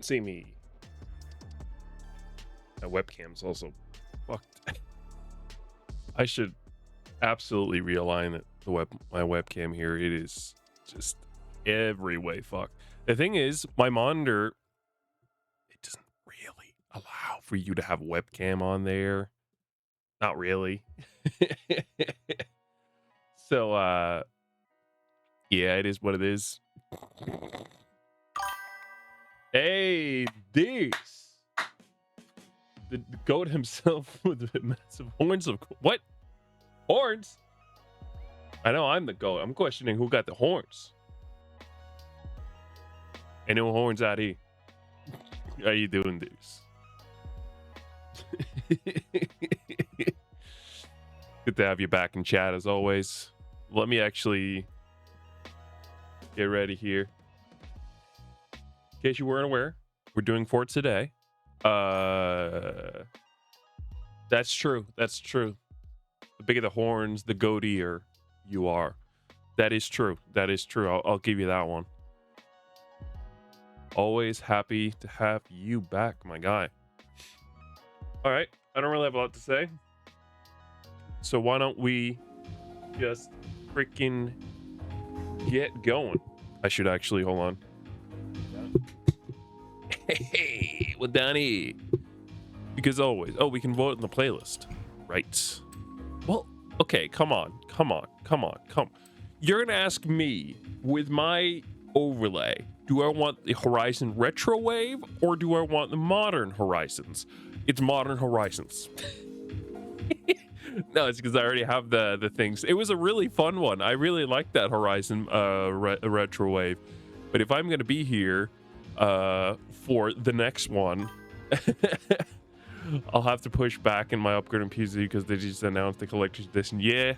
see me. My webcam's also fucked. I should absolutely realign it. My webcam here. It is just every way fucked. The thing is, my monitor, it doesn't really allow for you to have webcam on there. Not really. So yeah, it is what it is. Hey, this the goat himself with the massive horns of what? Horns? I know I'm the goat. I'm questioning who got the horns. Any horns out here? How you doing, this? Good to have you back in chat as always. Let me actually get ready here. In case you weren't aware, we're doing Forza today. That's true. That's true. The bigger the horns, the goatier you are. That is true. That is true. I'll give you that one. Always happy to have you back, my guy. All right. I don't really have a lot to say. So why don't we just freaking get going? I should actually, hold on. Hey, with Danny. Because always, oh, we can vote in the playlist, right? Well, okay, come on. You're gonna ask me with my overlay, do I want the Horizon Retro Wave or do I want the modern Horizons? It's modern Horizons. No, it's because I already have the things. It was a really fun one. I really liked that Horizon Retro Wave. But if I'm gonna be here for the next one, I'll have to push back in my upgrading PC because they just announced the collector's edition. Yeah,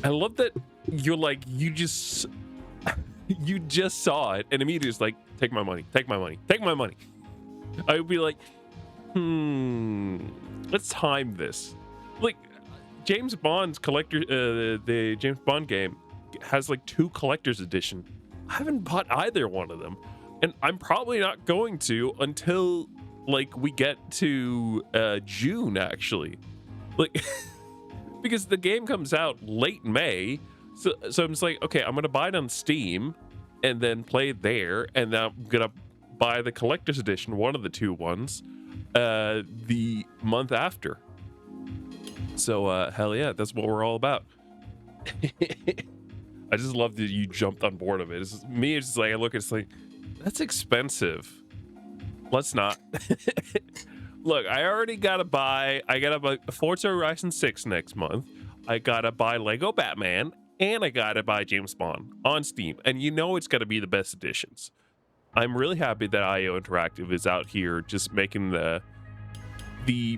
I love that you're like, you just saw it and immediately it's like, take my money. I would be like, let's time this. Like James Bond's collector, the James Bond game has like 2 collector's edition. I haven't bought either one of them, and I'm probably not going to until like we get to June actually, like because the game comes out late May. So I'm just like, okay, I'm gonna buy it on Steam and then play it there, and then I'm gonna buy the collector's edition, one of the 2 ones, the month after. So hell yeah, that's what we're all about. I just love that you jumped on board of it. It's just, me, it's just like I look, it's like, that's expensive. Let's not. Look, I gotta buy Forza Horizon 6 next month. I gotta buy Lego Batman, and I gotta buy James Bond on Steam. And you know it's gotta be the best editions. I'm really happy that IO Interactive is out here just making the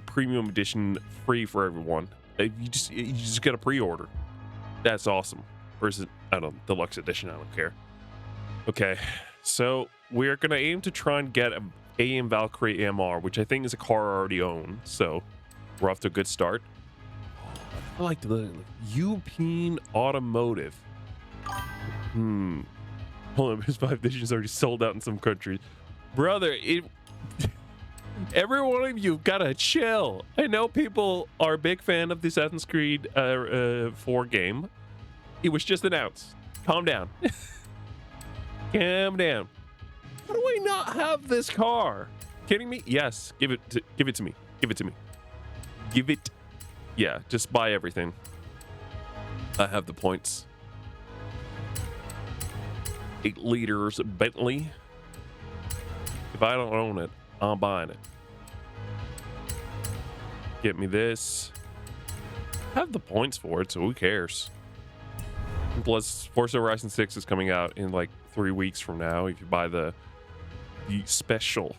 premium edition free for everyone. You just gotta pre-order. That's awesome. Versus, I don't know, deluxe edition, I don't care. Okay, so we're gonna aim to try and get an AM Valkyrie AMR, which I think is a car I already own. So we're off to a good start. I like the European Automotive. Hold on, his 5 editions already sold out in some countries. Brother, every one of you gotta chill. I know people are a big fan of the Assassin's Creed 4 game. It was just announced. Calm down. Calm down. How do I not have this car? Kidding me? Yes. Give it to me. Give it. Yeah, just buy everything. I have the points. 8 liters Bentley. If I don't own it, I'm buying it. Get me this. I have the points for it, so who cares? Plus, Forza Horizon 6 is coming out in like 3 weeks from now. If you buy the special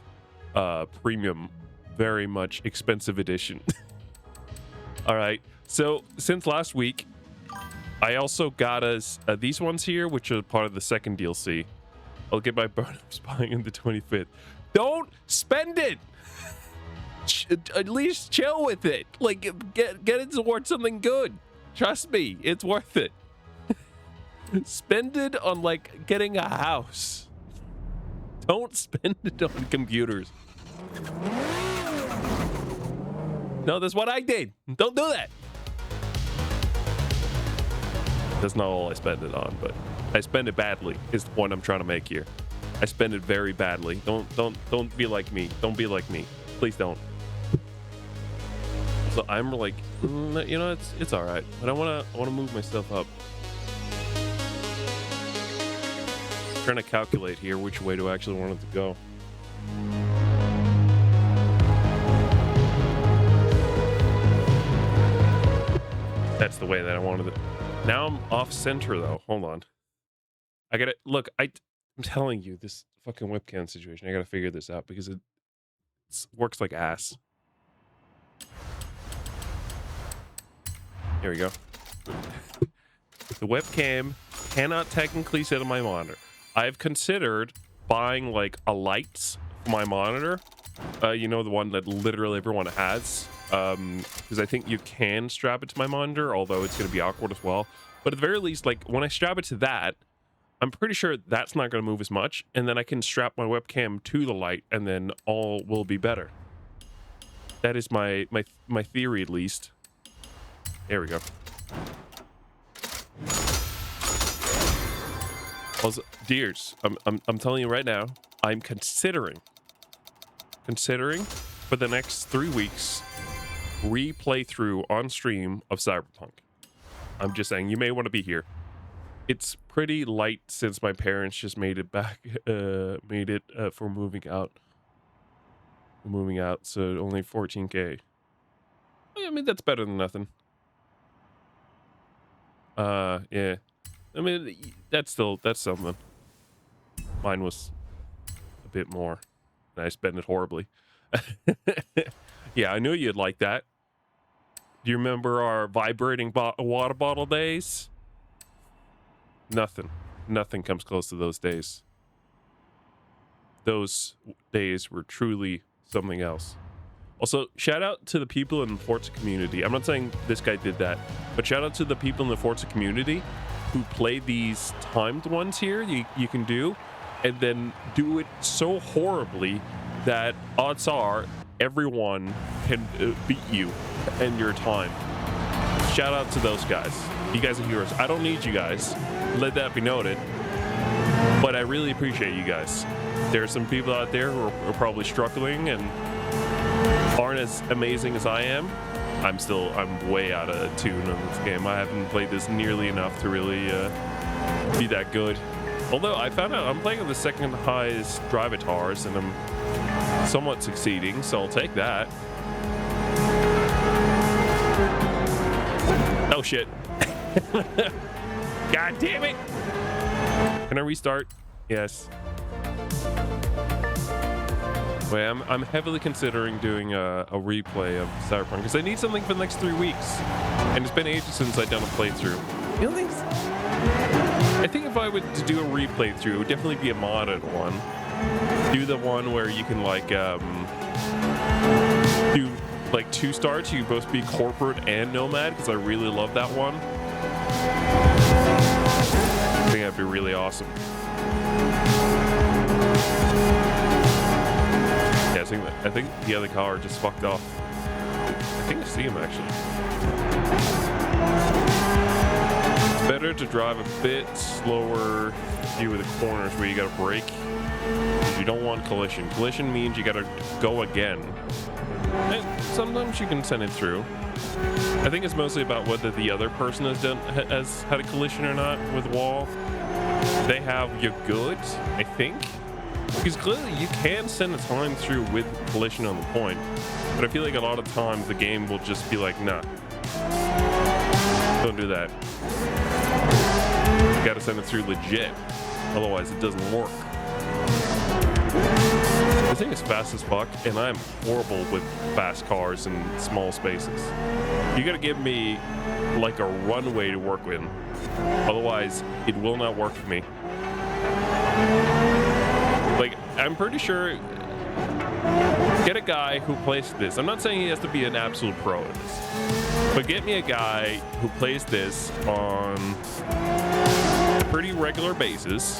premium, very much expensive edition. All right. So since last week, I also got us these ones here, which are part of the second DLC. I'll get my bonus buying on the 25th. Don't spend it. At least chill with it. Like get it towards something good. Trust me, it's worth it. Spend it on like getting a house. Don't spend it on computers. No, that's what I did. Don't do that. That's not all I spend it on, but I spend it badly is the point I'm trying to make here. I spend it very badly. Don't be like me. Don't be like me. Please don't. So I'm like, you know, it's all right, but I want to move myself up. I'm trying to calculate here which way do I actually want it to go. That's the way that I wanted it. Now I'm off center though. Hold on. I gotta look. I'm telling you, this fucking webcam situation. I gotta figure this out because it works like ass. Here we go. The webcam cannot technically sit on my monitor. I've considered buying like a light for my monitor. You know, the one that literally everyone has. Because I think you can strap it to my monitor, although it's going to be awkward as well. But at the very least, like when I strap it to that, I'm pretty sure that's not going to move as much. And then I can strap my webcam to the light and then all will be better. That is my theory, at least. There we go. Also, dears, I'm telling you right now, I'm considering for the next 3 weeks replay through on stream of Cyberpunk. I'm just saying, you may want to be here. It's pretty light since my parents just made it back, for moving out. So only 14K. I mean, that's better than nothing. Yeah. I mean, that's something. Mine was a bit more, and I spent it horribly. Yeah, I knew you'd like that. Do you remember our vibrating water bottle days? Nothing comes close to those days. Those days were truly something else. Also, shout out to the people in the Forza community. I'm not saying this guy did that, but shout out to the people in the Forza community who play these timed ones here you can do, and then do it so horribly that odds are everyone can beat you in your time. Shout out to those guys. You guys are heroes. I don't need you guys. Let that be noted. But I really appreciate you guys. There are some people out there who are probably struggling and aren't as amazing as I am. I'm way out of tune on this game. I haven't played this nearly enough to really be that good. Although I found out I'm playing on the second highest drivatars and I'm somewhat succeeding, so I'll take that. Oh shit. God damn it. Can I restart? Yes. Wait, I'm heavily considering doing a replay of Cyberpunk because I need something for the next 3 weeks, and it's been ages since I've done a playthrough. I think if I were to do a replay through, it would definitely be a modded one. Do the one where you can like do like 2 starts. You can both be corporate and nomad because I really love that one. I think that'd be really awesome. Yeah, I think the other car just fucked off. I think I see him actually. It's better to drive a bit slower few of the corners where you gotta brake. You don't want collision. Collision means you gotta go again. And sometimes you can send it through. I think it's mostly about whether the other person has had a collision or not with wall. If they have, you're good, I think. Because clearly you can send a time through with collision on the point, but I feel like a lot of times the game will just be like, nah, don't do that. You gotta send it through legit, otherwise it doesn't work. This thing is fast as fuck, and I'm horrible with fast cars and small spaces. You gotta give me like a runway to work with, otherwise it will not work for me. Like, I'm pretty sure, get a guy who plays this. I'm not saying he has to be an absolute pro in this, but get me a guy who plays this on a pretty regular basis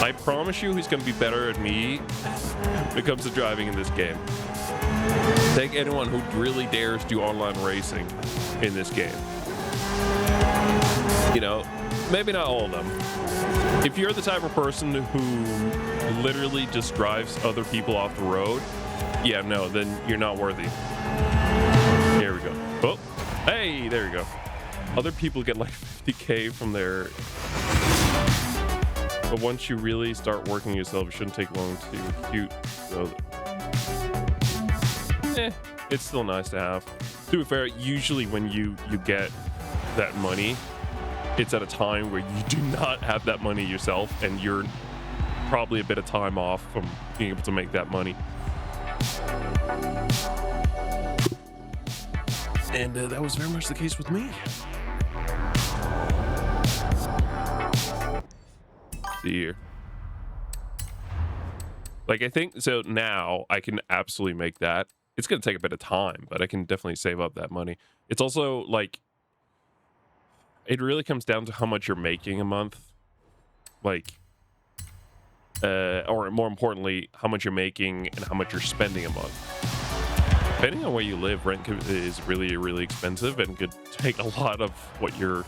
I promise you he's going to be better at me when it comes to driving in this game. Take anyone who really dares do online racing in this game. You know, maybe not all of them. If you're the type of person who literally just drives other people off the road, yeah, no, then you're not worthy. Here we go. Oh, hey, there you go. Other people get like 50K from their... But once you really start working yourself, it shouldn't take long to compute. So, it's still nice to have. To be fair, usually when you get that money, it's at a time where you do not have that money yourself, and you're probably a bit of time off from being able to make that money. And that was very much the case with me. See here. Like, I think so now I can absolutely make that. It's going to take a bit of time, but I can definitely save up that money. It's also like, it really comes down to how much you're making a month. Like, or more importantly, how much you're making and how much you're spending a month. Depending on where you live, rent is really, really expensive and could take a lot of what you're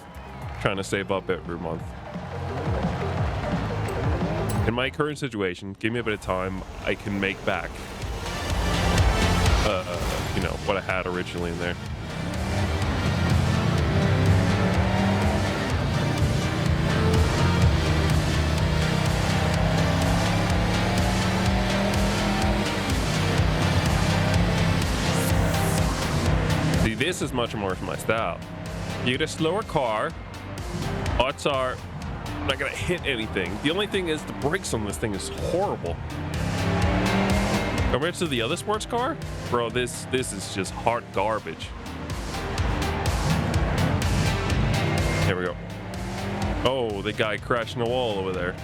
trying to save up every month. In my current situation, give me a bit of time, I can make back, you know, what I had originally in there. See, this is much more my style. You get a slower car, odds are I'm not gonna hit anything. The only thing is the brakes on this thing is horrible. Compared to the other sports car, bro, this is just hot garbage. Here we go. Oh, the guy crashed in the wall over there.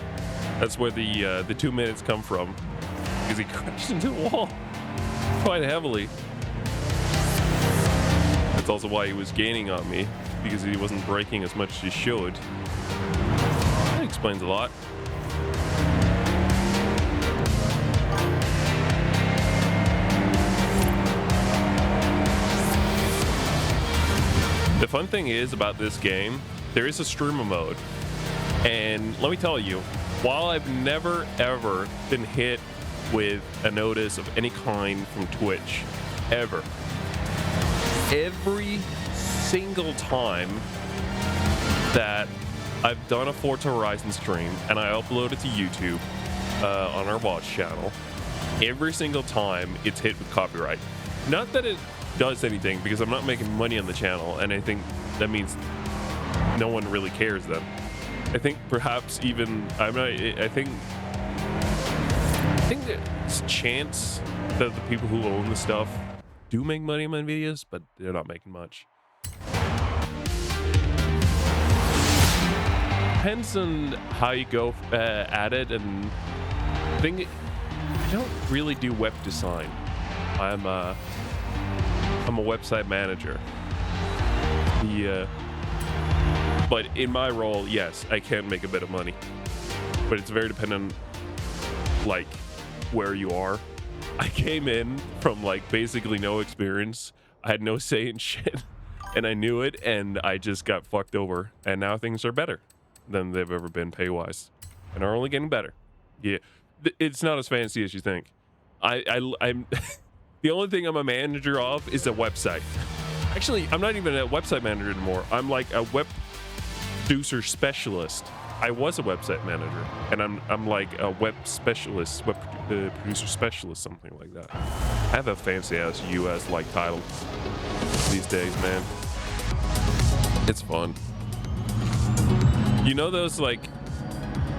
That's where the 2 minutes come from, because he crashed into the wall quite heavily. That's also why he was gaining on me, because he wasn't braking as much as he should. That explains a lot. The fun thing is about this game, there is a streamer mode. And let me tell you, while I've never ever been hit with a notice of any kind from Twitch, ever, every single time that I've done a Forza Horizon stream and I upload it to YouTube on our watch channel, every single time it's hit with copyright. Not that it does anything, because I'm not making money on the channel, and I think that means no one really cares then. I think perhaps even I think there's a chance that the people who own the stuff do make money on my videos, but they're not making much. Depends on how you go at it, and I don't really do web design. I'm a website manager. But in my role, yes, I can make a bit of money, but it's very dependent, like, where you are. I came in from like basically no experience. I had no say in shit, and I knew it, and I just got fucked over. And now things are better than they've ever been pay-wise, and are only getting better. Yeah, it's not as fancy as you think. I'm the only thing I'm a manager of is a website. Actually, I'm not even a website manager anymore. I'm like a web producer specialist. I was a website manager, and I'm like a web specialist, web producer specialist, something like that. I have a fancy ass US like title these days, man. It's fun. You know those like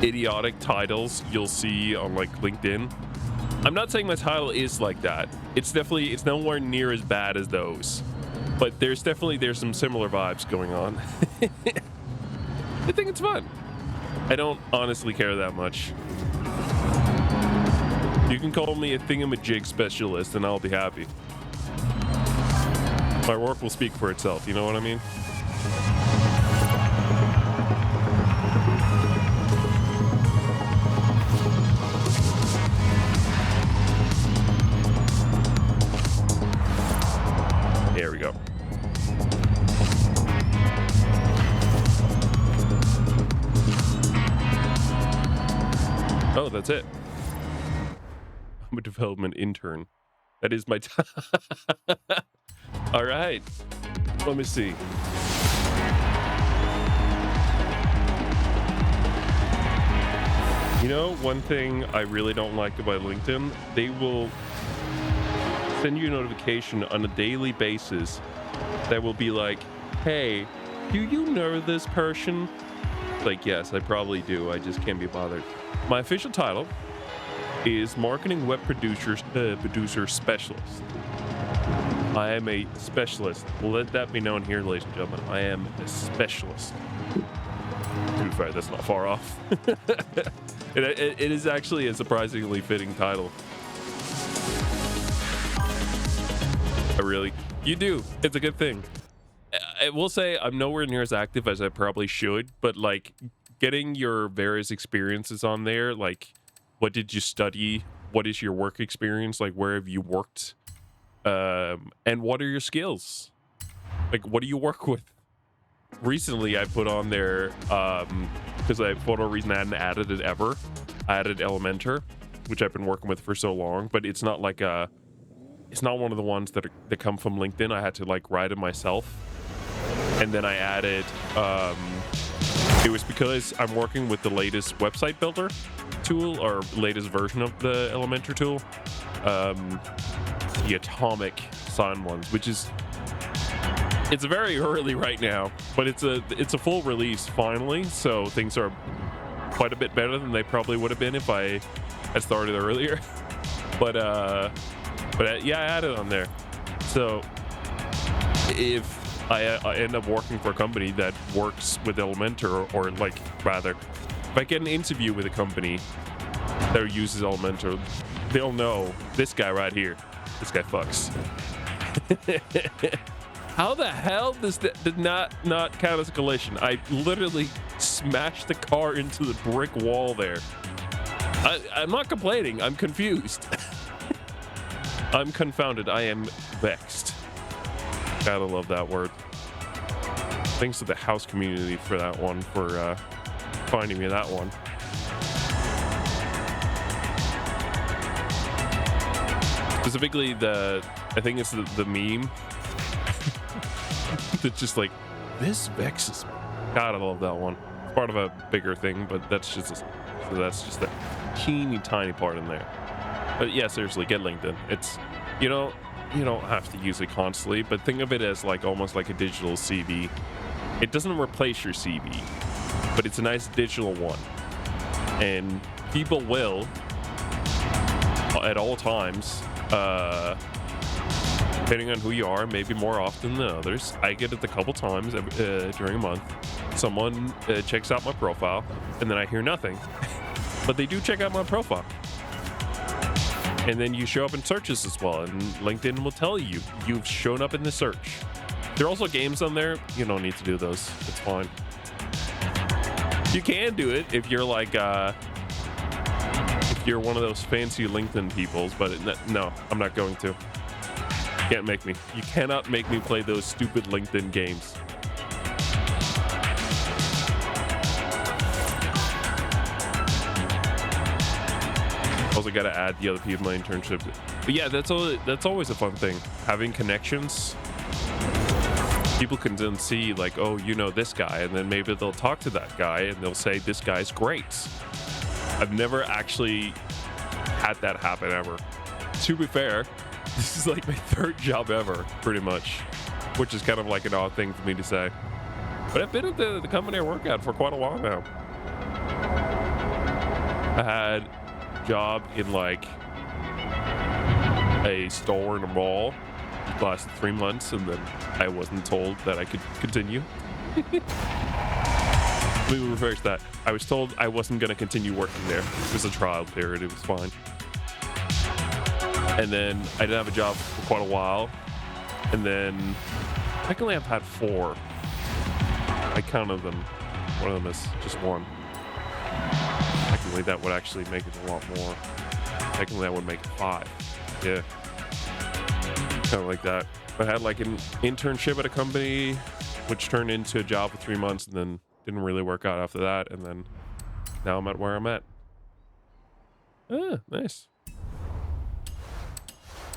idiotic titles you'll see on like LinkedIn? I'm not saying my title is like that. It's nowhere near as bad as those, but there's some similar vibes going on. I think it's fun. I don't honestly care that much. You can call me a thingamajig specialist and I'll be happy. My work will speak for itself, you know what I mean? No, that's it. I'm a development intern. That is my time. All right. Let me see. You know, one thing I really don't like about LinkedIn, they will send you a notification on a daily basis that will be like, hey, do you know this person? Like, yes, I probably do. I just can't be bothered. My official title is Marketing Web Producer Specialist. I am a specialist. Let that be known here, ladies and gentlemen. I am a specialist. To be fair, that's not far off. It is actually a surprisingly fitting title. You do. It's a good thing. I will say I'm nowhere near as active as I probably should, but like getting your various experiences on there, like what did you study? What is your work experience? Like where have you worked? And what are your skills? Like what do you work with? Recently I put on there, because for no reason I hadn't added it ever. I added Elementor, which I've been working with for so long, but it's not like it's not one of the ones that come from LinkedIn. I had to like write it myself. And then I added, it was because I'm working with the latest website builder tool, or latest version of the Elementor tool, the Atomic Sign ones, which is, it's very early right now, but it's a full release finally, so things are quite a bit better than they probably would have been if I had started earlier. But yeah, I added on there. So if I end up working for a company that works with Elementor, or like rather, if I get an interview with a company that uses Elementor, they'll know this guy right here. This guy fucks. How the hell does that did not count as a collision? I literally smashed the car into the brick wall there. I'm not complaining. I'm confused. I'm confounded. I am vexed. Gotta love that word. Thanks to the house community for that one, for finding me that one. Specifically, I think it's the meme that's just like, this vexes me. Gotta love that one. It's part of a bigger thing, but that's just a teeny tiny part in there. But yeah, seriously, get LinkedIn. It's, you don't have to use it constantly, but think of it as like almost like a digital CV. It doesn't replace your CV, but it's a nice digital one. And people will, at all times, depending on who you are, maybe more often than others. I get it a couple times during a month. Someone checks out my profile, and then I hear nothing. But they do check out my profile. And then you show up in searches as well, and LinkedIn will tell you you've shown up in the search. There are also games on there. You don't need to do those. It's fine. You can do it if you're like, if you're one of those fancy LinkedIn peoples, but no, I'm not going to. Can't make me. You cannot make me play those stupid LinkedIn games. Also got to add the other people in my internship. But yeah, that's always a fun thing. Having connections. People can then see like, oh, you know this guy, and then maybe they'll talk to that guy and they'll say this guy's great. I've never actually had that happen ever. To be fair, this is like my third job ever, pretty much, which is kind of like an odd thing for me to say. But I've been at the company I work at for quite a while now. I had a job in like a store in a mall. It lasted 3 months, and then I wasn't told that I could continue. Let me reverse that. I was told I wasn't going to continue working there. It was a trial period. It was fine. And then I didn't have a job for quite a while. And then, technically I've had 4. I counted them. One of them is just 1. Technically that would actually make it a lot more. Technically that would make it 5. Yeah. Kind of like that. I had like an internship at a company, which turned into a job for 3 months, and then didn't really work out after that. And then now I'm at where I'm at. Ah, nice.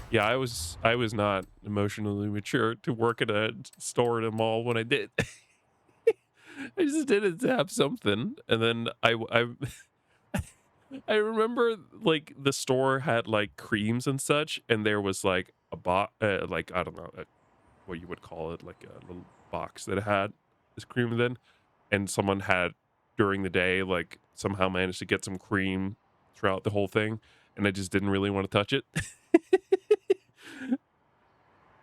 Yeah, I was not emotionally mature to work at a store at a mall when I did. I just did it to have something, and then I remember like the store had like creams and such, and there was like a like I don't know what you would call it, like a little box that had this cream in, and someone had during the day like somehow managed to get some cream throughout the whole thing, and I just didn't really want to touch it.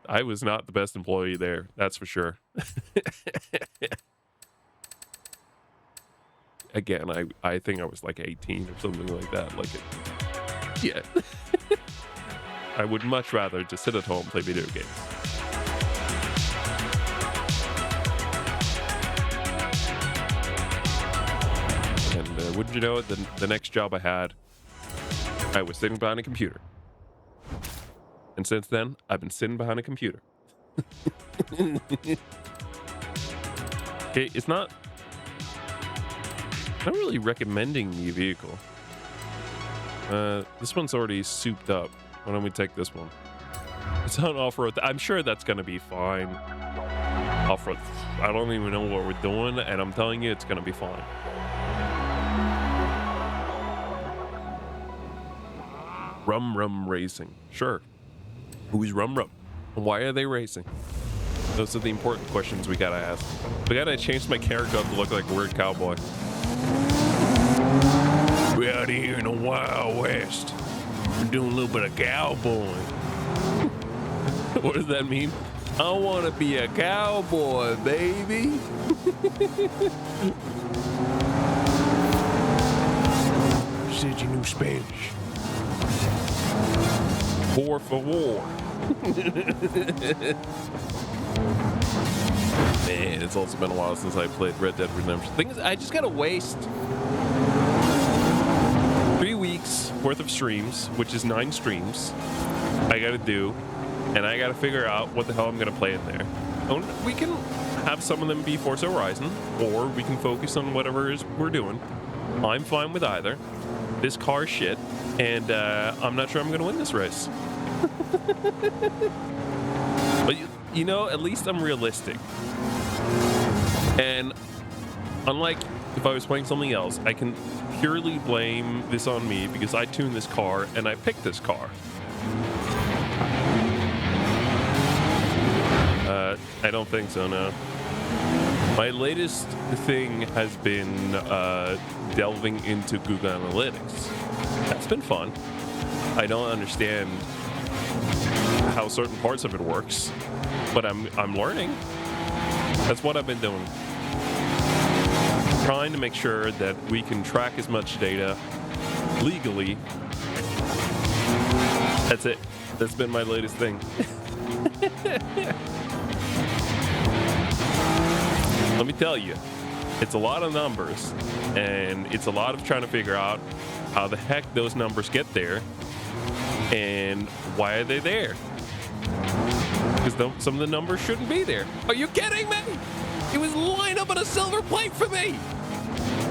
I was not the best employee there, that's for sure. Again, I think I was like 18 or something like that. Like, yeah. I would much rather just sit at home and play video games. And wouldn't you know it, the next job I had, I was sitting behind a computer. And since then, I've been sitting behind a computer. Okay, it's not really recommending the vehicle. This one's already souped up. Why don't we take this one? It's on off-road. I'm sure that's gonna be fine. Off-road. I don't even know what we're doing, and I'm telling you, it's gonna be fine. Rum racing. Sure. Who's Rum? And why are they racing? Those are the important questions we gotta ask. We gotta change my character up to look like a weird cowboy. We're out here in the Wild West. We're doing a little bit of cowboying. What does that mean? I want to be a cowboy, baby. Said you knew Spanish. War for war. Man, it's also been a while since I played Red Dead Redemption. Thing is, I just gotta waste 3 weeks worth of streams, which is 9 streams. I gotta do, and I gotta figure out what the hell I'm gonna play in there. And we can have some of them be Forza Horizon, or we can focus on whatever it is we're doing. I'm fine with either. This car is shit, and I'm not sure I'm gonna win this race. But you know, at least I'm realistic. And unlike if I was playing something else, I can purely blame this on me because I tuned this car and I picked this car. I don't think so, no. My latest thing has been delving into Google Analytics. That's been fun. I don't understand how certain parts of it works, but I'm learning. That's what I've been doing. Trying to make sure that we can track as much data legally. That's it. That's been my latest thing. Let me tell you, it's a lot of numbers, and it's a lot of trying to figure out how the heck those numbers get there, and why are they there? Because some of the numbers shouldn't be there. Are you kidding me? It was lined up on a silver plate for me.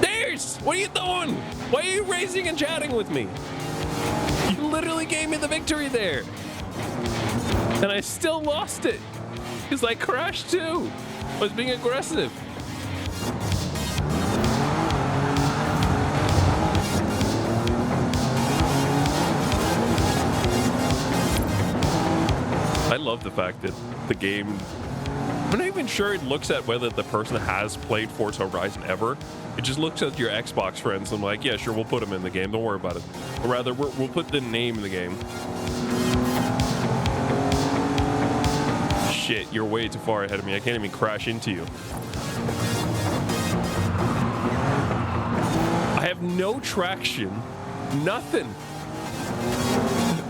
There's, what are you doing? Why are you racing and chatting with me? You literally gave me the victory there. And I still lost it. Because I crashed too. I was being aggressive. I love the fact that the game, I'm not even sure it looks at whether the person has played Forza Horizon ever. It just looks at your Xbox friends and like, yeah, sure, we'll put them in the game. Don't worry about it. Or rather, we'll put the name in the game. Shit, you're way too far ahead of me. I can't even crash into you. I have no traction. Nothing.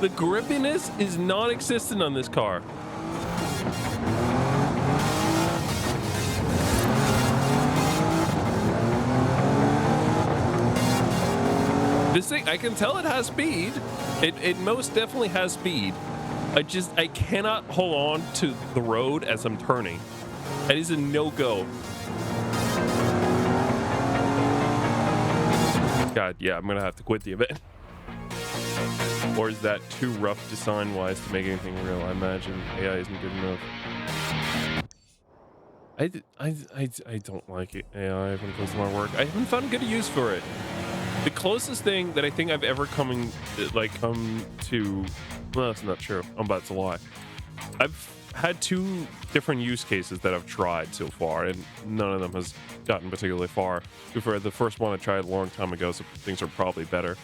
The grippiness is non-existent on this car. This thing, I can tell it has speed. It most definitely has speed. I cannot hold on to the road as I'm turning. It is a no-go. God, yeah, I'm gonna have to quit the event. Or is that too rough design-wise to make anything real? I imagine AI isn't good enough. I don't like it, AI when it comes to my work. I haven't found a good use for it. The closest thing that I think I've ever come to, well, that's not true. I'm about to lie. I've had 2 different use cases that I've tried so far, and none of them has gotten particularly far. For the first one I tried a long time ago, so things are probably better.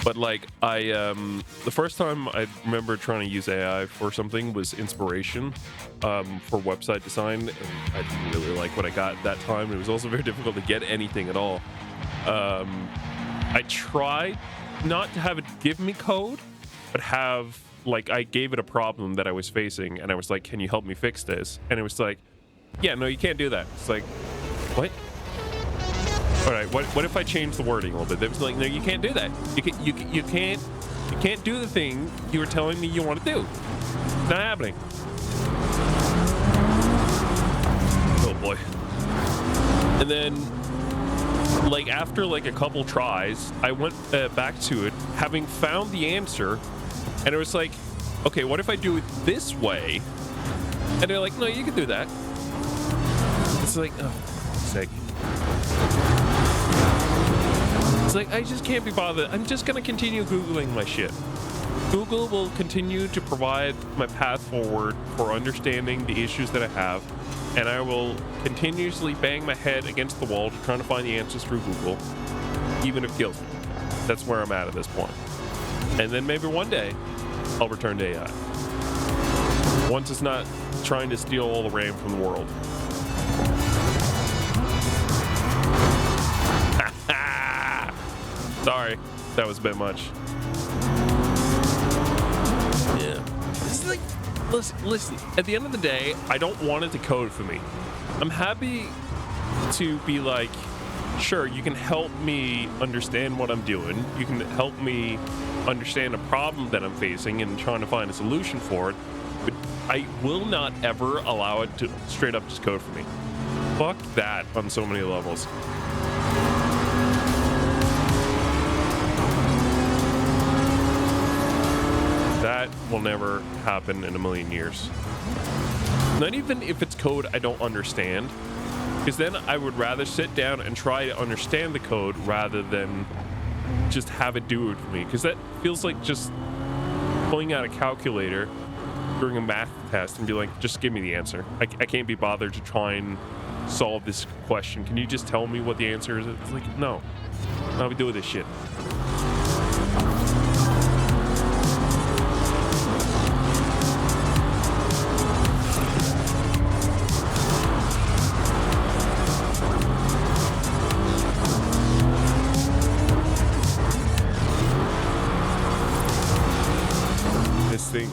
But like the first time I remember trying to use AI for something was inspiration for website design, and I didn't really like what I got at that time. It was also very difficult to get anything at all. I tried not to have it give me code, but have like I gave it a problem that I was facing, and I was like, "Can you help me fix this?" And it was like, "Yeah, no, you can't do that." It's like, what? All right, what if I change the wording a little bit? It was like, no, you can't do that. You can't do the thing you were telling me you want to do. It's not happening. Oh boy. And then, like after like a couple tries, I went back to it, having found the answer, and it was like, okay, what if I do it this way? And they're like, no, you can do that. It's like, oh, sake. It's like, I just can't be bothered. I'm just gonna continue Googling my shit. Google will continue to provide my path forward for understanding the issues that I have, and I will continuously bang my head against the wall to try to find the answers through Google, even if it kills me. That's where I'm at this point. And then maybe one day, I'll return to AI. Once it's not trying to steal all the RAM from the world. Sorry, that was a bit much. Yeah. It's like, listen, at the end of the day, I don't want it to code for me. I'm happy to be like, sure, you can help me understand what I'm doing. You can help me understand a problem that I'm facing and trying to find a solution for it. But I will not ever allow it to straight up just code for me. Fuck that on so many levels. That will never happen in a million years. Not even if it's code I don't understand, because then I would rather sit down and try to understand the code rather than just have it do it for me, because that feels like just pulling out a calculator during a math test and be like, just give me the answer. I can't be bothered to try and solve this question. Can you just tell me what the answer is? It's like, no. How do we do this shit?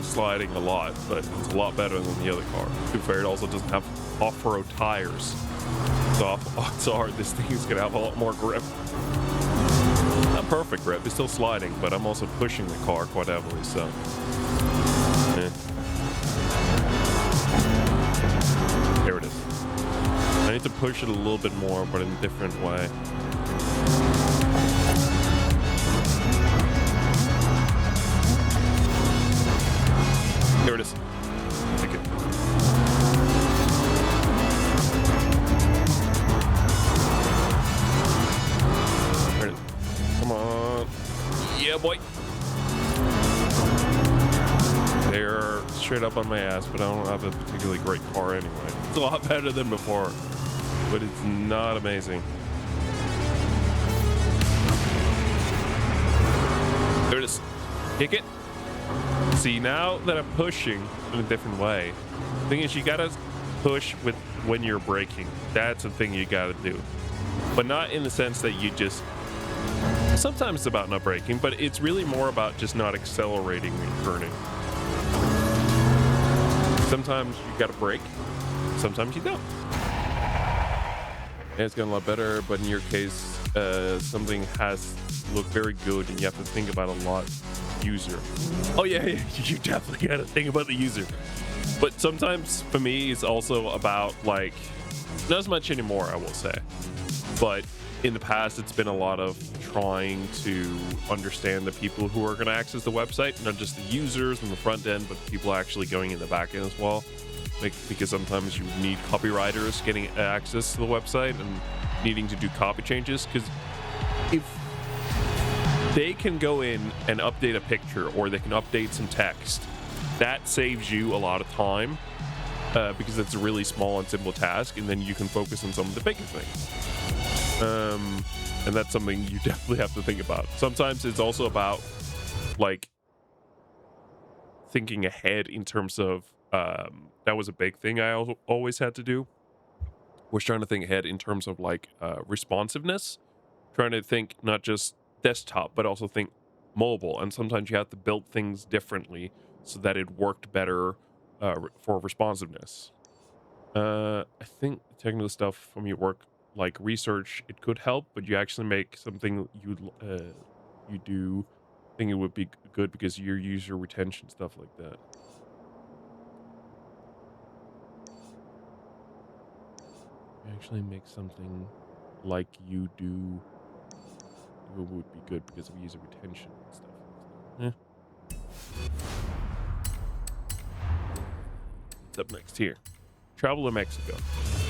Sliding a lot, but it's a lot better than the other car. To be fair, it also doesn't have off-road tires, so odds are this thing is gonna have a lot more grip. Not perfect grip, it's still sliding, but I'm also pushing the car quite heavily, so there it is. I need to push it a little bit more, but in a different way. There it is. Take it. There it is. Come on. Yeah, boy. They're straight up on my ass, but I don't have a particularly great car anyway. It's a lot better than before, but it's not amazing. There it is. Kick it. See, now that I'm pushing in a different way, the thing is you gotta push with when you're braking. That's the thing you gotta do. But not in the sense that you just, sometimes it's about not braking, but it's really more about just not accelerating and turning. Sometimes you gotta brake, sometimes you don't. And it's gotten a lot better, but in your case, something has to look very good and you have to think about a lot. User. Oh yeah, you definitely gotta think about the user. But sometimes for me it's also about, like, not as much anymore, I will say, but in the past, it's been a lot of trying to understand the people who are going to access the website, not just the users in the front end, but people actually going in the back end as well. Like, because sometimes you need copywriters getting access to the website and needing to do copy changes. Because if they can go in and update a picture, or they can update some text, that saves you a lot of time, because it's a really small and simple task, and then you can focus on some of the bigger things. And that's something you definitely have to think about. Sometimes it's also about like thinking ahead in terms of that was a big thing I always had to do, was trying to think ahead in terms of like responsiveness, trying to think not just desktop but also think mobile. And sometimes you have to build things differently so that it worked better for responsiveness. I think technical stuff from your work, like research, it could help, but you actually make something you do think it would be good because your user retention, stuff like that. You actually make something like you do, it would be good because of user retention and stuff like that. What's up next here? Travel to Mexico.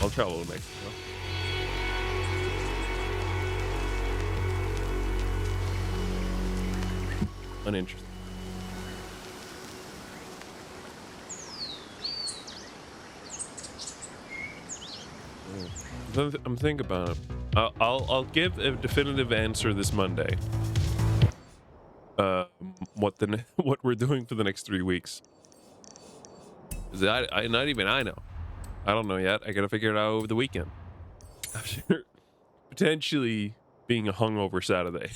I'll travel to Mexico. Uninteresting. I'm thinking about it. I'll give a definitive answer this Monday. What we're doing for the next 3 weeks. I not even I know. I don't know yet. I gotta figure it out over the weekend. I'm sure potentially being a hungover Saturday.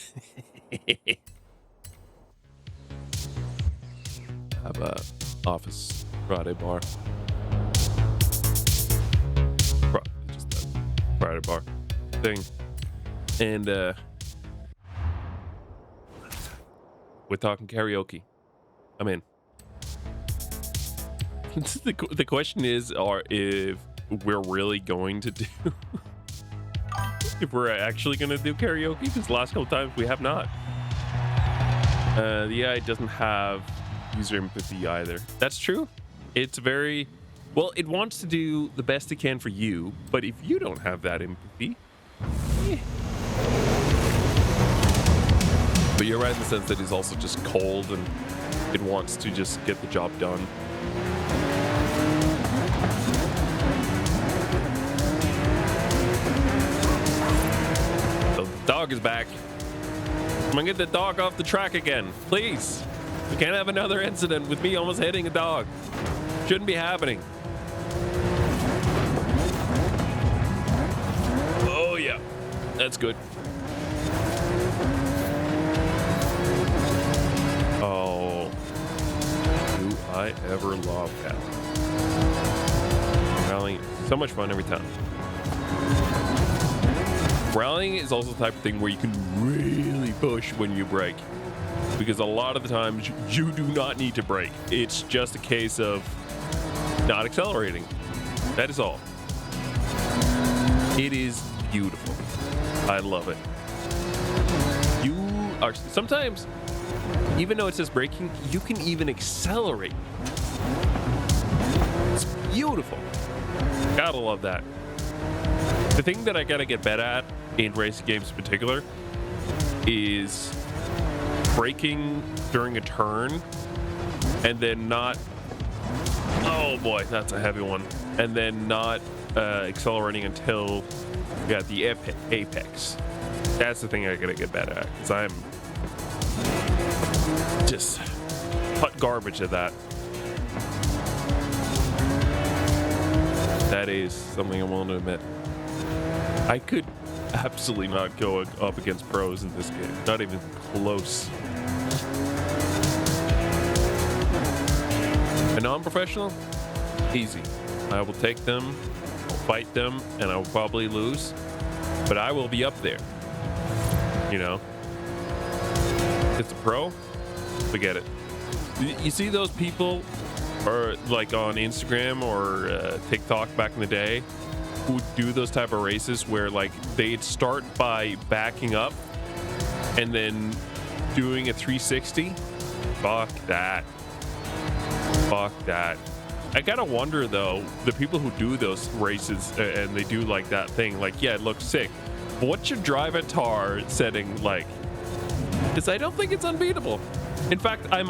Have a office Friday bar. Just a Friday bar thing. And we're talking karaoke. I'm in. The question is, if we're really going to do if we're actually going to do karaoke, because the last couple times we have not. The AI doesn't have user empathy either. That's true. It's very well, it wants to do the best it can for you, but if you don't have that empathy, But you're right in the sense that it's also just cold and it wants to just get the job done. The dog is back. I'm gonna get the dog off the track again, please. We can't have another incident with me almost hitting a dog. Shouldn't be happening. Oh yeah, that's good. Oh, do I ever love cats? Rallying, so much fun every time. Rallying is also the type of thing where you can really push when you brake, because a lot of the times you do not need to brake. It's just a case of not accelerating. That is all. It is beautiful. I love it. You are sometimes, even though it says braking, you can even accelerate. It's beautiful. Gotta love that. The thing that I gotta get better at in racing games in particular is braking during a turn and then not, oh boy, that's a heavy one, and then not accelerating until you got the apex. That's the thing I gotta get better at, because I'm just hot garbage at that. That is something I'm willing to admit. I could absolutely not go up against pros in this game. Not even close. A non-professional? Easy. I will take them, I'll fight them, and I will probably lose. But I will be up there. You know? It's a pro? Forget it. You see those people, or like on Instagram or TikTok back in the day, who do those type of races where like they'd start by backing up and then doing a 360. Fuck that. Fuck that. I gotta wonder though, the people who do those races and they do like that thing, like, yeah, it looks sick. But what's your drive at tar setting like? Because I don't think it's unbeatable. In fact, I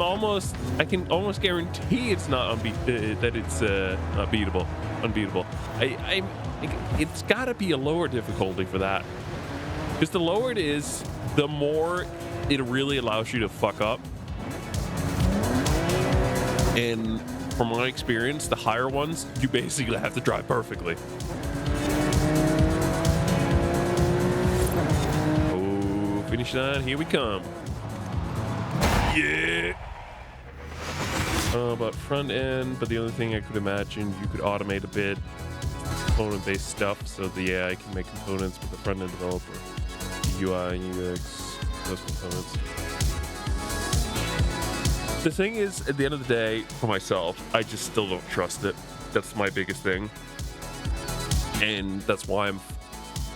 can almost guarantee it's not that it's not beatable, unbeatable. It's gotta be a lower difficulty for that. Because the lower it is, the more it really allows you to fuck up. And from my experience, the higher ones, you basically have to drive perfectly. Oh, finish line, here we come. Yeah. About front end, but the only thing I could imagine, you could automate a bit component-based stuff, so the AI can make components with the front-end developer, the UI, UX, those components. The thing is, at the end of the day, for myself, I just still don't trust it. That's my biggest thing, and that's why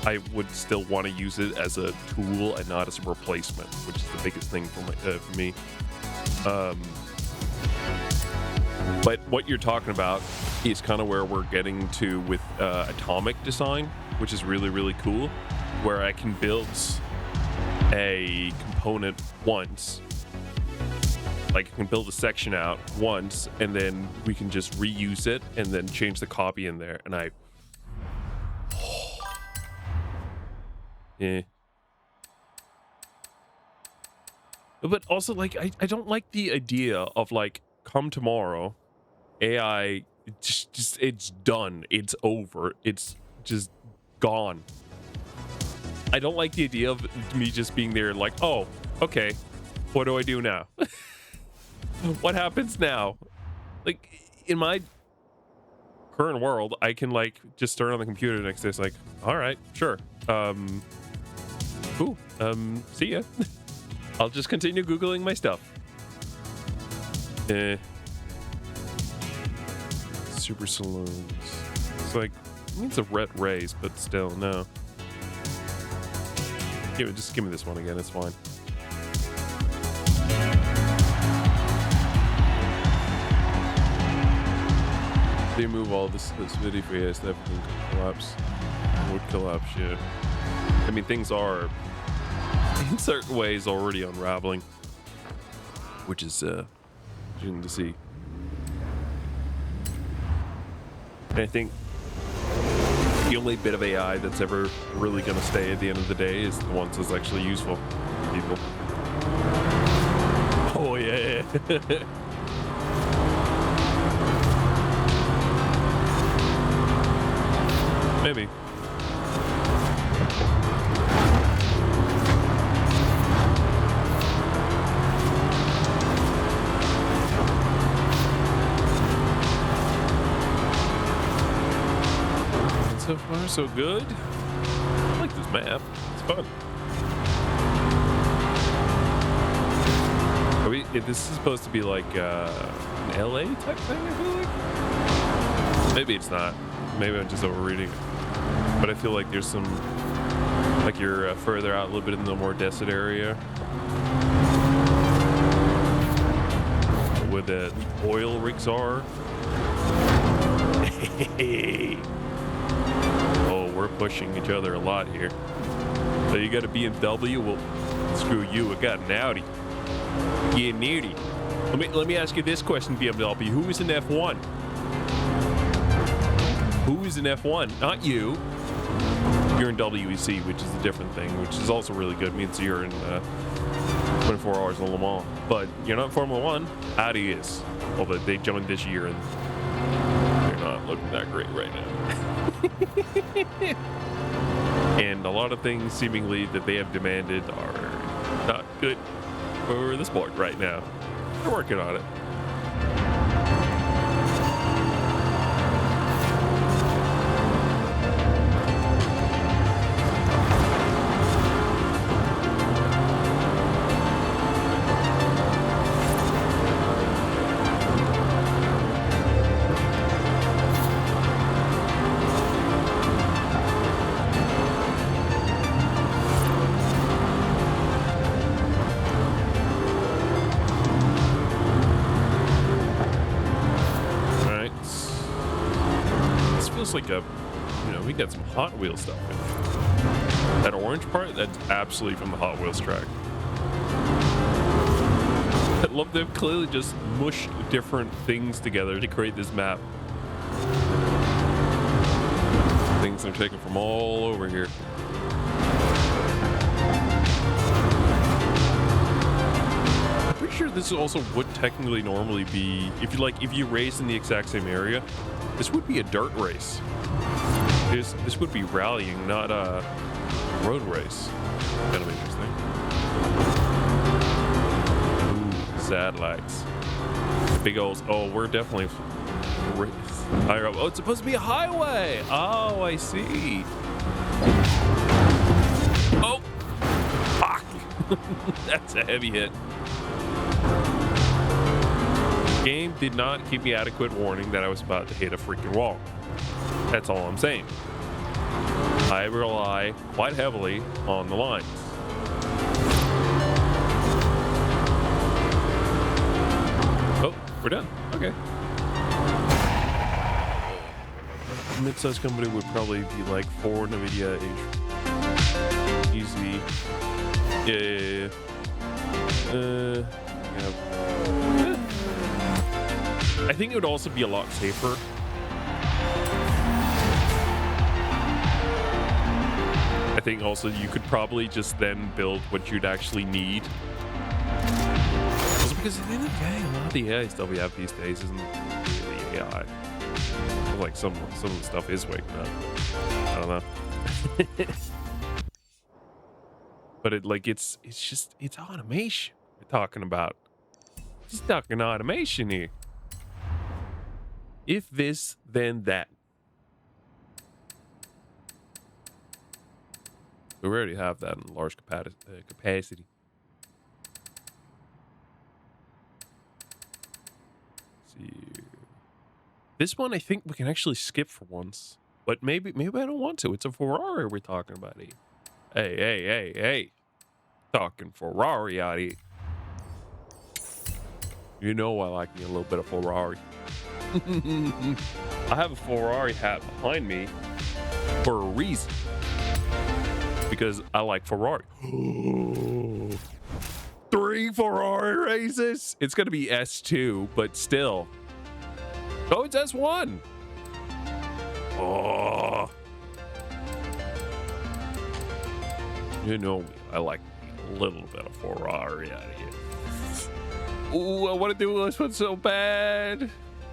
I would still want to use it as a tool and not as a replacement, which is the biggest thing for me. But what you're talking about is kind of where we're getting to with atomic design, which is really, really cool, where I can build a component once. Like, I can build a section out once, and then we can just reuse it and then change the copy in there. And yeah. But also, like, I don't like the idea of, like, come tomorrow, AI, it's done. It's over. It's just gone. I don't like the idea of me just being there like, oh, okay, what do I do now? What happens now? Like, in my current world, I can, like, just turn on the computer the next day. It's like, all right, sure. Cool. See ya. I'll just continue Googling my stuff. Super saloons. It's like, I mean, it's a red race, but still, no. Just give me this one again. It's fine. They move all this video for you, so everything could collapse. Would collapse, yeah. I mean, things are in certain ways already unraveling, which is interesting to see. And I think the only bit of AI that's ever really going to stay at the end of the day is the ones that's actually useful to people. Oh yeah. Maybe. So far, so good. I like this map. It's fun. This is supposed to be like an LA type thing, I feel like. Maybe it's not. Maybe I'm just overreading it. But I feel like there's some, like you're further out a little bit in the more desert area, where the oil rigs are. Oh, we're pushing each other a lot here. So you got a BMW? Well, screw you. I got an Audi. Yeah, nerdy. Let me ask you this question, BMW. Who is an F1? Who is an F1? Not you. You're in WEC, which is a different thing, which is also really good. It means you're in 24 hours in Le Mans. But you're not in Formula One. Audi is. Although they joined this year and they're not looking that great right now. And a lot of things seemingly that they have demanded are not good for the sport right now. They're working on it. almost like a, we got some Hot Wheels stuff in it. That orange part, that's absolutely from the Hot Wheels track. I love they've clearly just mushed different things together to create this map. Things are taken from all over here. I'm pretty sure this also would technically normally be, if you raced in the exact same area, this would be a dirt race. This would be rallying, not a road race. Kind of interesting. Ooh, satellites. Big old. Oh, we're definitely higher up. Oh, it's supposed to be a highway. Oh, I see. Oh, fuck. That's a heavy hit. The game did not give me adequate warning that I was about to hit a freaking wall. That's all I'm saying. I rely quite heavily on the lines. Oh, we're done. Okay. A mid-sized company would probably be like for NVIDIA easy. Yeah. I think it would also be a lot safer. I think also you could probably just then build what you'd actually need. Also because at the end of the day, a lot of the AI stuff we have these days isn't really AI. Like some of the stuff is waking up. I don't know. But it's automation we're talking about. Just talking automation here. If this, then that. We already have that in large capacity. Let's see. This one I think we can actually skip for once. But maybe I don't want to. It's a Ferrari we're talking about here. Hey. Talking Ferrari out here. You know I like me a little bit of Ferrari. I have a Ferrari hat behind me for a reason. Because I like Ferrari. 3 Ferrari races? It's going to be S2, but still. Oh, it's S1. Oh. You know me. I like a little bit of Ferrari out of here. Ooh, I want to do this one so bad.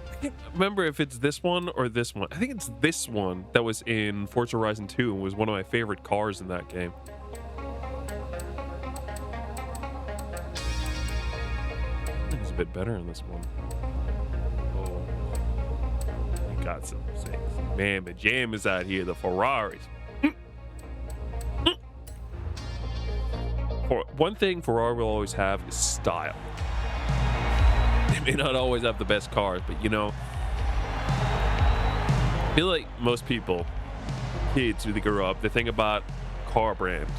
I can't remember if it's this one or this one. I think it's this one that was in Forza Horizon 2 and was one of my favorite cars in that game. I think it's a bit better in this one. Oh, we got some man pajamas out here, the Ferraris. One thing Ferrari will always have is style. They may not always have the best cars, but I feel like most people, kids who they grow up, they think about car brand.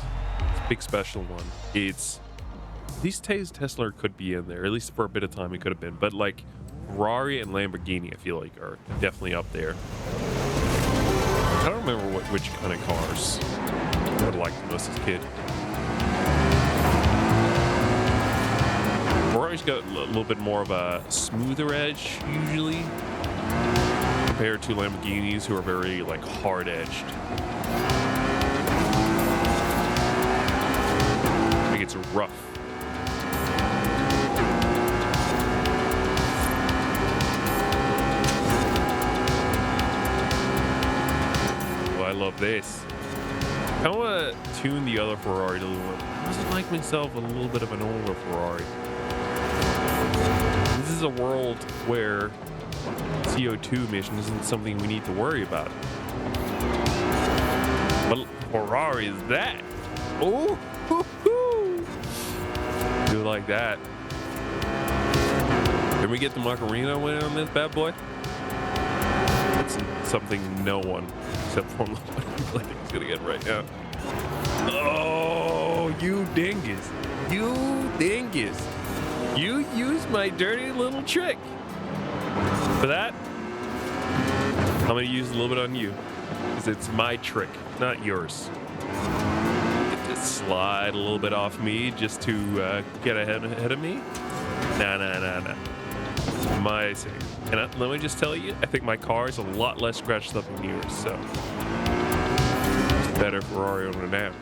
It's a big special one. It's these days Tesla could be in there, at least for a bit of time it could have been, but like Ferrari and Lamborghini I feel like are definitely up there. I don't remember which kind of cars I would like the most as a kid. Ferrari's got a little bit more of a smoother edge usually compared to Lamborghinis, who are very like hard edged. I think it's rough. Oh, I love this. I want to tune the other Ferrari a little bit. I also like myself a little bit of an older Ferrari. This is a world where CO2 emission isn't something we need to worry about. But Ferrari is that. Oh, do like that. Can we get the Macarena winning on this bad boy? That's something no one except Formula 1 is gonna get right now. Oh, you dingus. You dingus. You used my dirty little trick. For that, I'm gonna use a little bit on you, because it's my trick, not yours. Just slide a little bit off me just to get ahead of me. Nah. My thing. And let me just tell you, I think my car is a lot less scratched up than yours, so it's better Ferrari owner now.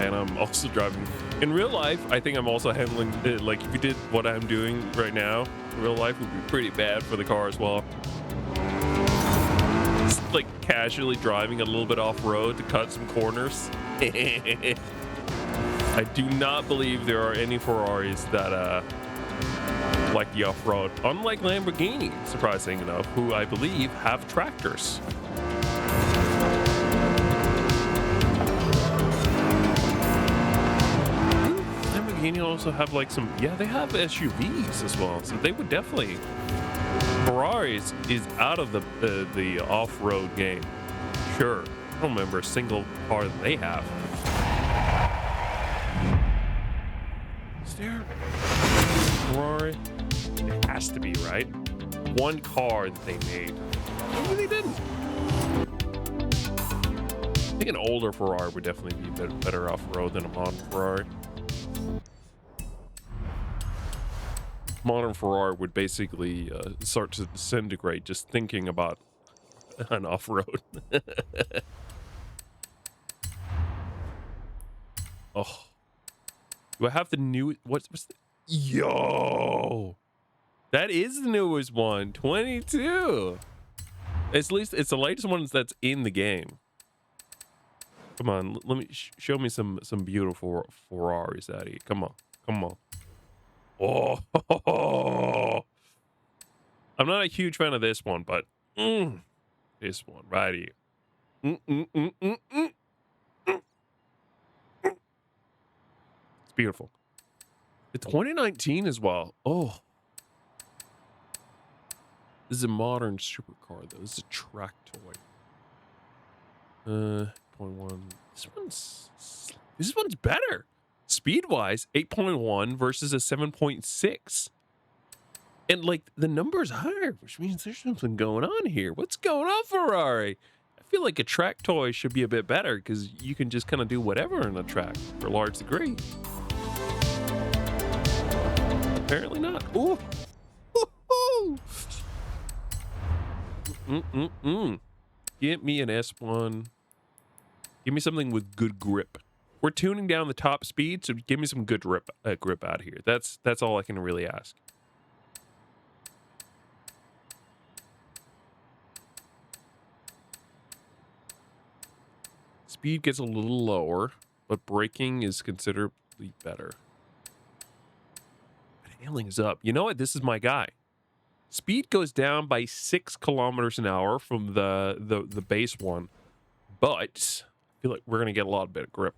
And I'm also driving. In real life, I think I'm also handling it, like if you did what I'm doing right now, real life would be pretty bad for the car as well. Just like casually driving a little bit off-road to cut some corners. I do not believe there are any Ferraris that like the off-road, unlike Lamborghini, surprising enough, who I believe have tractors. Lamborghini also have like some, yeah, they have SUVs as well, so they would definitely. Ferraris is out of the off-road game. Sure, I don't remember a single car that they have. Is there Ferrari? It has to be, right? One car that they made. Maybe they didn't. I think an older Ferrari would definitely be better off-road than a modern Ferrari. Modern Ferrari would basically start to disintegrate just thinking about an off-road. Oh, do I have the new? What's the? Yo, that is the newest one. 22. At least it's the latest one that's in the game. Come on, let me show me some beautiful Ferraris out here. Come on. Oh, I'm not a huge fan of this one, but this one right here. It's beautiful. It's 2019 as well. Oh, this is a modern supercar though. This is a track toy. 0.1. This one's better. Speed-wise, 8.1 versus a 7.6. And, like, the number's higher, which means there's something going on here. What's going on, Ferrari? I feel like a track toy should be a bit better because you can just kind of do whatever on a track for a large degree. Apparently not. Ooh. Give me an S1. Give me something with good grip. We're tuning down the top speed, so give me some good grip out here. That's all I can really ask. Speed gets a little lower, but braking is considerably better. But handling is up. You know what? This is my guy. Speed goes down by 6 kilometers an hour from the base one, but I feel like we're gonna get a lot of bit of grip.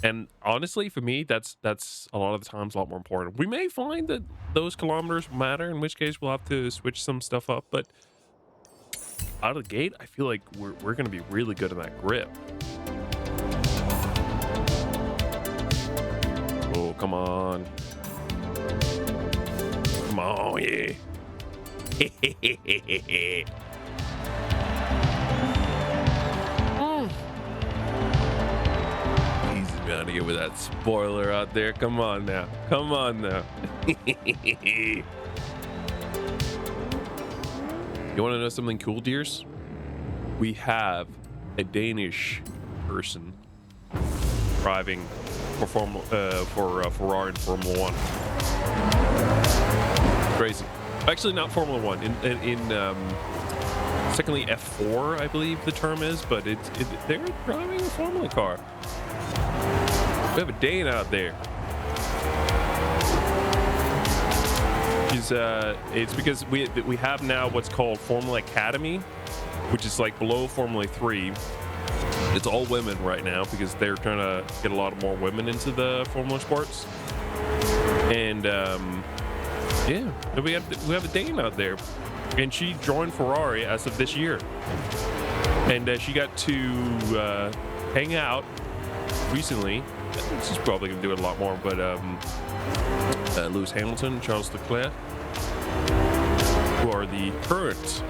And honestly, for me, that's a lot of the times a lot more important. We may find that those kilometers matter, in which case we'll have to switch some stuff up. But out of the gate, I feel like we're going to be really good in that grip. Oh, come on. Come on, yeah. Out here with that spoiler out there. Come on now. You want to know something cool, dears? We have a Danish person driving for Ferrari in Formula 1. Crazy. Actually, not Formula 1. In secondly F4, I believe the term is, but they're driving a Formula car. We have a Dane out there. It's because we have now what's called Formula Academy, which is like below Formula 3. It's all women right now because they're trying to get a lot more women into the Formula sports. And yeah, we have a Dane out there, and she joined Ferrari as of this year, and she got to hang out recently, she's probably gonna do it a lot more, but Lewis Hamilton, Charles Leclerc, who are the current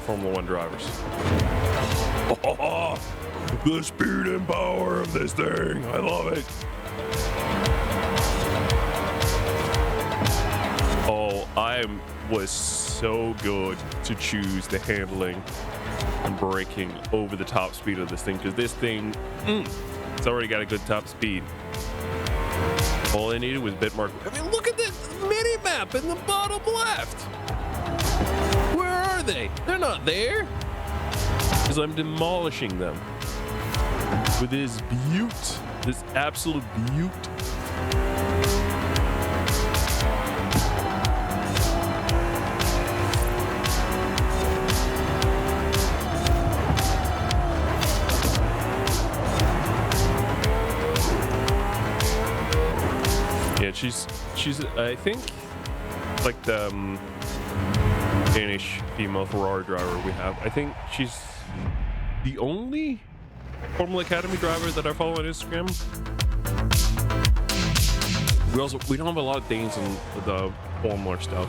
Formula One drivers. Oh, the speed and power of this thing, I love it. Oh, I was so good to choose the handling and braking over the top speed of this thing, because this thing, it's already got a good top speed. All I needed was bit mark. I mean, look at this mini map in the bottom left. Where are they? They're not there. Because I'm demolishing them with this beaut, this absolute beaut. Yeah, she's I think like the Danish female Ferrari driver we have. I think she's the only Formula Academy driver that I follow on Instagram. We don't have a lot of Danes in the Formula stuff.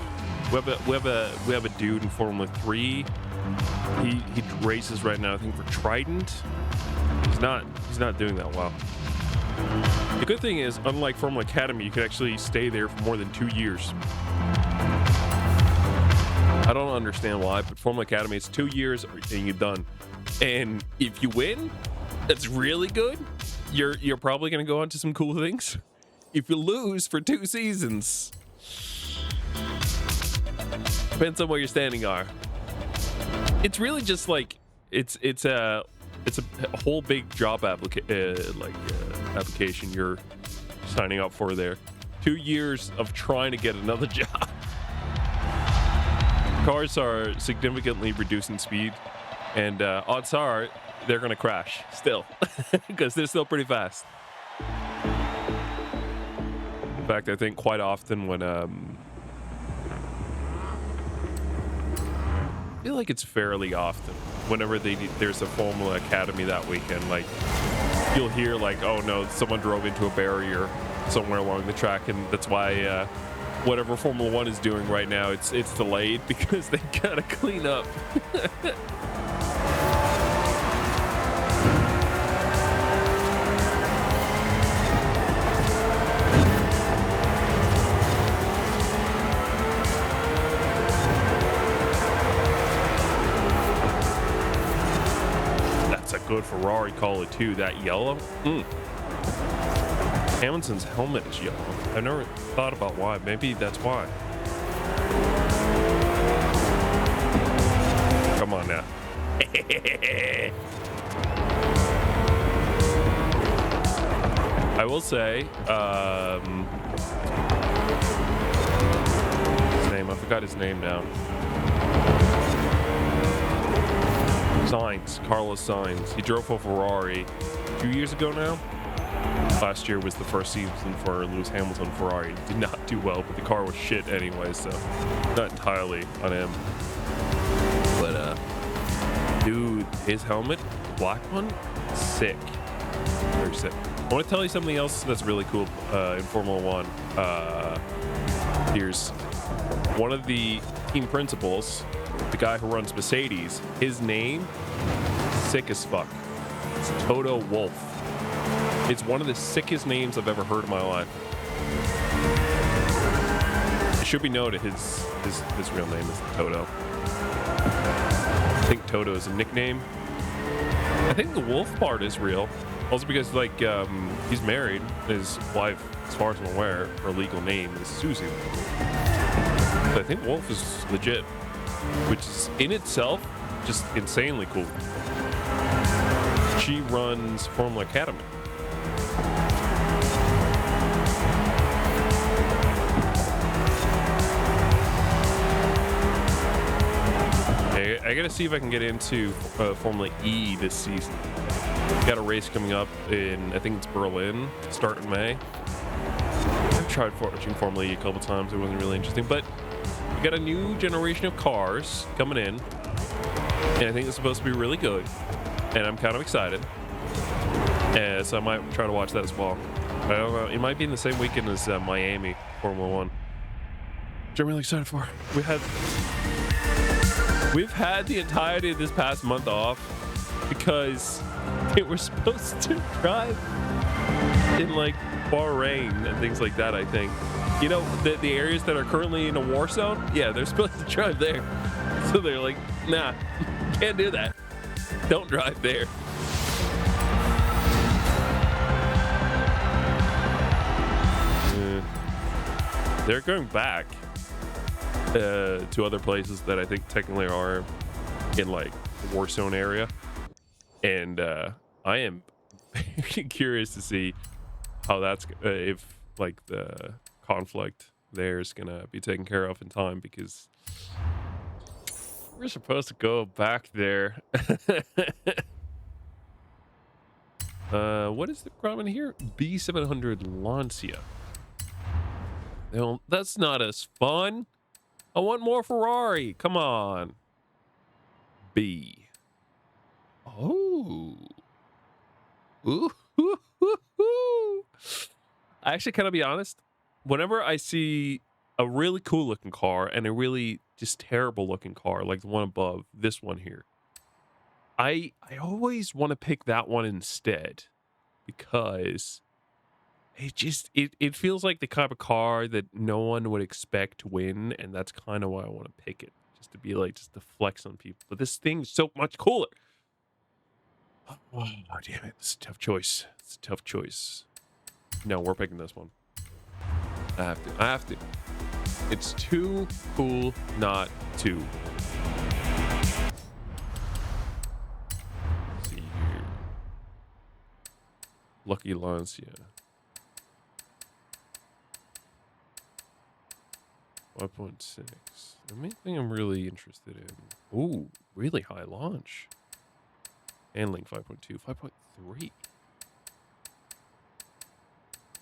We have a dude in Formula 3. He races right now, I think, for Trident. He's not doing that well. The good thing is, unlike Formula Academy, you can actually stay there for more than 2 years. I don't understand why, but Formula Academy, it's 2 years and you're done. And if you win, that's really good. You're probably going to go on to some cool things. If you lose for 2 seasons, depends on where your standing are. It's really just like it's a whole big job application you're signing up for there. 2 years of trying to get another job. Cars are significantly reducing speed, and odds are they're going to crash still because they're still pretty fast. In fact, I think quite often when I feel like it's fairly often whenever there's a Formula Academy that weekend, like you'll hear like, oh no, someone drove into a barrier somewhere along the track, and that's why whatever Formula One is doing right now, it's delayed because they gotta clean up. That's a good Ferrari color too. That yellow. Hamilton's helmet is yellow. I never thought about why. Maybe that's why. Come on now. I will say, his name, I forgot his name now. Sainz, Carlos Sainz. He drove for Ferrari 2 years ago now. Last year was the first season for Lewis Hamilton. Ferrari did not do well, but the car was shit anyway, so not entirely on him. But dude, his helmet, the black one, sick. Very sick. I want to tell you something else that's really cool in Formula One. Here's one of the team principals, the guy who runs Mercedes. His name, sick as fuck. It's Toto Wolff. It's one of the sickest names I've ever heard in my life. It should be noted his real name is Toto. I think Toto is a nickname. I think the Wolf part is real. Also because like he's married. His wife, as far as I'm aware, her legal name is Susie. But I think Wolf is legit, which is in itself just insanely cool. She runs Formula Academy. I gotta see if I can get into Formula E this season. Got a race coming up in, I think it's Berlin, start in May. I've tried watching Formula E a couple times. It wasn't really interesting, but we got a new generation of cars coming in, and I think it's supposed to be really good, and I'm kind of excited. So I might try to watch that as well. I don't know. It might be in the same weekend as Miami Formula One, which I'm really excited for. We've had the entirety of this past month off because they were supposed to drive in like Bahrain and things like that. I think, you know, the areas that are currently in a war zone, yeah, they're supposed to drive there. So they're like, nah, can't do that. Don't drive there. They're going back to other places that I think technically are in like the war zone area, and I am very curious to see how that's if like the conflict there is gonna be taken care of in time, because we're supposed to go back there. What is the problem here? B700 Lancia. No, that's not as fun. I want more Ferrari. Come on. B. Oh. Ooh. I actually kind of be honest. Whenever I see a really cool looking car and a really just terrible looking car, like the one above, this one here, I always want to pick that one instead, because it feels like the type of car that no one would expect to win, and that's kind of why I want to pick it, just to be like, just to flex on people. But this thing's so much cooler. Oh damn it! It's a tough choice. It's a tough choice. No, we're picking this one. I have to. It's too cool not to. Let's see here. Lucky Lancia. 5.6. The main thing I'm really interested in. Ooh, really high launch. Handling 5.2, 5.3.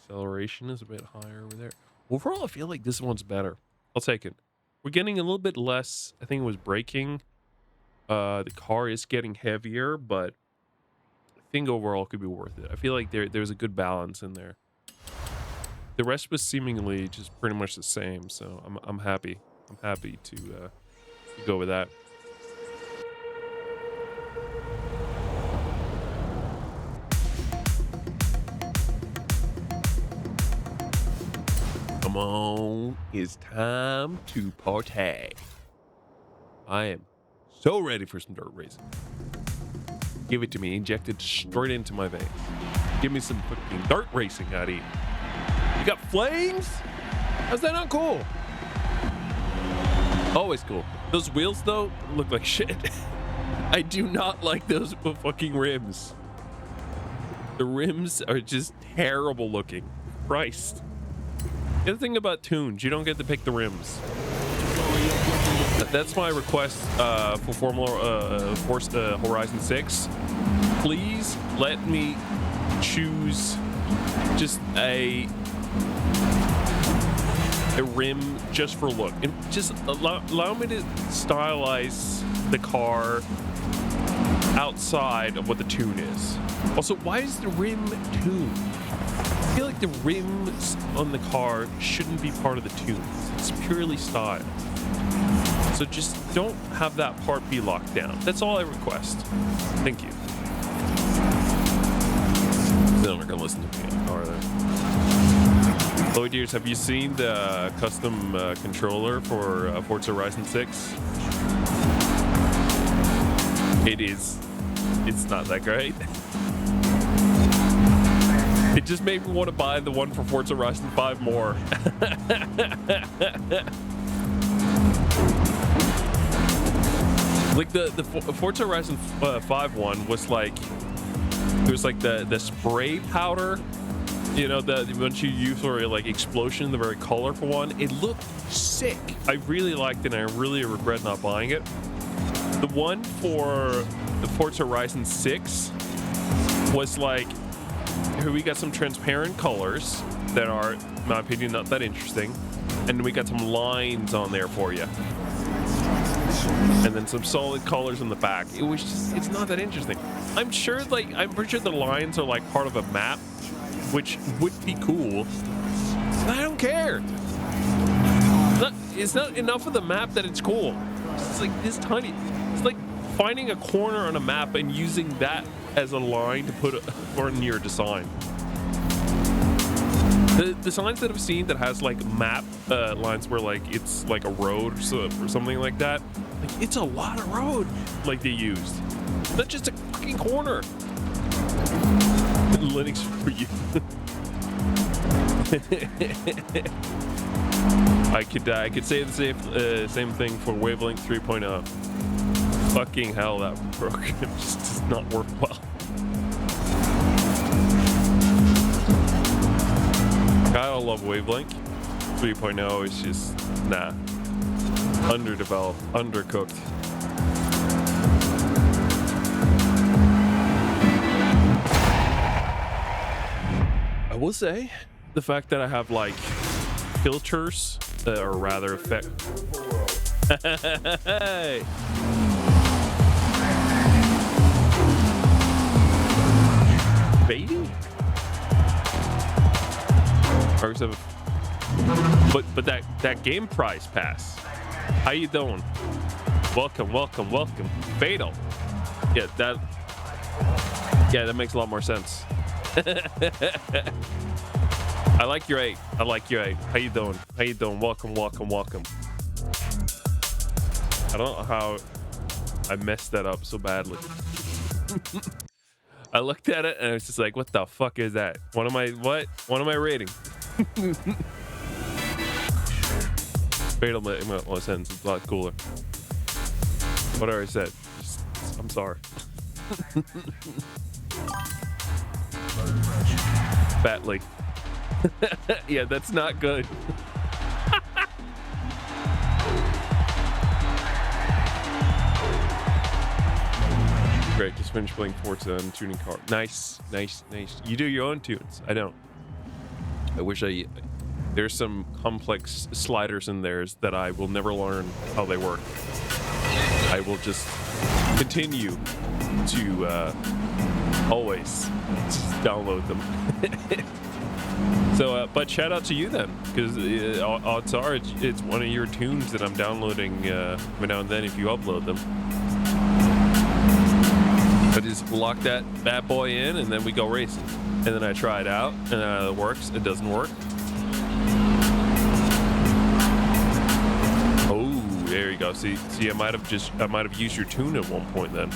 Acceleration is a bit higher over there. Overall, I feel like this one's better. I'll take it. We're getting a little bit less. I think it was braking. The car is getting heavier, but I think overall it could be worth it. I feel like there's a good balance in there. The rest was seemingly just pretty much the same, so I'm happy. I'm happy to go with that. Come on, it's time to party. I am so ready for some dirt racing. Give it to me, injected straight into my veins. Give me some fucking dirt racing, Addy. You got flames? How's that not cool? Always cool. Those wheels, though, look like shit. I do not like those fucking rims. The rims are just terrible looking. Christ. The other thing about tunes, you don't get to pick the rims. That's my request for Forza Horizon 6. Please let me choose just a rim just for look, and just allow me to stylize the car outside of what the tune is. Also, why is the rim tuned? I feel like the rims on the car shouldn't be part of the tunes. It's purely style. So just don't have that part be locked down. That's all I request. Thank you. They're not gonna listen to me, are they? Lloyd Deers, have you seen the custom controller for Forza Horizon 6? It's not that great. It just made me want to buy the one for Forza Horizon 5 more. Like the Forza Horizon 5 one was like, it was like the spray powder, you know, the once you use for like explosion, the very colorful one. It looked sick. I really liked it, and I really regret not buying it. The one for the Forza Horizon 6 was like, here we got some transparent colors that are, in my opinion, not that interesting, and we got some lines on there for you. And then some solid colors on the back. It was just, it's not that interesting. I'm sure, like, I'm pretty sure the lines are like part of a map, which would be cool. But I don't care. It's not enough of the map that it's cool. It's like this tiny. It's like finding a corner on a map and using that as a line to put on your design. The designs that I've seen that has like map lines where like it's like a road or something like that, like it's a lot of road like they used, not just a fucking corner. Linux for you. I could say the same thing for Wavelength 3.0. Fucking hell, that program just does not work well. I love Wavelength 3.0. It's just nah, underdeveloped, undercooked. I will say the fact that I have like filters, or rather effect. Hey. Baby? But that game prize pass. How you doing? Welcome. Fatal. Yeah, that makes a lot more sense. I like your 8. How you doing? Welcome. I don't know how I messed that up so badly. I looked at it and I was just like, what the fuck is that? What am I rating? Fatal makes more sense. It's a lot cooler. Whatever I said. I'm sorry. Fatly. Yeah, that's not good. Great, just finished playing Forza and tuning car. Nice. You do your own tunes. I don't. I wish there's some complex sliders in there that I will never learn how they work. I will just continue to always just download them. So, but shout out to you then, because odds are it's one of your tunes that I'm downloading every now and then if you upload them. I just lock that bad boy in and then we go racing. And then I try it out and it works. It doesn't work. Oh, there you go. See, I might have used your tune at one point then.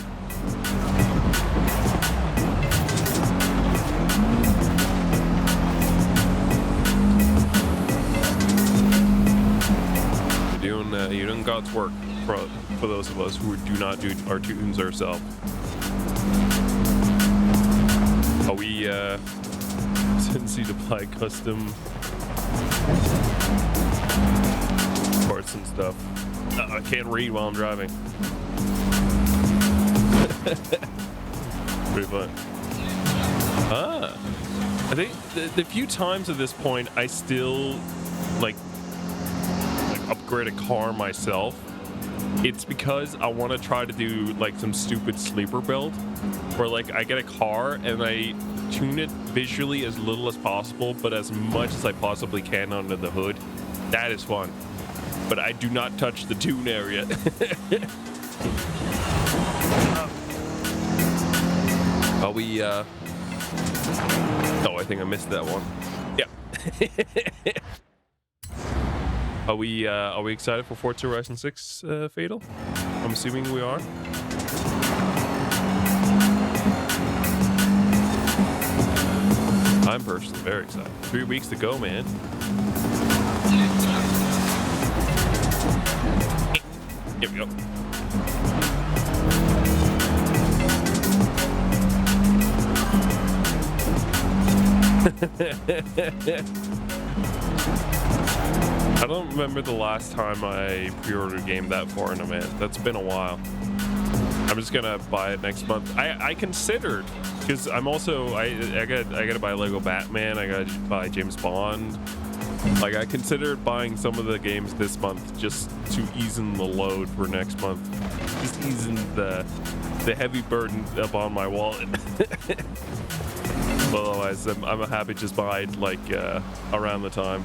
You're doing God's work for those of us who do not do our tunes ourselves. Are we tendency to apply custom parts and stuff? I can't read while I'm driving. Pretty fun. I think the few times at this point I still like upgrade a car myself, it's because I want to try to do like some stupid sleeper build where like I get a car and I tune it visually as little as possible but as much as I possibly can under the hood. That is fun, but I do not touch the tune area. Are we oh, I think I missed that one. Yeah. Are we excited for Forza Horizon 6, Fatal? I'm assuming we are. I'm personally very excited. 3 weeks to go, man. Here we go. I don't remember the last time I pre-ordered a game that far in advance. That's been a while. I'm just gonna buy it next month. I considered, because I'm also I gotta buy Lego Batman. I gotta buy James Bond. Like, I considered buying some of the games this month just to easen the load for next month. Just easing the heavy burden up on my wallet. Otherwise, I'm happy just buy like around the time.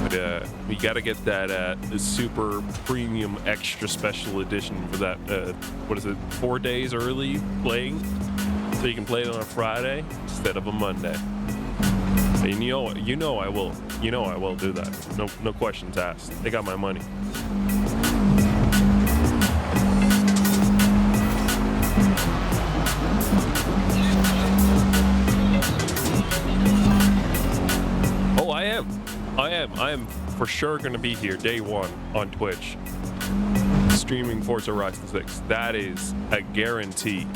But you gotta get that super premium extra special edition for that. What is it? 4 days early playing, so you can play it on a Friday instead of a Monday. And you know I will do that. No questions asked. They got my money. Oh, I am for sure gonna be here day one on Twitch, streaming Forza Horizon 6. That is a guarantee.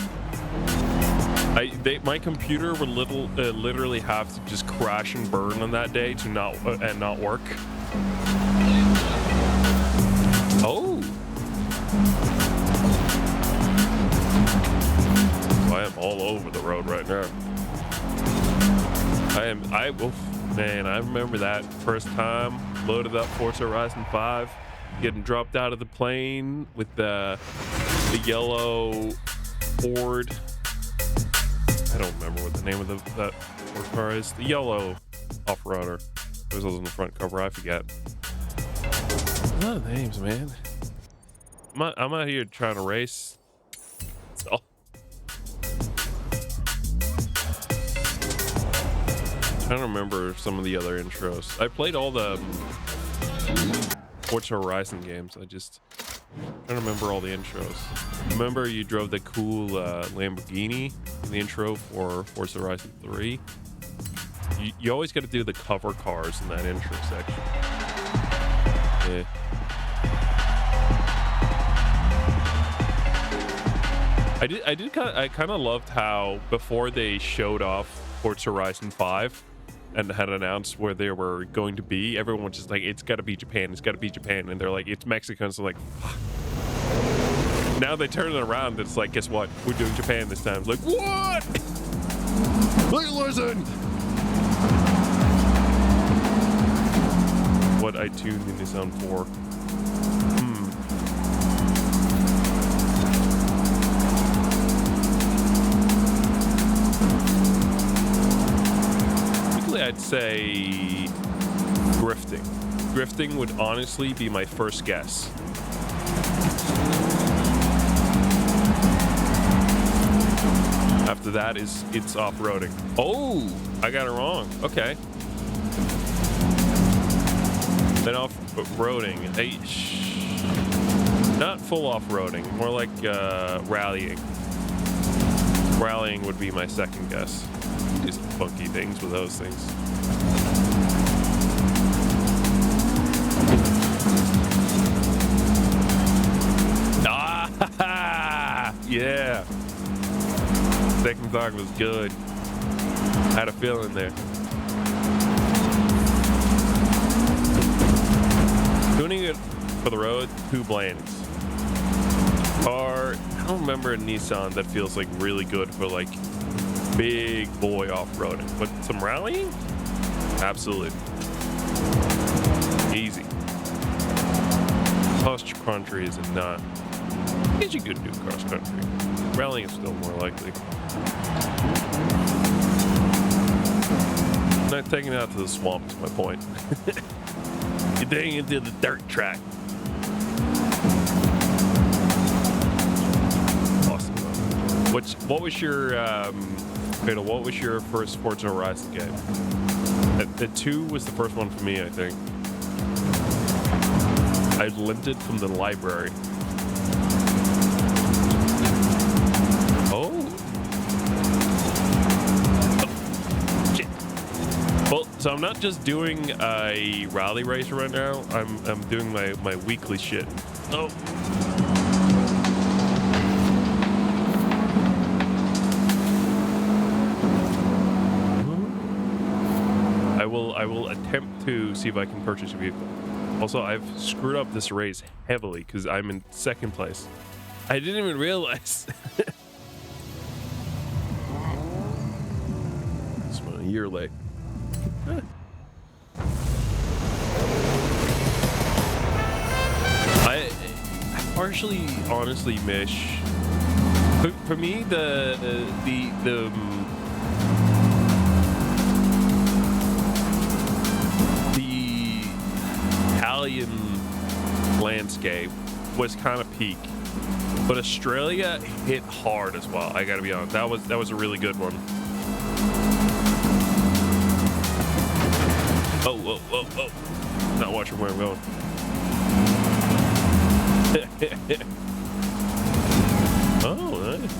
My computer would literally have to just crash and burn on that day to not work. Oh, I am all over the road right now. Man, I remember that first time loaded up Forza Horizon 5, getting dropped out of the plane with the yellow Ford. I don't remember what the name of that car is. The yellow off-roader. It was on the front cover. I forget. A lot of names, man. I'm out here trying to race. So. Trying to remember some of the other intros. I played all the Forza Horizon games. I just trying to remember all the intros. Remember you drove the cool Lamborghini in the intro for Forza Horizon 3? You always got to do the cover cars in that intro section. Yeah. I kind of loved how before they showed off Forza Horizon 5 and had announced where they were going to be, everyone was just like, it's got to be Japan, it's got to be Japan, and they're like, it's Mexico. So like, fuck. Now they turn it around, it's like, guess what, we're doing Japan this time. It's like, what? Listen, what I tuned in this on for. I'd say drifting. Drifting would honestly be my first guess. After that it's off-roading. Oh, I got it wrong. Okay. Then off-roading. Not full off-roading, more like rallying. Rallying would be my second guess. Do some funky things with those things. Ah, yeah. Second thought was good. Had a feeling there. Tuning it for the road, 2 lanes. Car, I don't remember a Nissan that feels like really good for like big boy off-roading, but some rallying, absolutely easy. Cross country is not. I guess you could do cross country. Rallying is still more likely. Not taking it out to the swamp is my point. You're taking it to the dirt track. Awesome. What was your Peter, what was your first Forza Horizon game? The 2 was the first one for me, I think. I lent it from the library. Oh, shit. Well, so I'm not just doing a rally race right now. I'm doing my weekly shit. Oh. I will attempt to see if I can purchase a vehicle. Also, I've screwed up this race heavily because I'm in second place. I didn't even realize. It's a year late. I partially, honestly, Mish. For me, the Italian landscape was kind of peak, but Australia hit hard as well. I gotta be honest, that was a really good one. Oh! Not watching where I'm going. Oh, nice.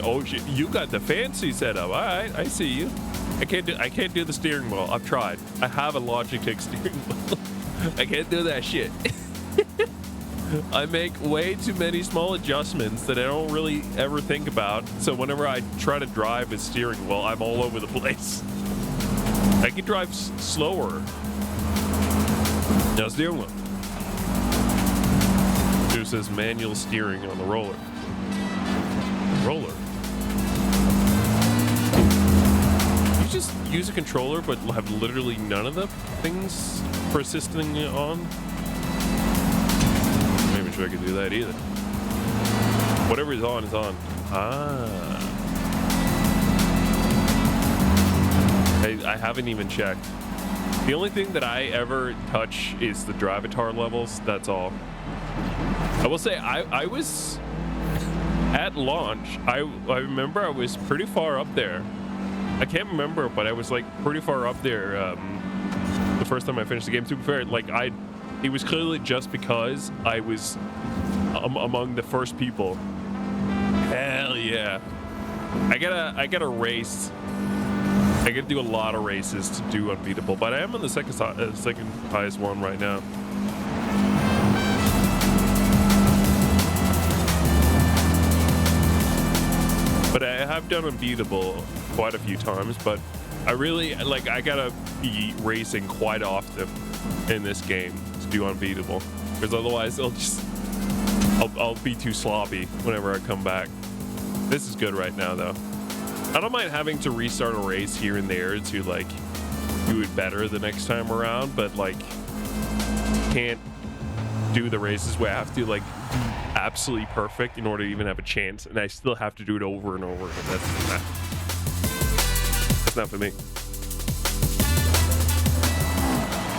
Oh shit! You got the fancy setup. All right, I see you. I can't do the steering wheel. I've tried. I have a Logitech steering wheel. I can't do that shit. I make way too many small adjustments that I don't really ever think about. So whenever I try to drive with steering wheel, I'm all over the place. I can drive slower. Now steering wheel. It says manual steering on the roller. You just use a controller but have literally none of the things persisting on? I'm not even sure I can do that either. Whatever is on is on. I haven't even checked. The only thing that I ever touch is the Drivatar levels. That's all. I will say I was at launch. I remember I was pretty far up there. I can't remember, but I was like pretty far up there the first time I finished the game. To be fair, like it was clearly just because I was among the first people. Hell yeah! I gotta race. I gotta do a lot of races to do unbeatable, but I am on the second highest one right now. But I have done unbeatable quite a few times, but I really, like, I gotta be racing quite often in this game to do unbeatable, because otherwise I'll be too sloppy whenever I come back. This is good right now, though. I don't mind having to restart a race here and there to, like, do it better the next time around, but, like, can't do the races where I have to, like, absolutely perfect in order to even have a chance, and I still have to do it over and over. That's not for me.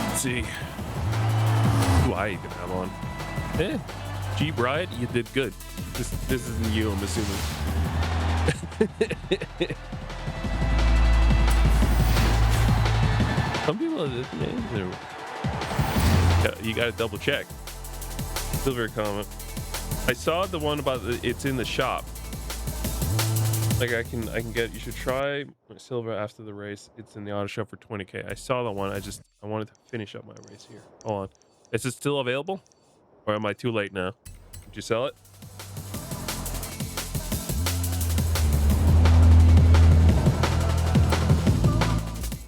Let's see. Who do I even have on? G Bride, you did good. This isn't you, I'm assuming. Some people you gotta double check. Silver comment. I saw the one about it's in the shop. Like I can get. You should try silver after the race. It's in the auto shop for 20K. I saw the one. I wanted to finish up my race here. Hold on. Is it still available, or am I too late now? Did you sell it?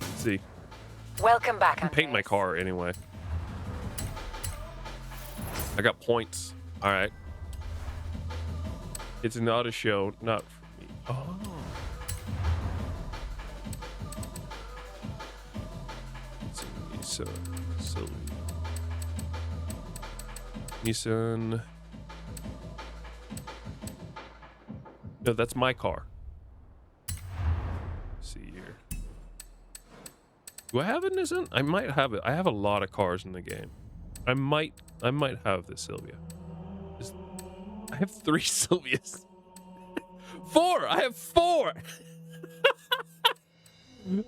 Let's see. Welcome back. I can paint my car anyway. I got points. All right. It's an auto show, not for me. Oh. It's a Nissan. No, that's my car. Let's see here. Do I have a Nissan? I might have it. I have a lot of cars in the game. I might have this Sylvia. I have 3 Sylvias. 4! I have 4!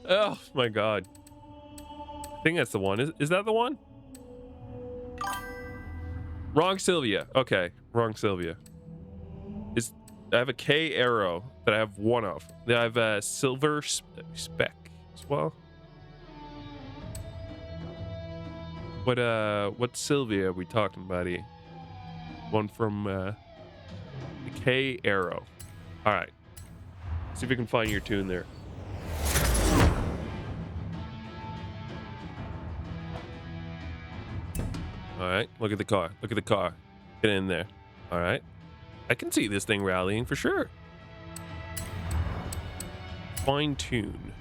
Oh my god. I think that's the one. Is that the one? Wrong Sylvia. Okay, wrong Sylvia. I have a K Arrow that I have one of. I have a silver spec as well. What Sylvia are we talking about here? One from the K Arrow. All right. See if we can find your tune there. All right. Look at the car. Look at the car. Get in there. All right. I can see this thing rallying for sure. Fine tune.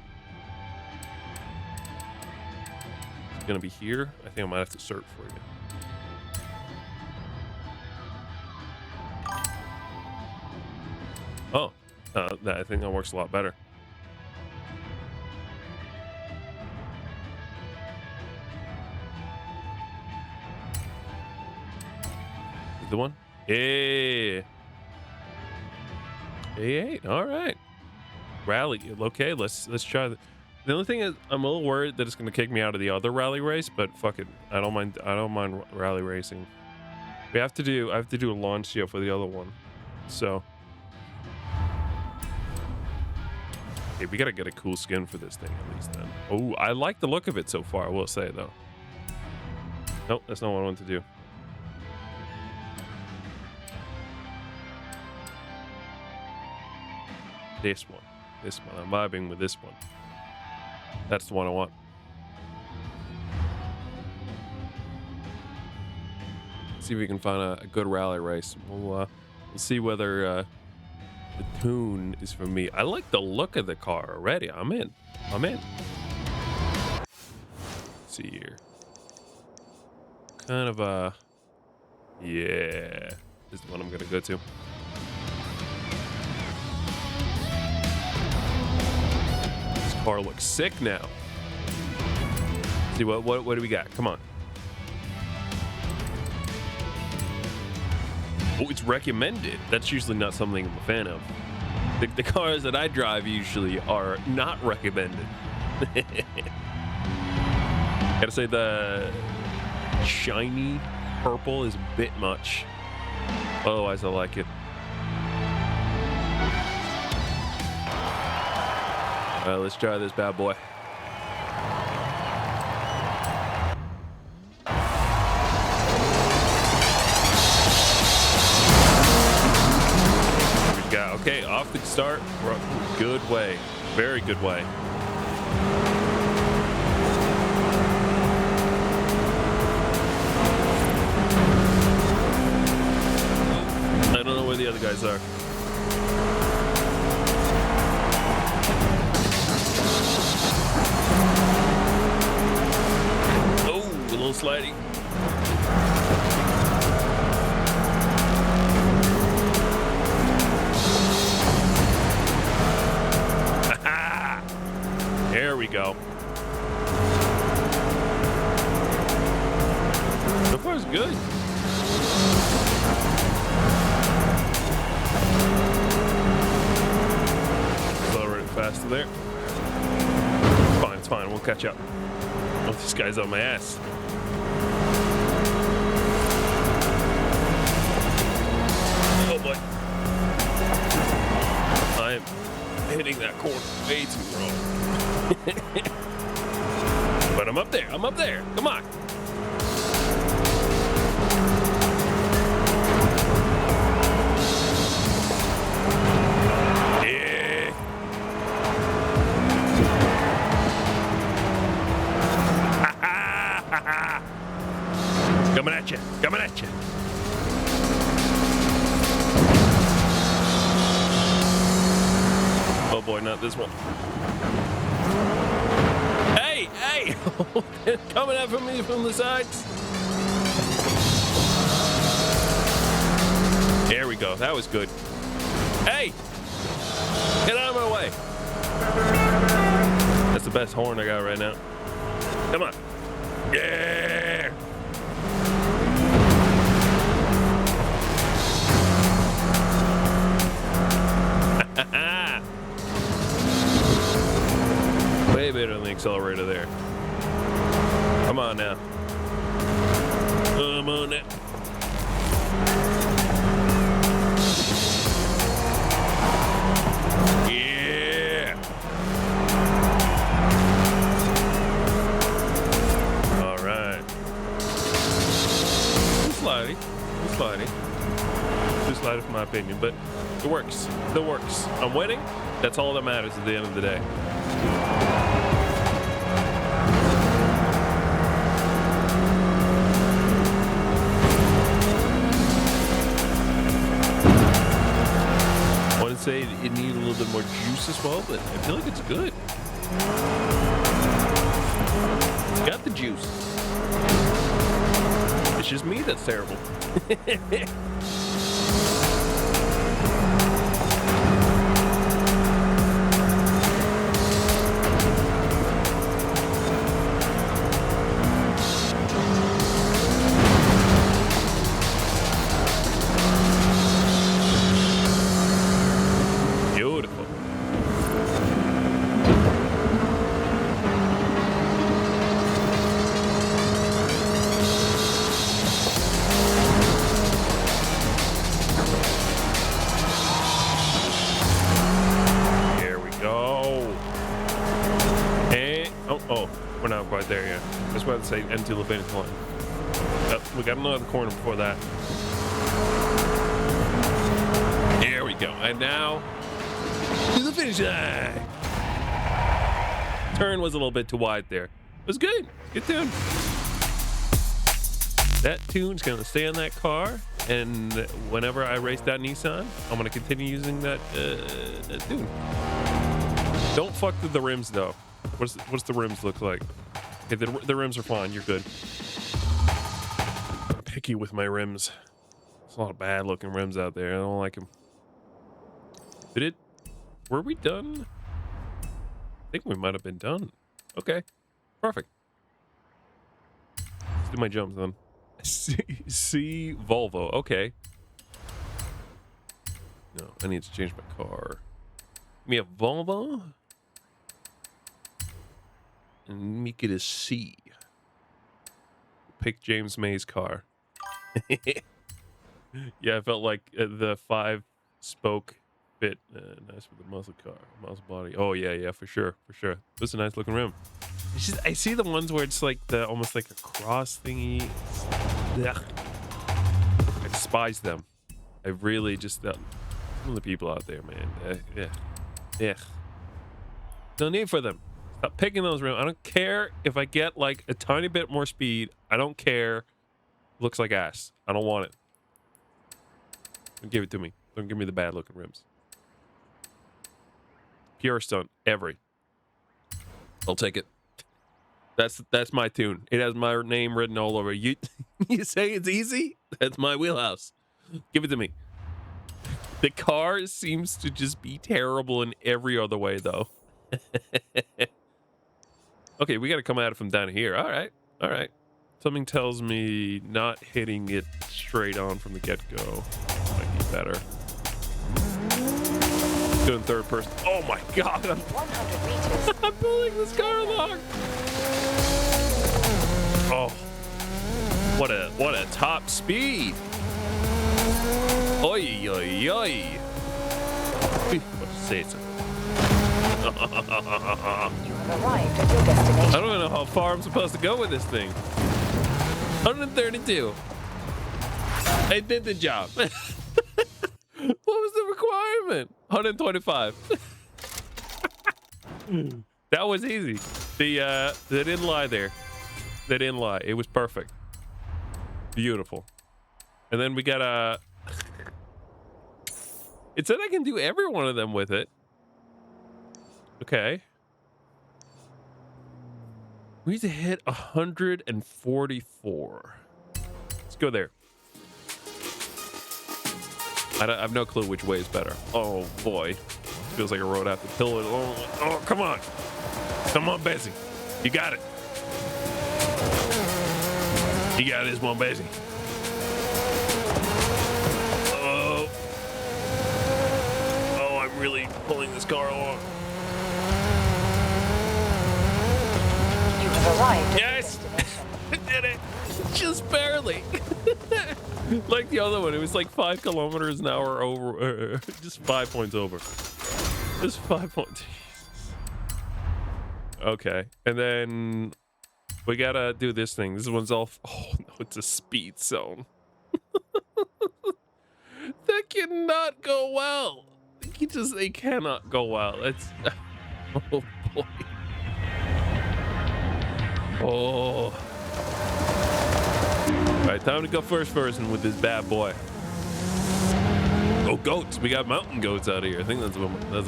It's gonna be here. I think I might have to search for you. Oh, I think that works a lot better. Is the one? Yeah. A8. All right. Rally. Okay, let's try that. The only thing is, I'm a little worried that it's going to kick me out of the other rally race, but fuck it. I don't mind rally racing. I have to do a launch deal for the other one. So okay, we got to get a cool skin for this thing at least then. Oh, I like the look of it so far, I will say though. Nope, that's not what I want to do. This one. I'm vibing with this one. That's the one I want. See if we can find a good rally race. We'll see whether the tune is for me. I like the look of the car already. I'm in. Let's see here. Kind of yeah. This is the one I'm gonna go to. Car looks sick now. See what do we got? Come on. Oh, it's recommended. That's usually not something I'm a fan of. The cars that I drive usually are not recommended. Gotta say the shiny purple is a bit much. Otherwise, I like it. All right, let's try this bad boy. Here we go. Okay, off the start. We're good way. Very good way. I don't know where the other guys are. Sliding. There we go. So far it's good. Accelerate faster there. It's fine. We'll catch up. Oh, this guy's on my ass. Oh boy. I'm hitting that corner way too wrong. But I'm up there. Come on. Yeah. Coming at you. Oh boy, not this one. Hey! Coming at me from the sides. There we go. That was good. Hey! Get out of my way. That's the best horn I got right now. Come on. Yeah! Way better than the accelerator there. Come on now. Come on now. Yeah. All right. Too slidey for my opinion, but it works. Still works. I'm winning. That's all that matters at the end of the day. say it needed a little bit more juice as well, but I feel like it's good. Got the juice. It's just me that's terrible. Beautiful. Oh, we're not quite there yet. That's why I'd say end to the finish line. We got another corner before that. There we go. And now to the finish line. Turn was a little bit too wide there. It was good. Good tune. That tune's going to stay on that car. And whenever I race that Nissan, I'm going to continue using that tune. Don't fuck with the rims, though. What's the rims look like? Okay, the rims are fine. You're good. I'm picky with my rims. There's a lot of bad looking rims out there. I don't like them. Were we done? I think we might have been done. Okay, perfect. Let's do my jumps then. C Volvo. Okay. No, I need to change my car. Give me a Volvo. And make it a C. Pick James May's car. Yeah, I felt like the 5-spoke fit nice with the muscle body. Oh yeah, for sure. That's a nice looking rim. It's just, I see the ones where it's like almost like a cross thingy. Ugh. I despise them. I really just some of the people out there, man. Yeah. No need for them. Stop picking those rims. I don't care if I get like a tiny bit more speed. I don't care. Looks like ass. I don't want it. Don't give it to me. Don't give me the bad looking rims. Pure stunt. Every. I'll take it. That's my tune. It has my name written all over. You say it's easy? That's my wheelhouse. Give it to me. The car seems to just be terrible in every other way, though. Okay, we got to come at it from down here. All right. Something tells me not hitting it straight on from the get-go might be better. Doing third person. Oh my God! I'm 100 meters. I'm pulling this car along. Oh, what a top speed! Oi oi oi! What to say it? You have arrived at your destination. I don't know how far I'm supposed to go with this thing. 132. I did the job. What was the requirement? 125. That was easy. They didn't lie there. They didn't lie. It was perfect. Beautiful. And then we got a... It said I can do every one of them with it. Okay. We need to hit 144. Let's go there. I have no clue which way is better. Oh boy. Feels like a road after pillar. Oh, come on. Come on, Bessie. You got it. You got this one, Bessie. Oh, I'm really pulling this car along. You have arrived. Yes! I did it! Just barely. Like the other one, it was like 5 kilometers an hour over, just 5 points over. Just 5 points. Jesus. Okay, and then we gotta do this thing. This one's all. Oh no, it's a speed zone. That cannot go well. They cannot go well. It's. Oh boy. Oh. All right, time to go first person with this bad boy. Oh, Oh, goats. We got mountain goats out here. I think that's a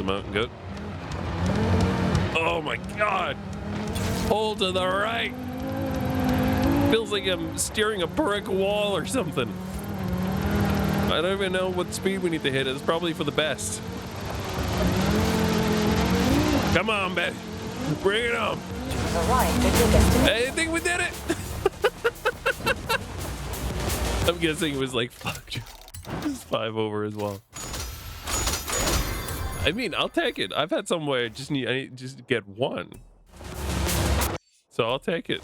mountain goat. Oh my God. Pull to the right. Feels like I'm steering a brick wall or something. I don't even know what speed we need to hit. It's probably for the best. Come on, Ben. Bring it on. Arrived at your destination. I think we did it. I'm guessing it was like just 5 over as well. I mean, I'll take it. I've had some way I need just to get 1. So I'll take it.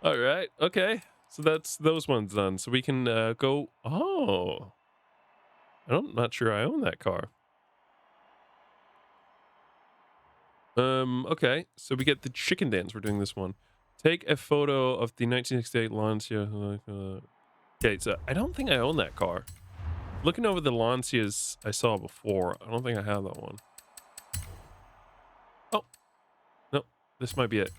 All right. Okay. So that's those ones done. So we can go. Oh, I'm not sure I own that car. Okay. So we get the chicken dance. We're doing this one. Take a photo of the 1968 Lancia. Okay. So I don't think I own that car. Looking over the Lancias I saw before, I don't think I have that one. Oh, no. This might be it.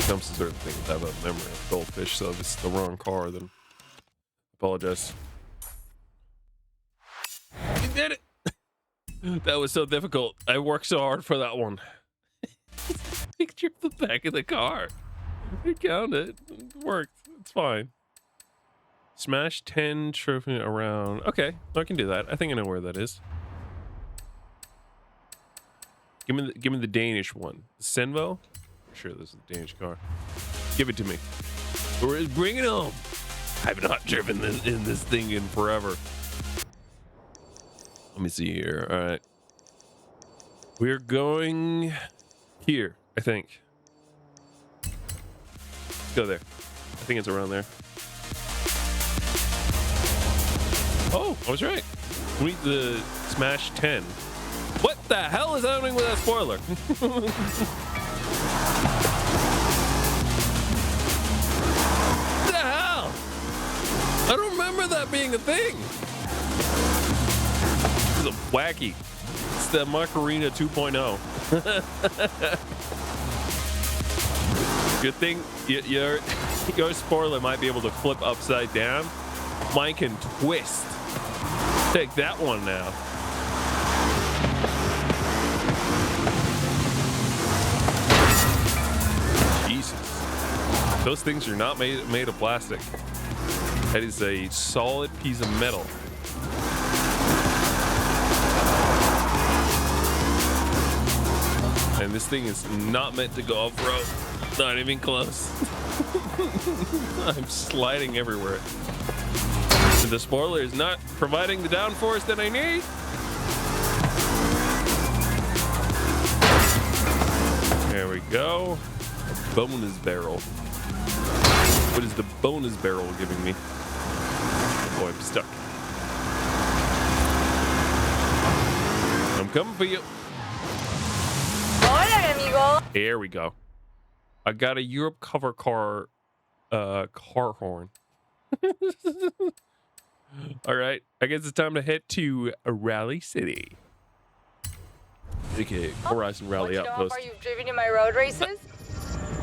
Comes to certain things I have a memory of goldfish, so if it's the wrong car, then apologize. You did it! That was so difficult. I worked so hard for that one. Picture of the back of the car. I counted. It worked. It's fine. Smash 10 trophy around. Okay, I can do that. I think I know where that is. Give me the Danish one. Senvo? Sure, this is a Danish car. Give it to me. Bring it home. I've not driven this thing in forever. Let me see here. All right. We're going here, I think. Go there. I think it's around there. Oh, I was right. We need the Smash 10. What the hell is happening with that spoiler? What the hell? I don't remember that being a thing. This is a wacky. It's the Macarena 2.0. Good thing your spoiler might be able to flip upside down. Mine can twist. Take that one now. Jesus. Those things are not made of plastic. That is a solid piece of metal. And this thing is not meant to go off-road. Not even close. I'm sliding everywhere. The spoiler is not providing the downforce that I need. There we go. A bonus barrel. What is the bonus barrel giving me? Oh boy, I'm stuck. I'm coming for you. Hola, amigo. There we go. I got a Europe cover car horn. All right, I guess it's time to head to Rally City. Okay, Horizon Rally Outpost. Are you driven in my road races?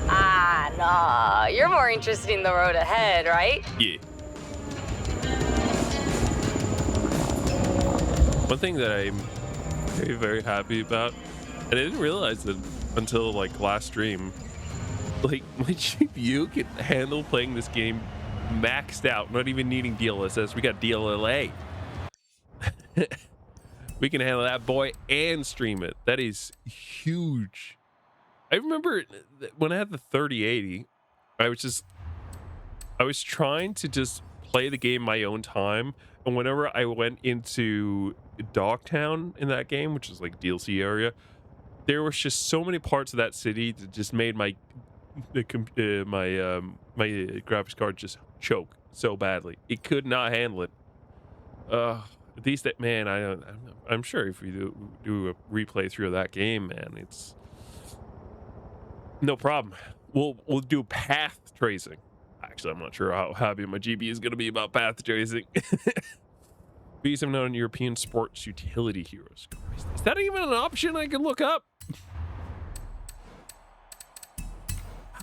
Ah, no. You're more interested in the road ahead, right? Yeah. One thing that I'm very, very happy about, and I didn't realize it until like last stream, like my GPU can handle playing this game maxed out, not even needing DLSS. We got DLLA. We can handle that boy and stream it. That is huge. I remember when I had the 3080, I was trying to just play the game my own time, and whenever I went into Dogtown in that game, which is like DLC area, there was just so many parts of that city that just made my graphics card just choke so badly. It could not handle it. At least that, man, I'm sure if we do a replay through of that game, man, it's no problem. We'll do path tracing. Actually, I'm not sure how happy my GPU is going to be about path tracing. B7 European sports utility heroes. Christ, is that even an option I can look up?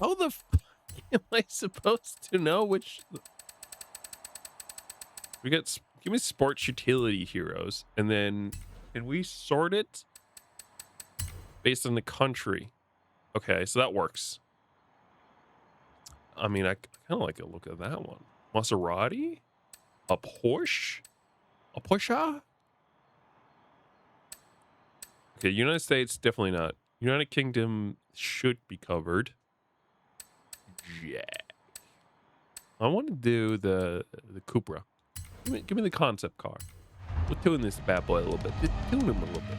How the f am I supposed to know which? We got, give me sports utility heroes, and then can we sort it based on the country? Okay, so that works. I mean, I kind of like a look at that one. Maserati? A Porsche? A Porsche? Okay, United States, definitely not. United Kingdom should be covered. Yeah. I want to do the Cupra. Give me the concept car. We'll tune this bad boy a little bit. Tune him a little bit.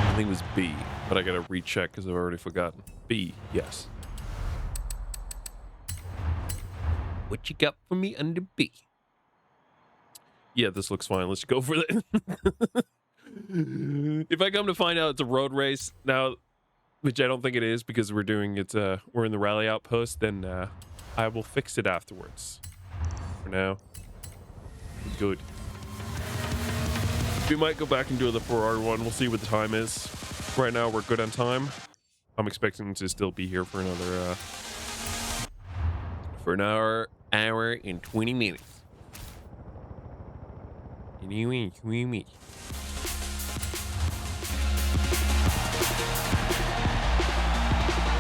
I think it was B, but I gotta recheck because I've already forgotten. B, yes. What you got for me under B? Yeah, this looks fine. Let's go for it. If I come to find out it's a road race now, which I don't think it is because we're doing it, we're in the rally outpost, then I will fix it afterwards. For now, good. We might go back and do the Ferrari one. We'll see what the time is. Right now, we're good on time. I'm expecting to still be here for another for an hour and 20 minutes.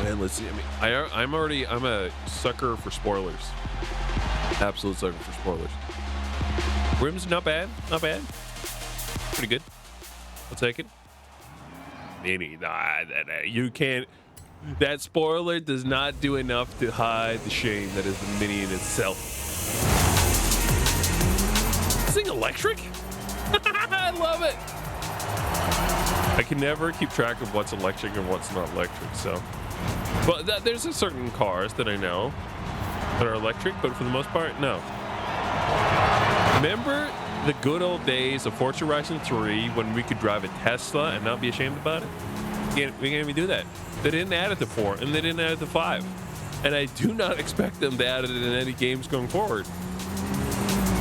And let's see. I mean, I'm a sucker for spoilers. Absolute sucker for spoilers. Rims, not bad. Not bad. Pretty good. I'll take it. Mini, you can't. That spoiler does not do enough to hide the shame that is the Mini in itself. This thing electric? I love it. I can never keep track of what's electric and what's not electric, so. But there's a certain cars that I know that are electric, but for the most part, no. Remember the good old days of Forza Horizon 3 when we could drive a Tesla and not be ashamed about it? We can't even do that. They didn't add it to 4, and they didn't add it to 5. And I do not expect them to add it in any games going forward.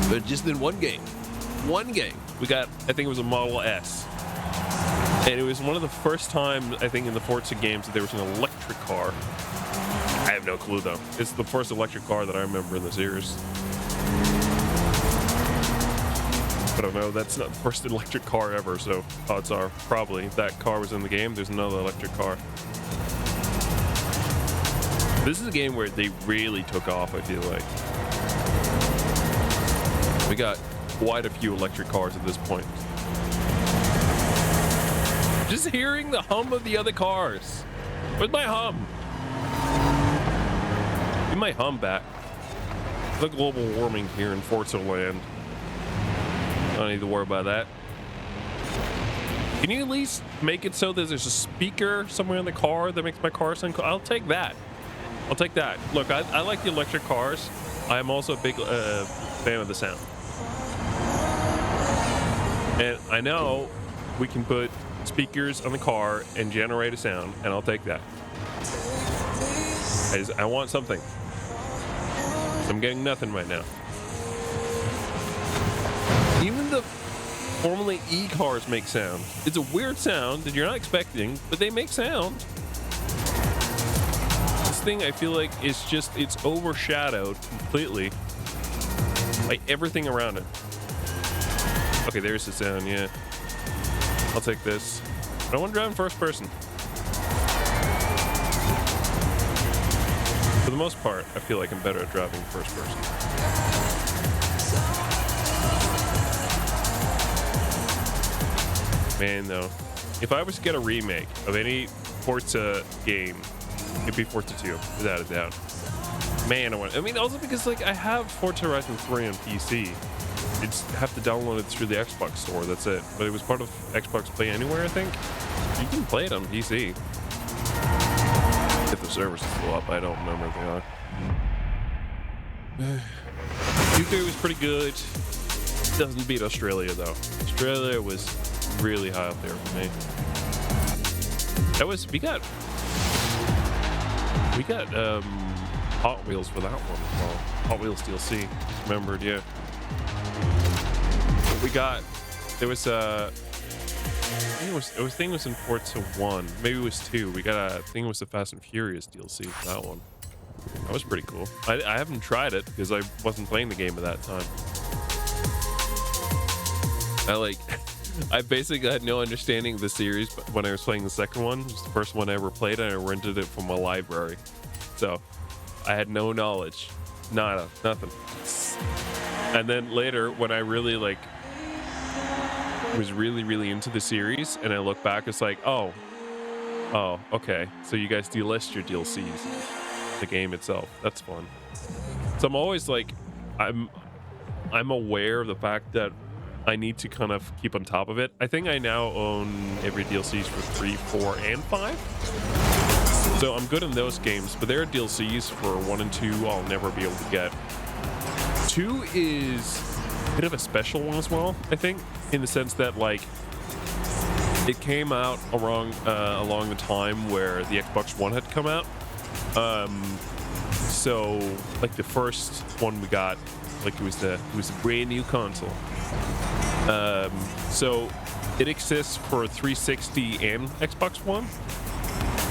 But just in one game. One game. We got, I think it was a Model S. And it was one of the first times, I think, in the Forza games that there was an electric car. I have no clue, though. It's the first electric car that I remember in the series. I don't know. That's not the first electric car ever, so odds are probably if that car was in the game, there's another electric car. This is a game where they really took off, I feel like. We got quite a few electric cars at this point. Just hearing the hum of the other cars. Where's my hum? Give my hum back. The global warming here in Forza land. I don't need to worry about that. Can you at least make it so that there's a speaker somewhere in the car that makes my car sound cool? I'll take that. I'll take that. Look, I like the electric cars. I'm also a big fan of the sound. And I know we can put speakers on the car and generate a sound, and I'll take that. I want something. I'm getting nothing right now. Even the Formula E cars make sound. It's a weird sound that you're not expecting, but they make sound. This thing, I feel like, is just, it's overshadowed completely by everything around it. Okay, there's the sound, yeah. I'll take this. But I want to drive in first person. For the most part, I feel like I'm better at driving in first person. Man, though, if I was to get a remake of any Forza game, it'd be Forza 2, without a doubt. Man, I mean, also because, like, I have Forza Horizon 3 on PC. I just have to download it through the Xbox store, that's it. But it was part of Xbox Play Anywhere, I think. You can play it on PC. If the servers are still up, I don't remember if they are. UK was pretty good. Doesn't beat Australia, though. Australia was really high up there for me. That was, we got Hot Wheels for that one as well. Hot Wheels DLC, remembered, yeah. We got, there was think it was in Forza 1. Maybe it was 2. We got I think it was the Fast and Furious DLC for that one. That was pretty cool. I haven't tried it because I wasn't playing the game at that time. I basically had no understanding of the series but when I was playing the second one. It was the first one I ever played, and I rented it from a library. So I had no knowledge. Nada. Nothing. And then later, when I really was really into the series, and I look back, it's like, oh, okay. So you guys delist your DLCs, the game itself. That's fun. So I'm always like, I'm aware of the fact that I need to kind of keep on top of it. I think I now own every DLCs for 3, 4, and 5. So I'm good in those games, but there are DLCs for 1 and 2 I'll never be able to get. 2 is a bit of a special one as well, I think, in the sense that like it came out along the time where the Xbox One had come out. So like the first one we got, like it was a brand new console. So it exists for 360 and Xbox One,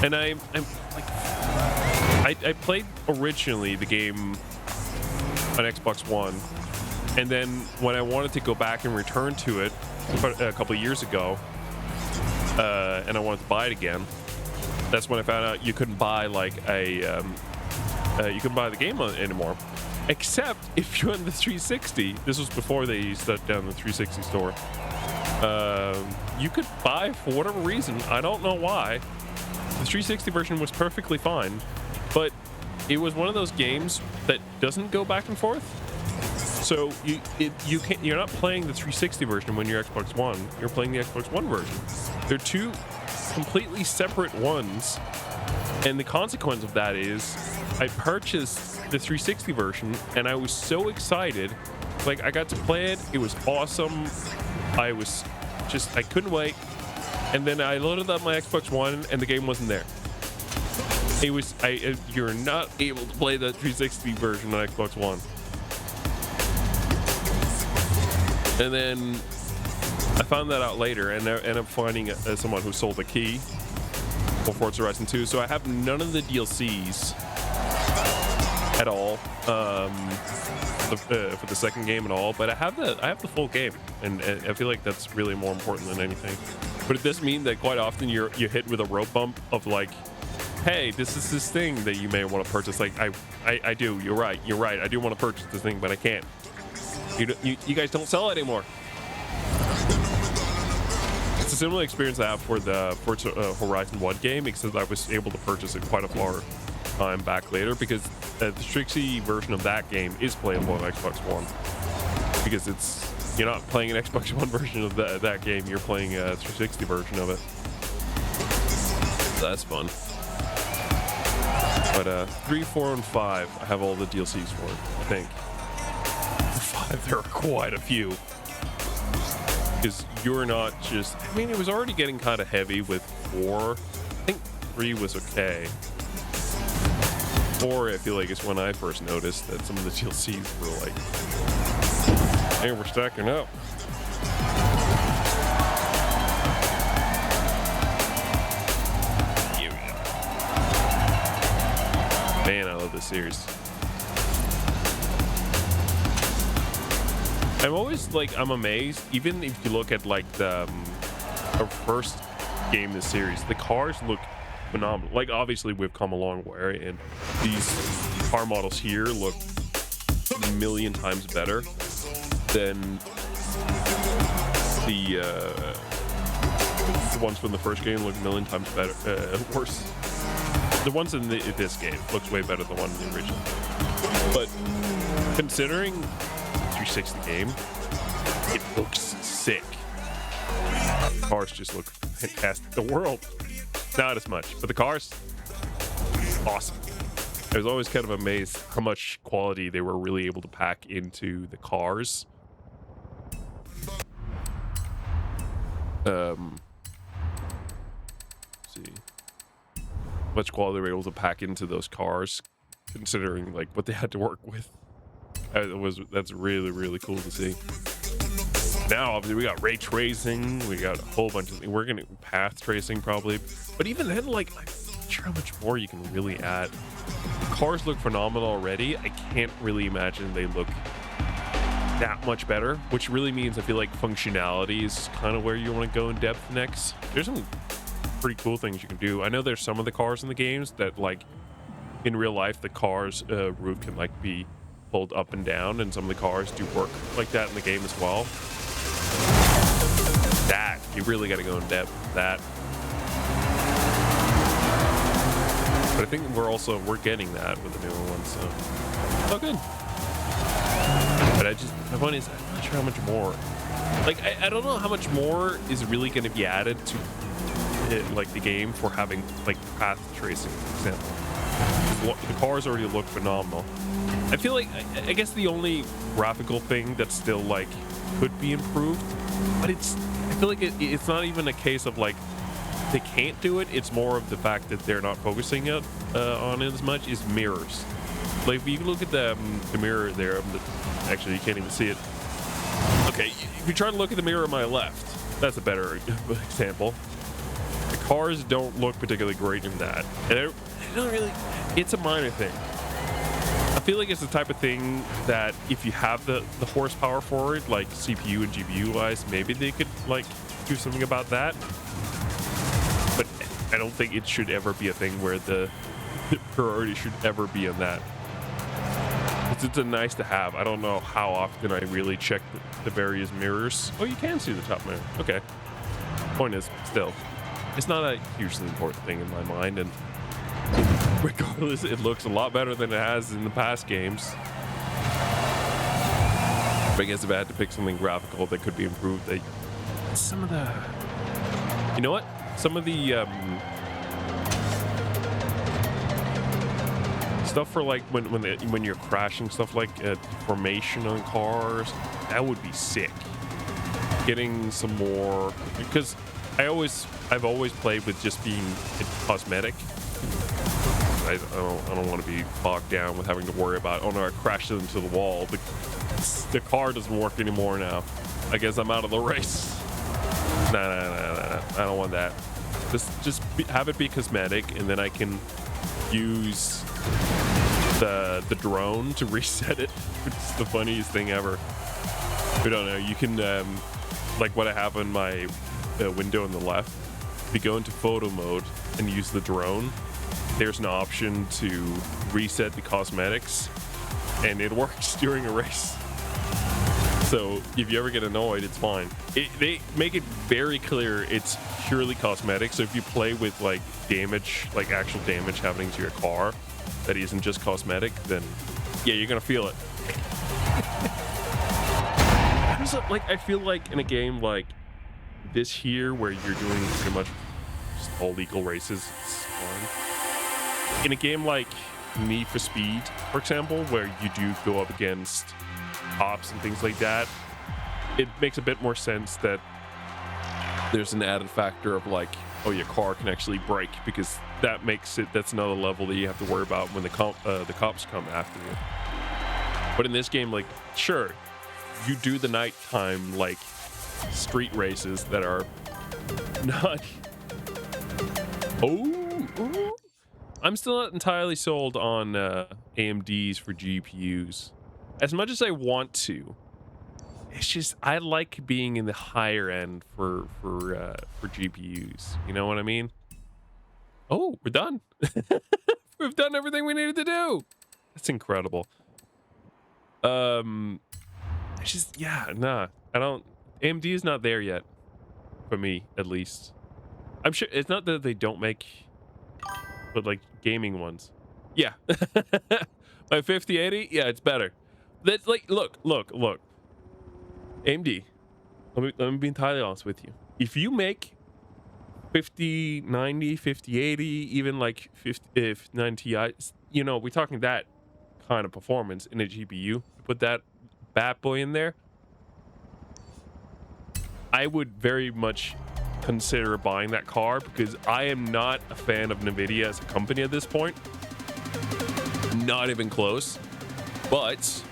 and I'm like, I played originally the game on Xbox One, and then when I wanted to go back and return to it a couple of years ago, and I wanted to buy it again, that's when I found out you couldn't buy like you couldn't buy the game anymore. Except if you're on the 360, this was before they shut down the 360 store, you could buy, for whatever reason, I don't know why, the 360 version was perfectly fine, but it was one of those games that doesn't go back and forth. So you're not playing the 360 version when you're Xbox One, you're playing the Xbox One version. They're two completely separate ones, and the consequence of that is I purchased the 360 version and I was so excited. Like, I got to play it, it was awesome, I couldn't wait, and then I loaded up my Xbox One and the game wasn't there. It was you're not able to play the 360 version on Xbox One. And then I found that out later, and I ended up finding someone who sold a key for Forza Horizon 2, so I have none of the DLCs at all for the second game at all, but I have the full game, and I feel like that's really more important than anything. But it does mean that quite often you're hit with a road bump of like, hey, this is this thing that you may want to purchase. Like I do. You're right. I do want to purchase this thing, but I can't. You guys don't sell it anymore. It's a similar experience I have for the Forza Horizon 1 game, except I was able to purchase it quite a far time back later, because the 360 version of that game is playable on Xbox One, because you're not playing an Xbox One version of that game, you're playing a 360 version of it. So that's fun. But 3, 4, and 5 I have all the DLCs for, I think. For 5 there are quite a few, because you're not just, I mean, it was already getting kind of heavy with 4. I think 3 was okay. 4, I feel like, is when I first noticed that some of the DLCs were like, hey, we're stacking up. Here we go. Man, I love this series. I'm always like, I'm amazed, even if you look at like our first game in the series, the cars look phenomenal. Like, obviously we've come a long way, and these car models here look a million times better than the ones from the first game. Look a million times better, worse. The ones in this game looks way better than the one in the original. But considering 360 game, it looks sick. The cars just look fantastic. The world, not as much, but the cars, awesome. I was always kind of amazed how much quality they were really able to pack into the cars. Let's see, how much quality they were able to pack into those cars, considering like what they had to work with. That's really, really cool to see. Now obviously we got ray tracing, we got a whole bunch of, we're gonna path tracing probably, but even then, like, I'm not sure how much more you can really add. Cars look phenomenal already. I can't really imagine they look that much better, which really means I feel like functionality is kind of where you want to go in depth next. There's some pretty cool things you can do. I know there's some of the cars in the games that, like, in real life the cars route can like be pulled up and down, and some of the cars do work like that in the game as well. That you really got to go in depth with that. But I think we're getting that with the newer one, so it's all good. But my point is, I'm not sure how much more. Like, I don't know how much more is really going to be added to it, like the game, for having like path tracing, for example. The cars already look phenomenal. I feel like, I guess the only graphical thing that still like could be improved, but I feel like it's not even a case of like they can't do it. It's more of the fact that they're not focusing on it as much, is mirrors. Like if you look at the mirror there, actually you can't even see it. Okay, if you try to look at the mirror on my left, that's a better example. The cars don't look particularly great in that, and I don't really. It's a minor thing. I feel like it's the type of thing that if you have the horsepower for it, like CPU and GPU wise, maybe they could like do something about that. But I don't think it should ever be a thing where the priority should ever be on that. It's a nice to have. I don't know how often I really check the various mirrors. Oh, you can see the top mirror. Okay. Point is, still, it's not a hugely important thing in my mind, and regardless, it looks a lot better than it has in the past games. But I guess if I had to pick something graphical that could be improved, some of the, you know what? Some of the stuff for like when you're crashing, stuff like formation on cars, that would be sick. Getting some more, because I've always played with just being cosmetic. I don't want to be bogged down with having to worry about, oh no, I crashed into the wall. The car doesn't work anymore now. I guess I'm out of the race. Nah. I don't want that. Just have it be cosmetic, and then I can use the drone to reset it. It's the funniest thing ever. I don't know. You can like what I have on my window on the left. If you go into photo mode and use the drone, there's an option to reset the cosmetics, and it works during a race. So if you ever get annoyed, it's fine. They make it very clear it's purely cosmetic. So if you play with like damage, like actual damage happening to your car that isn't just cosmetic, then yeah, you're gonna feel it. Like, I feel like in a game like this here, where you're doing pretty much just all legal races, it's fine. In a game like Need for Speed, for example, where you do go up against cops and things like that, it makes a bit more sense that there's an added factor of like, oh, your car can actually brake, because that makes it, that's another level that you have to worry about when the cops come after you. But in this game, like, sure, you do the nighttime like street races that are not. Oh, I'm still not entirely sold on AMDs for GPUs. As much as I want to, it's just I like being in the higher end for GPUs. You know what I mean? Oh, we're done. We've done everything we needed to do. That's incredible. It's just, yeah, nah. I don't. AMD is not there yet, for me at least. I'm sure it's not that they don't make, but like gaming ones. Yeah, my 5080. Yeah, it's better. That's like, look. AMD. Let me be entirely honest with you. If you make 5090, 5080, even like 59 Ti, you know, we're talking that kind of performance in a GPU. Put that bad boy in there, I would very much consider buying that car, because I am not a fan of Nvidia as a company at this point. Not even close. But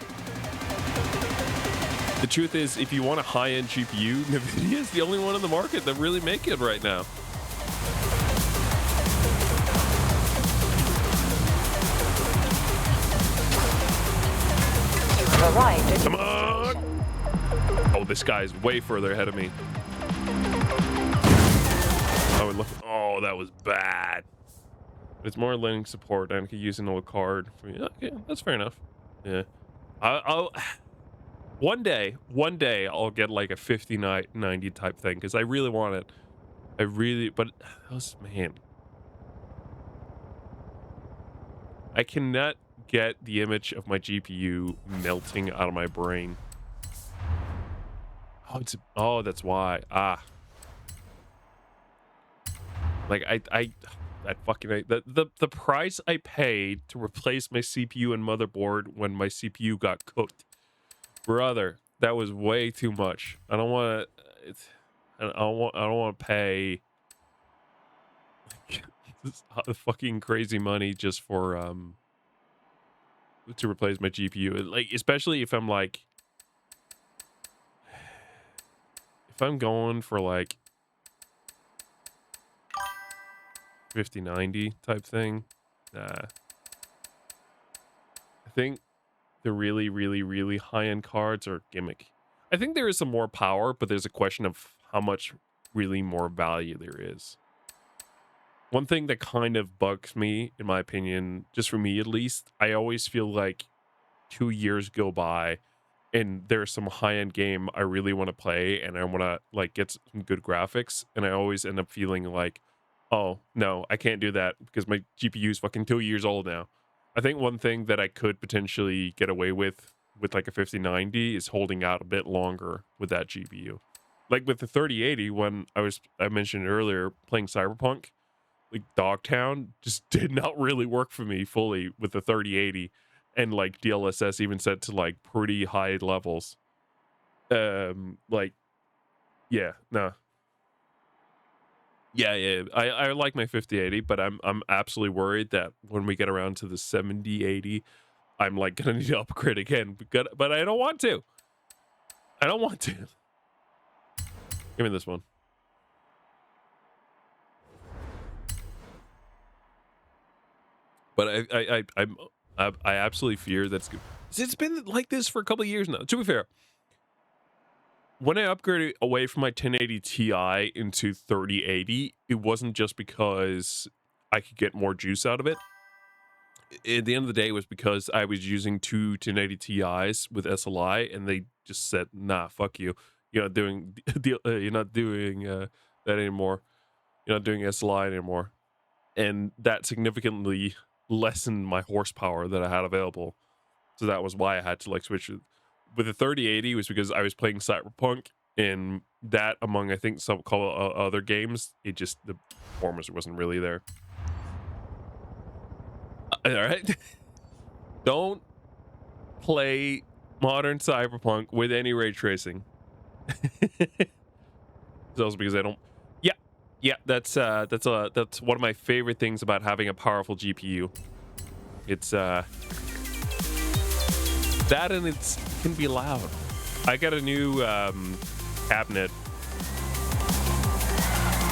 The truth is, if you want a high-end GPU, NVIDIA is the only one in the market that really make it right now. You have arrived at Come your on! destination. Oh, this guy's way further ahead of me. Oh, look. Oh, that was bad. It's more Linux support, and I could use an old card. Okay, that's fair enough. Yeah. I'll one day I'll get like a 5090 type thing because I really want it. But man, I cannot get the image of my GPU melting out of my brain. Oh, that's why. Like the price I paid to replace my CPU and motherboard when my CPU got cooked. Brother, that was way too much. I don't want to pay this fucking crazy money just for to replace my GPU. Like, especially if I'm going for like 5090 type thing. Nah. I think the really, really, really high-end cards are gimmick. I think there is some more power, but there's a question of how much really more value there is. One thing that kind of bugs me, in my opinion, just for me at least, I always feel like 2 years go by and there's some high-end game I really want to play and I want to like get some good graphics, and I always end up feeling like, oh no, I can't do that because my GPU is fucking 2 years old now. I think one thing that I could potentially get away with like a 5090 is holding out a bit longer with that GPU. Like with the 3080, when I mentioned earlier playing Cyberpunk, like Dogtown just did not really work for me fully with the 3080, and like DLSS even set to like pretty high levels. Like, yeah, no. Yeah. I like my 5080, but I'm absolutely worried that when we get around to the 7080, I'm like gonna need to upgrade again. But I don't want to. I don't want to. Give me this one. But I absolutely fear that's good. It's been like this for a couple of years now. To be fair, when I upgraded away from my 1080 Ti into 3080, it wasn't just because I could get more juice out of it. At the end of the day, it was because I was using two 1080 Ti's with SLI, and they just said, "Nah, fuck you. You're not doing that anymore. You're not doing SLI anymore." And that significantly lessened my horsepower that I had available. So that was why I had to like switch it. With the 3080 was because I was playing Cyberpunk, and that, among I think some other games, it just, the performance wasn't really there. All right. Don't play modern Cyberpunk with any ray tracing. It's also because I don't. Yeah, that's one of my favorite things about having a powerful GPU. It's that, and it can be loud. I got a new cabinet,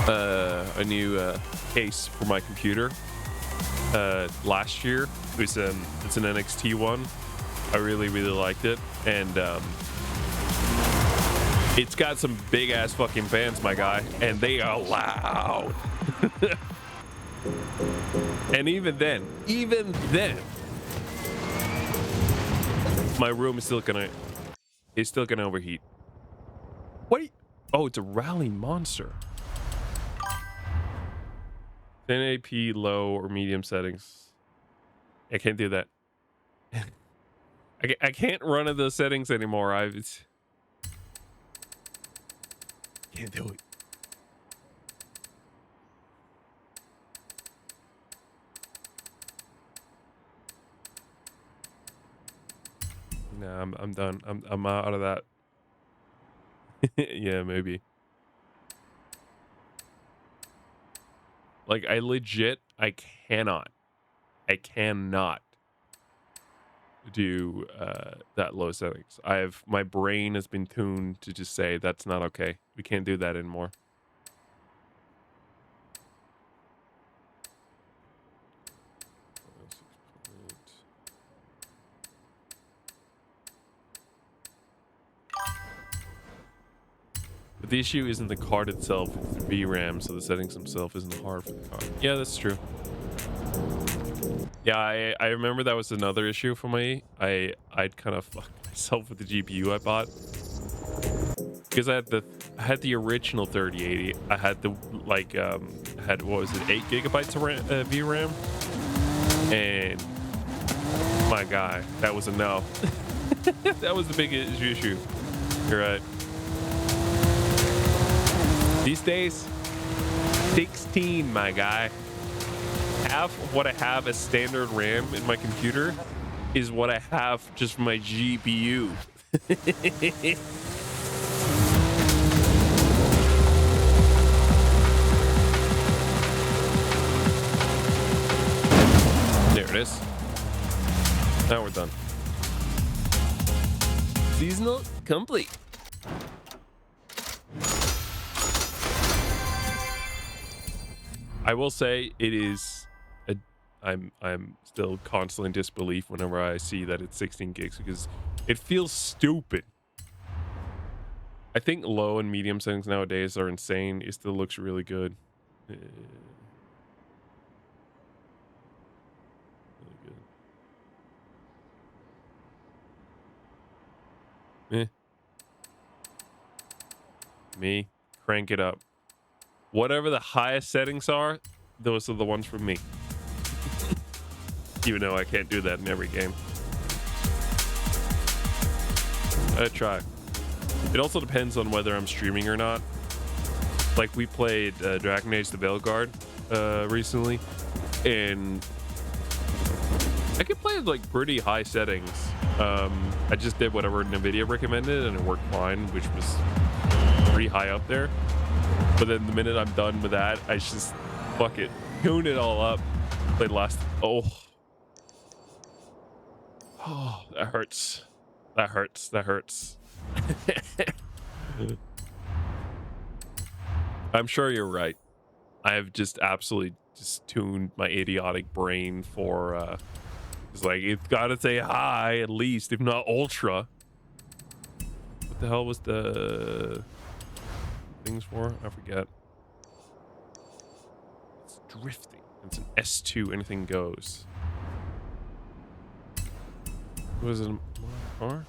a new case for my computer last year. It's an NXT one. I really liked it, and it's got some big ass fucking fans, my guy, and they are loud. And even then, my room is still gonna overheat. What? Oh, it's a rally monster. 1080p low or medium settings. I can't do that. I can't run in those settings anymore. Can't do it. Nah, I'm done. I'm out of that. Yeah, maybe. Like, I cannot do that low settings. My brain has been tuned to just say that's not okay. We can't do that anymore. But the issue isn't the card itself, it's the VRAM, so the settings themselves isn't hard for the card. Yeah, that's true. Yeah, I remember that was another issue for me. I'd kind of fucked myself with the GPU I bought. Because I had the original 3080. I had the had what was it, 8 gigabytes of VRAM, and my guy, that was a no. That was the biggest issue. You're right. These days, 16, my guy. Half of what I have as standard RAM in my computer is what I have just for my GPU. There it is. Now we're done. Seasonal complete. I will say it is I'm still constantly in disbelief whenever I see that it's 16 gigs because it feels stupid. I think low and medium settings nowadays are insane. It still looks really good. Really good. Me, crank it up. Whatever the highest settings are, those are the ones for me. Even though I can't do that in every game. I try. It also depends on whether I'm streaming or not. Like we played Dragon Age the Veilguard recently, and I could play like pretty high settings. I just did whatever NVIDIA recommended and it worked fine, which was pretty high up there. But then the minute I'm done with that, I just fuck it, tune it all up. Played last. Oh, that hurts. That hurts. That hurts. I'm sure you're right. I have just absolutely just tuned my idiotic brain for it's like it's gotta say high at least, if not ultra. What the hell was the things for? I forget. It's drifting. It's an S2. Anything goes. Was it a car?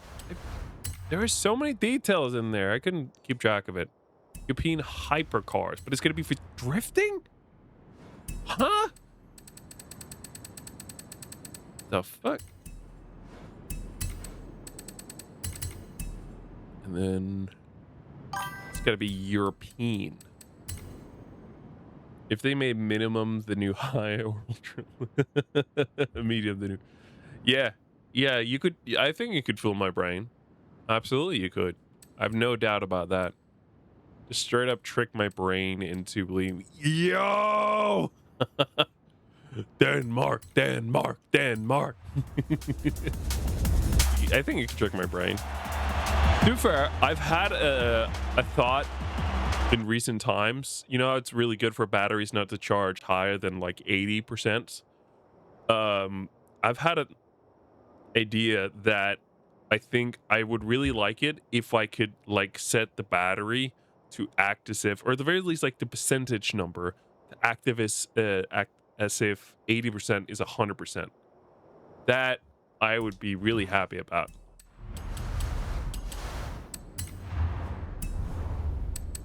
There are so many details in there. I couldn't keep track of it. European hypercars, but it's gonna be for drifting? Huh? The fuck? And then it's gotta be European. If they made minimum the new high or ultra, medium the new, yeah, you could. I think you could fool my brain. Absolutely, you could. I have no doubt about that. Just straight up trick my brain into believing, yo, Denmark. I think you can trick my brain. To be fair, I've had a thought in recent times. You know how it's really good for batteries not to charge higher than like 80%? I've had an idea that I think I would really like it if I could like set the battery to act as if, or at the very least like the percentage number to act as if 80% is 100%. That I would be really happy about.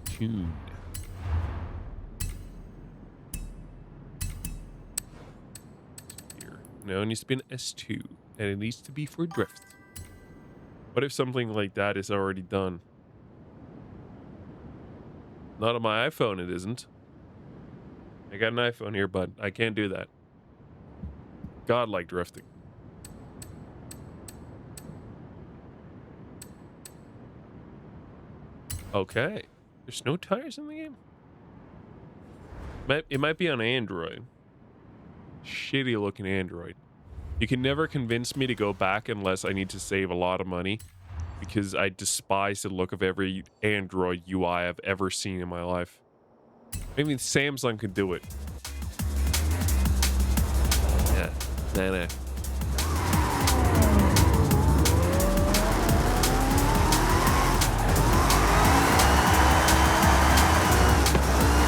Tuned. Here. No, it needs to be an S2, and it needs to be for drift. What if something like that is already done? Not on my iPhone, it isn't. I got an iPhone here, but I can't do that. Godlike drifting. Okay. There's no tires in the game? It might be on Android. Shitty looking Android. You can never convince me to go back unless I need to save a lot of money, because I despise the look of every Android UI I've ever seen in my life. Maybe Samsung could do it. Yeah, nah.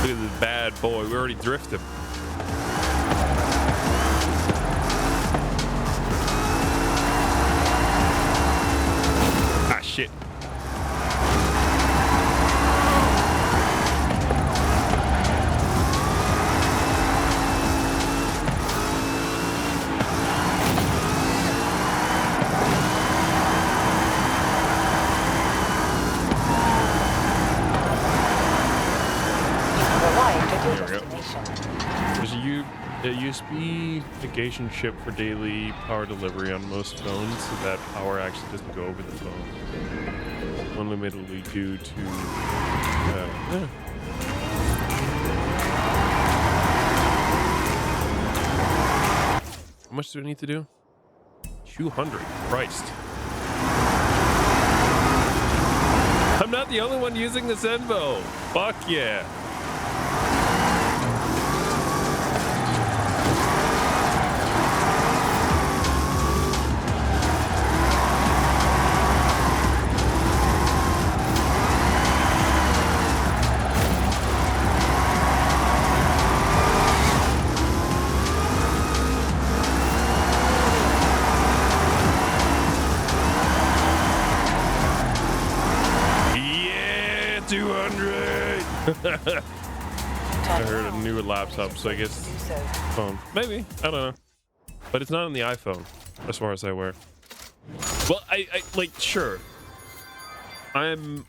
Look at this bad boy. We already drifted him. Ah, shit. There's a USB negation chip for daily power delivery on most phones, so that power actually doesn't go over the phone. Unlimitedly due to... How much do I need to do? 200. Christ. I'm not the only one using the Zenvo. Fuck yeah. I heard a newer laptop, so I guess phone. Maybe. I don't know. But it's not on the iPhone, as far as I aware. Well, I like, sure. I'm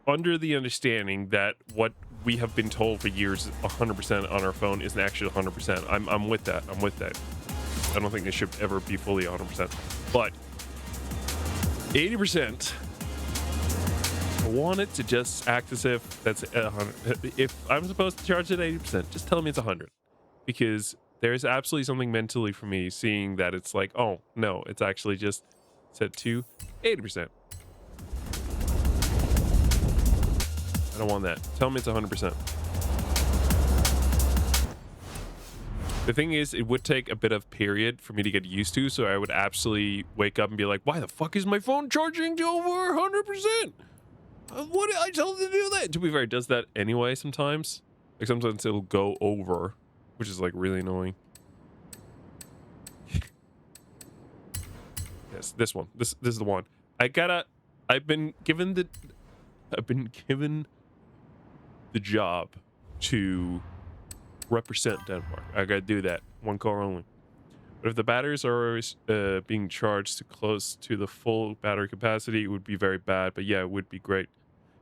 under the understanding that what we have been told for years, 100% on our phone, isn't actually 100%. I'm with that. I'm with that. I don't think it should ever be fully 100%. But 80%. I want it to just act as if that's 100. If I'm supposed to charge it 80%, just tell me it's 100, because there's absolutely something mentally for me seeing that it's like, oh no, it's actually just set to 80%. I don't want that. Tell me it's 100%. The thing is, it would take a bit of period for me to get used to, so I would absolutely wake up and be like, why the fuck is my phone charging to over 100%? What did I tell it to do that? To be fair, it does that anyway sometimes. Like sometimes it'll go over, which is like really annoying. Yes, this one. This is the one. I've been given the job to represent Denmark. I gotta do that. One car only. But if the batteries are being charged to close to the full battery capacity, it would be very bad. But yeah, it would be great.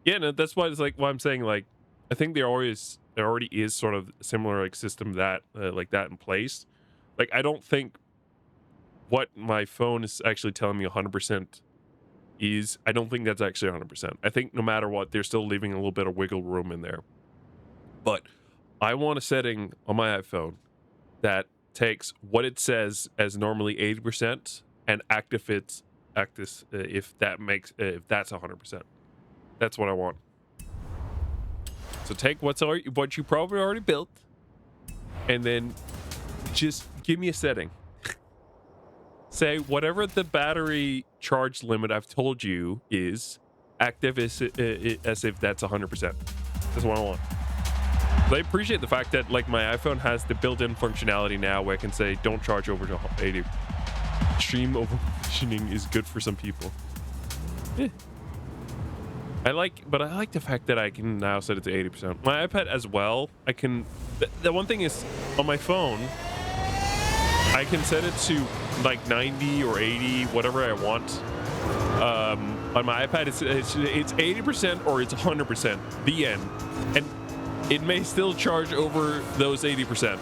Yeah, no, that's why it's like what I'm saying. Like, I think there already is sort of a similar like system that like that in place. Like, I don't think what my phone is actually telling me 100% is. I don't think that's actually 100%. I think no matter what, they're still leaving a little bit of wiggle room in there. But I want a setting on my iPhone that takes what it says as normally 80% and activates if that's 100%. That's what I want. So take what you probably already built, and then just give me a setting. Say whatever the battery charge limit I've told you is, active as if that's 100%. That's what I want. I appreciate the fact that like my iPhone has the built-in functionality now where I can say don't charge over to 80. Extreme overfunctioning is good for some people. I like the fact that I can now set it to 80%. My iPad as well, I can. The one thing is, on my phone, I can set it to like 90 or 80, whatever I want. On my iPad, it's 80% or it's 100%. The end, and it may still charge over those 80%.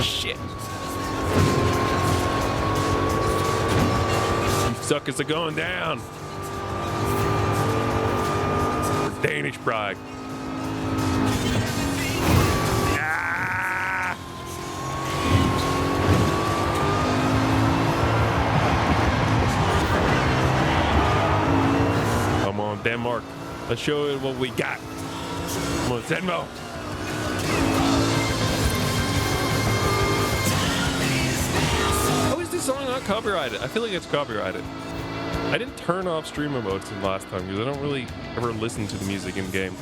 Shit. Suckers are going down. For Danish pride. goddamn mark. Let's show it what we got. Come on, Zenmo. How is this song not copyrighted? I feel like it's copyrighted. I didn't turn off stream emotes in last time because I don't really ever listen to the music in game.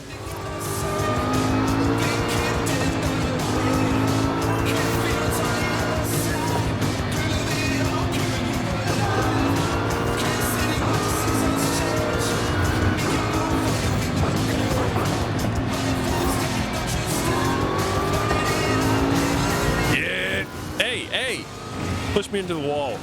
Yeah. Hey. Push me into the wall.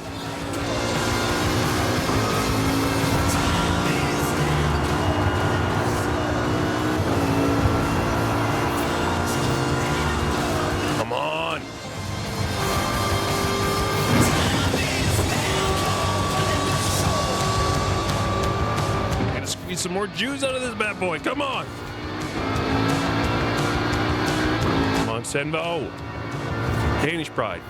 Some more juice out of this bad boy. Come on. Come on, Senvo. Danish pride.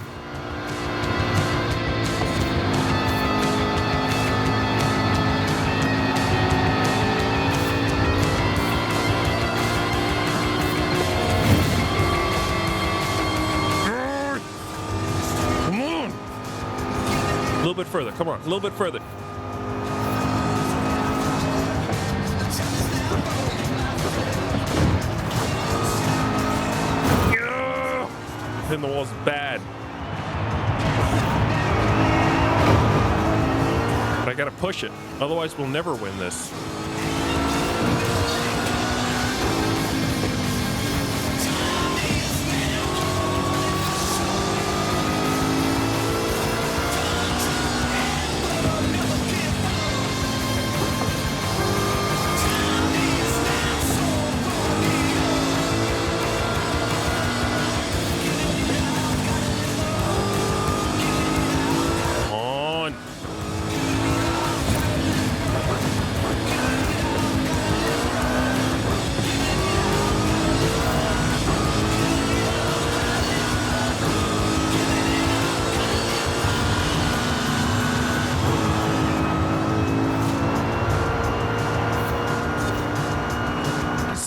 Come on. A little bit further. Come on. A little bit further. In the wall's bad. But I gotta push it. Otherwise, we'll never win this.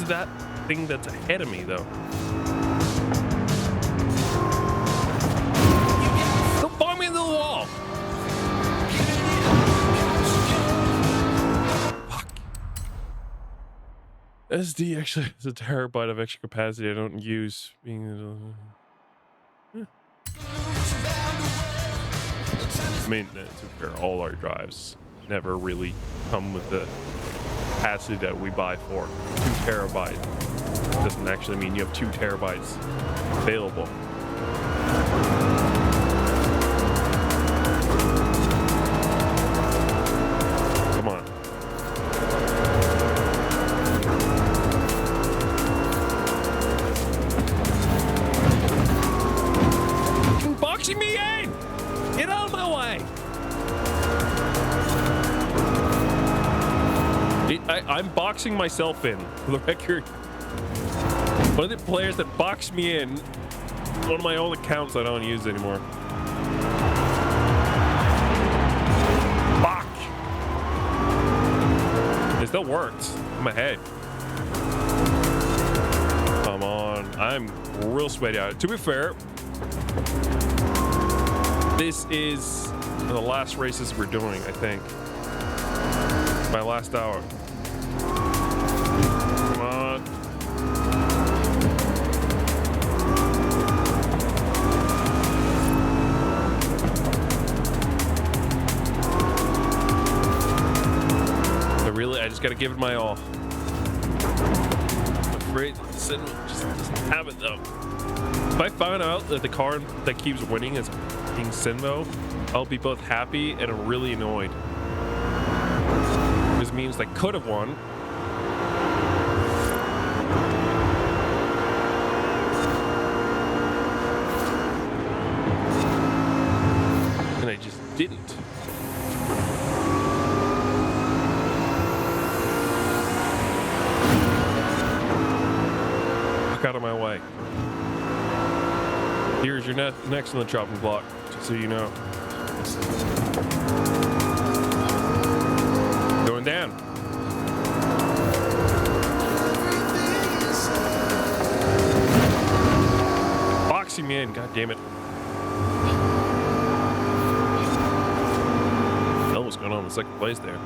That thing that's ahead of me, though. Don't bomb me into the wall. Fuck. SD actually has a terabyte of extra capacity I don't use. I mean, to be fair, all our drives never really come with the capacity that we buy for. 2 terabytes doesn't actually mean you have 2 terabytes available. Come on. You're boxing me in! Get out of my way! I'm boxing myself in, for the record. One of the players that boxed me in, one of my own accounts I don't use anymore. Fuck! It still worked. I'm ahead. Come on. I'm real sweaty out. To be fair, this is the last races we're doing, I think. My last hour. Come on. But really, I just gotta give it my all. I'm afraid Sin just doesn't have it though. If I find out that the car that keeps winning is being Sinvo, I'll be both happy and really annoyed. This means they could have won. And I just didn't. Fuck out of my way. Here's your next on the chopping block, just so you know. Going down. again. God damn it. What the hell was going on in second place there?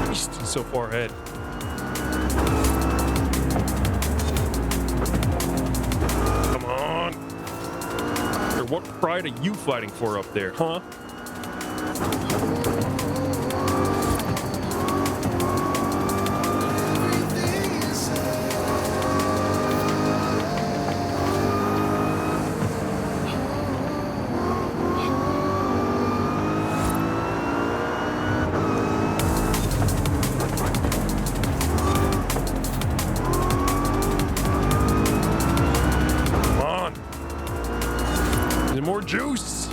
He's so far ahead. Come on. What pride are you fighting for up there, huh? More juice.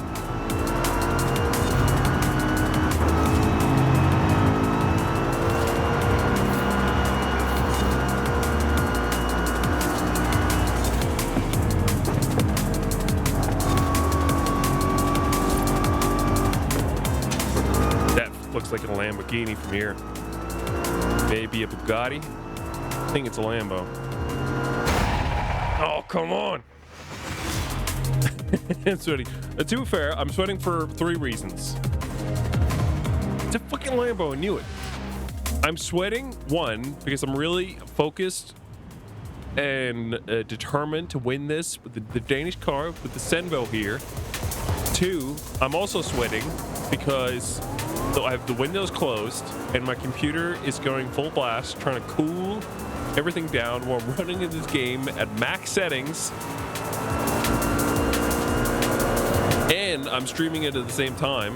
That looks like a Lamborghini from here. Maybe a Bugatti. I think it's a Lambo. Oh, come on. I'm sweating. To be fair, I'm sweating for 3 reasons. It's a fucking Lambo, I knew it. I'm sweating, 1, because I'm really focused and determined to win this with the Danish car, with the Senvo here. 2, I'm also sweating because I have the windows closed and my computer is going full blast, trying to cool everything down while I'm running in this game at max settings. And I'm streaming it at the same time.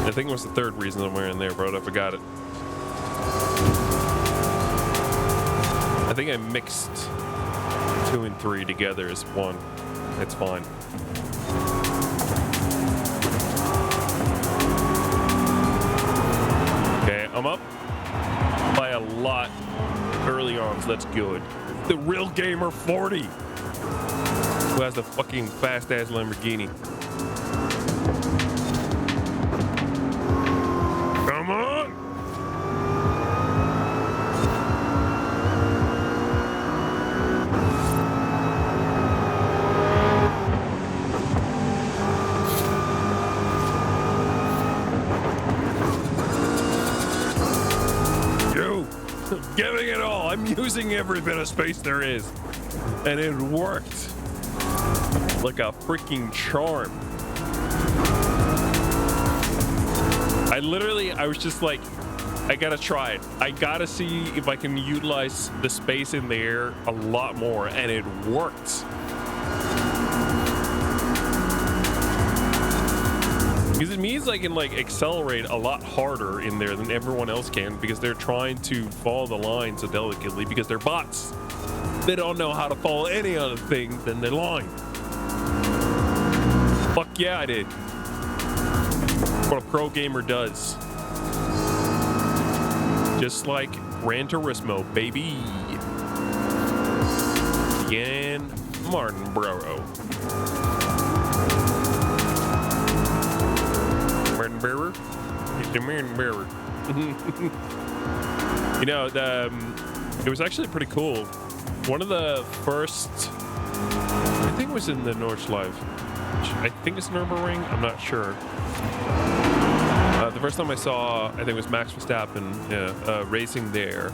I think it was the 3rd reason I'm wearing there, bro. I forgot it. I think I mixed 2 and 3 together as 1. That's fine. Okay, I'm up by a lot early on, so that's good. The real gamer 40. Who has the fucking fast-ass Lamborghini. Come on! Yo, I'm giving it all. I'm using every bit of space there is. And it worked. Like a freaking charm. I was just like, I gotta try it. I gotta see if I can utilize the space in there a lot more, and it worked. Because it means I can like accelerate a lot harder in there than everyone else can, because they're trying to follow the line so delicately because they're bots. They don't know how to follow any other thing than their line. Fuck yeah, I did. What a pro gamer does. Just like Gran Turismo, baby. Jan Martinborough. Martinborough? It's the Martinborough. You know, it was actually pretty cool. One of the first, I think it was in the Nordschleife. I think it's Nürburgring. I'm not sure. The first time I saw, I think it was Max Verstappen racing there.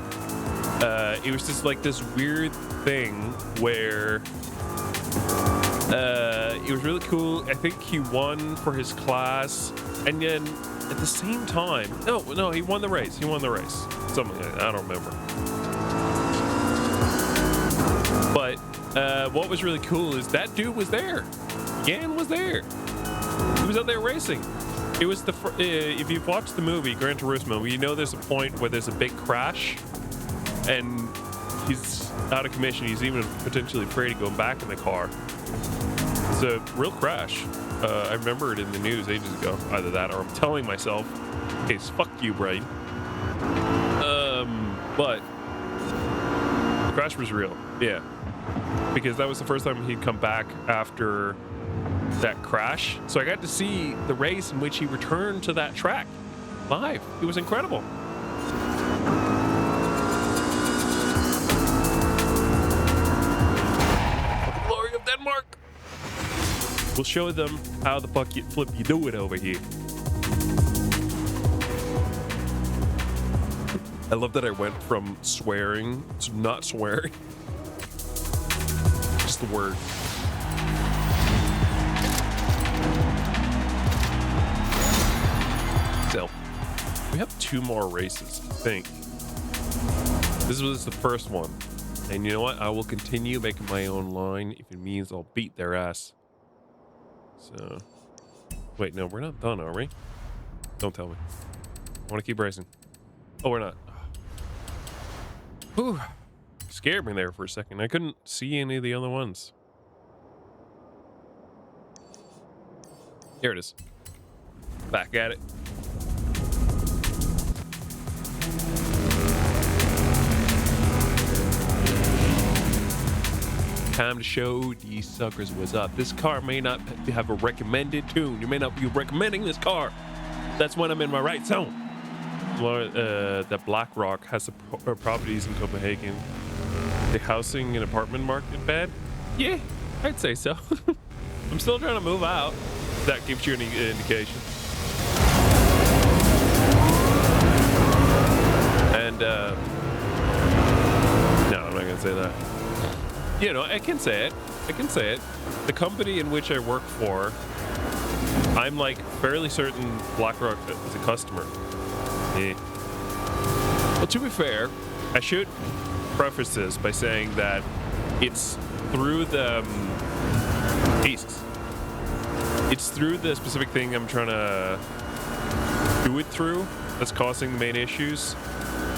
It was just like this weird thing where it was really cool. I think he won for his class, and then at the same time, no, he won the race. Something like that. I don't remember. But what was really cool is that dude was there. Jan was there. He was out there racing. It was if you've watched the movie Gran Turismo, you know there's a point where there's a big crash and he's out of commission. He's even potentially afraid of going back in the car. It's a real crash. I remember it in the news ages ago. Either that or I'm telling myself, hey, fuck you, brain. But the crash was real. Yeah. because that was the first time he'd come back after that crash. So I got to see the race in which he returned to that track live. It was incredible. Glory of Denmark. We'll show them how the fuck you do it over here. I love that I went from swearing to not swearing. Just the word. So, we have 2 more races, I think. This was the first one. And you know what? I will continue making my own line if it means I'll beat their ass. So, wait, no, we're not done, are we? Don't tell me. I want to keep racing. Oh, we're not. Whew. Scared me there for a second. I couldn't see any of the other ones. Here it is. Back at it. Time to show these suckers what's up. This car may not have a recommended tune. You may not be recommending this car. That's when I'm in my right zone. That BlackRock has the properties in Copenhagen. The housing and apartment market bad? Yeah, I'd say so. I'm still trying to move out. That gives you any indication. And no, I'm not gonna say that. You know, I can say it. I can say it. The company in which I work for, I'm like fairly certain BlackRock is a customer. Yeah. Well, to be fair, I should preface this by saying that it's through the it's through the specific thing I'm trying to do it through that's causing the main issues,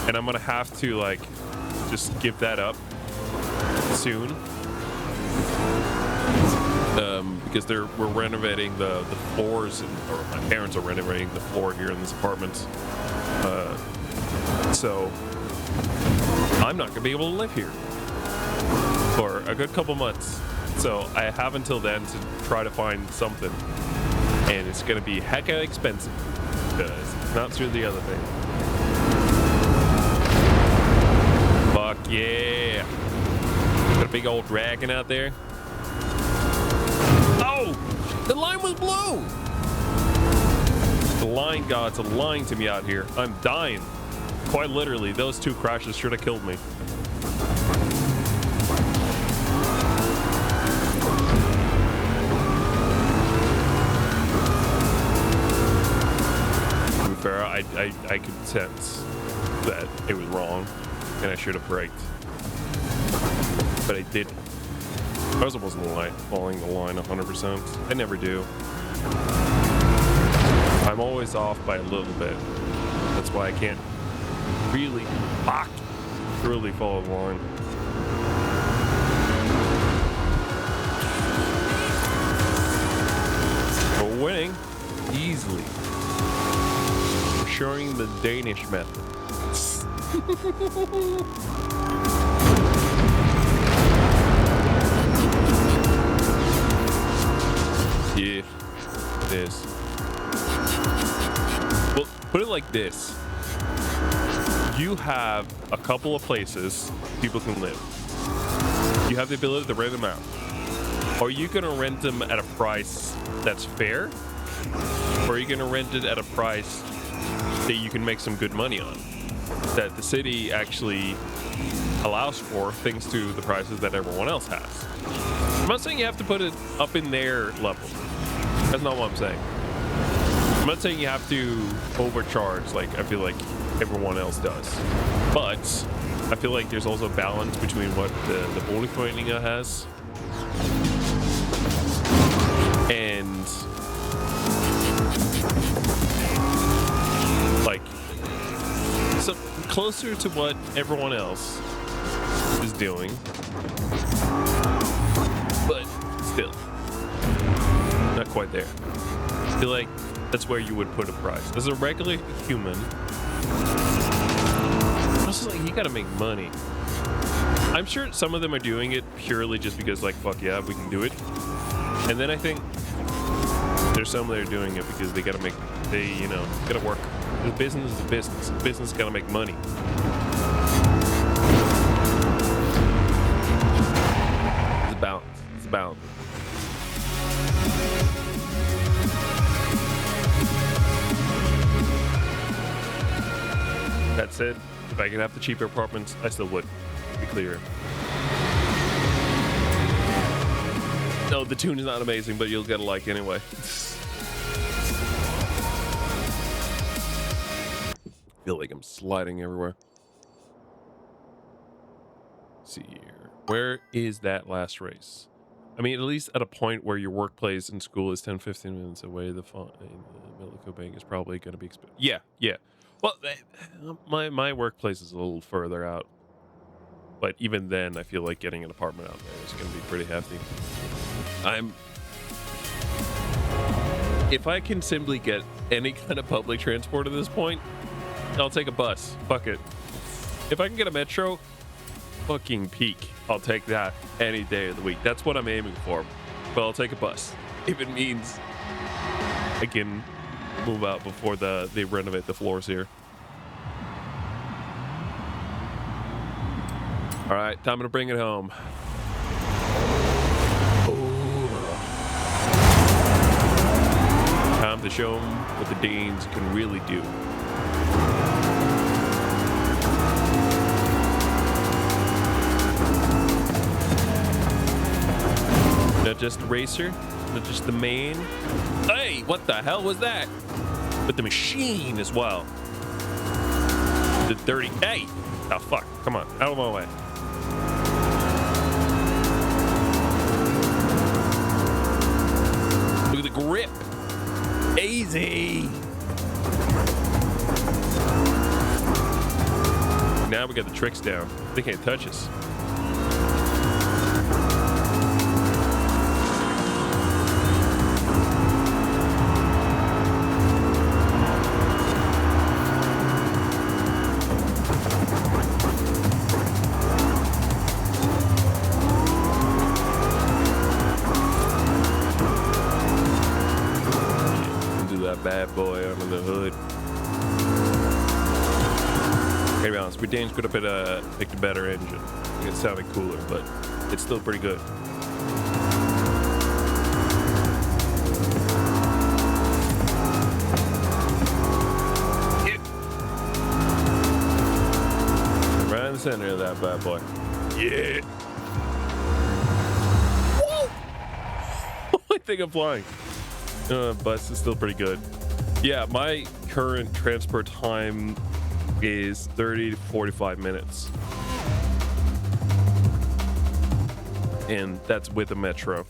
and I'm gonna have to like just give that up soon, because we're renovating the floors, or my parents are renovating the floor here in this apartment. So I'm not gonna be able to live here for a good couple months. So I have until then to try to find something, and it's gonna be hecka expensive because it's not through the other thing. Fuck yeah! Got a big old dragon out there. Oh, the line was blue. The line gods are lying to me out here. I'm dying. Quite literally, those 2 crashes should have killed me. To be fair, I could sense that it was wrong and I should have braked. But I didn't. I wasn't following the line 100%. I never do. I'm always off by a little bit. That's why I can't really truly follow the line. We're winning easily. We're showing the Danish method. Yeah, it is. Well, put it like this. You have a couple of places people can live. You have the ability to rent them out. Are you going to rent them at a price that's fair? Or are you going to rent it at a price that you can make some good money on? That the city actually allows for, thanks to the prices that everyone else has. I'm not saying you have to put it up in their level. That's not what I'm saying. I'm not saying you have to overcharge like I feel like everyone else does. But I feel like there's also a balance between what the Boligforening has and like so closer to what everyone else is doing, but still not quite there. I feel like that's where you would put a price. As a regular human, also like you gotta make money. I'm sure some of them are doing it purely just because, like, fuck yeah, we can do it. And then I think there's some that are doing it because they gotta make, gotta work. The business is a business. The business gotta make money. It's a balance. It's a balance. That said, if I could have the cheaper apartments, I still would. To be clear. No, the tune is not amazing, but you'll get a like anyway. Feel like I'm sliding everywhere. Let's see here. Where is that last race? I mean, at least at a point where your workplace and school is 10-15 minutes away, the Milico Bank is probably going to be expensive. Yeah. Well, my workplace is a little further out. But even then, I feel like getting an apartment out there is going to be pretty hefty. If I can simply get any kind of public transport at this point, I'll take a bus. Fuck it. If I can get a metro, fucking peak. I'll take that any day of the week. That's what I'm aiming for. But I'll take a bus. If it means I can move out before they renovate the floors here. All right, time to bring it home. Time to show them what the Danes can really do. Not just the racer, not just the main. Hey, what the hell was that? But the machine as well. The 30. Hey! Oh, fuck. Come on. Out of my way. Look at the grip. Easy. Now we got the tricks down. They can't touch us. Bad boy under the hood. Okay, be honest, Danes could have picked a better engine. It sounded cooler, but it's still pretty good. Right in the center of that bad boy. Yeah. Whoa! I think I'm flying. Bus is still pretty good. Yeah, my current transport time is 30 to 45 minutes. And that's with a metro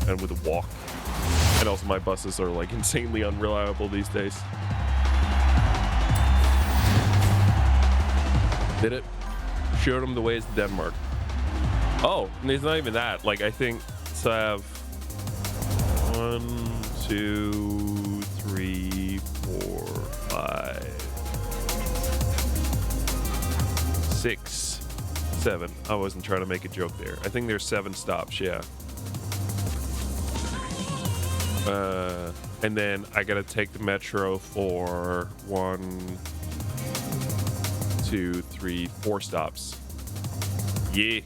and with a walk. And also my buses are like insanely unreliable these days. Did it? Showed them the ways to Denmark. Oh, and it's not even that. Like, I think so I have 1, 2, 3, 4, 5, 6, 7. I wasn't trying to make a joke there. I think there's 7 stops, yeah. And then I gotta take the metro for 1, 2, 3, 4 stops. Yeah.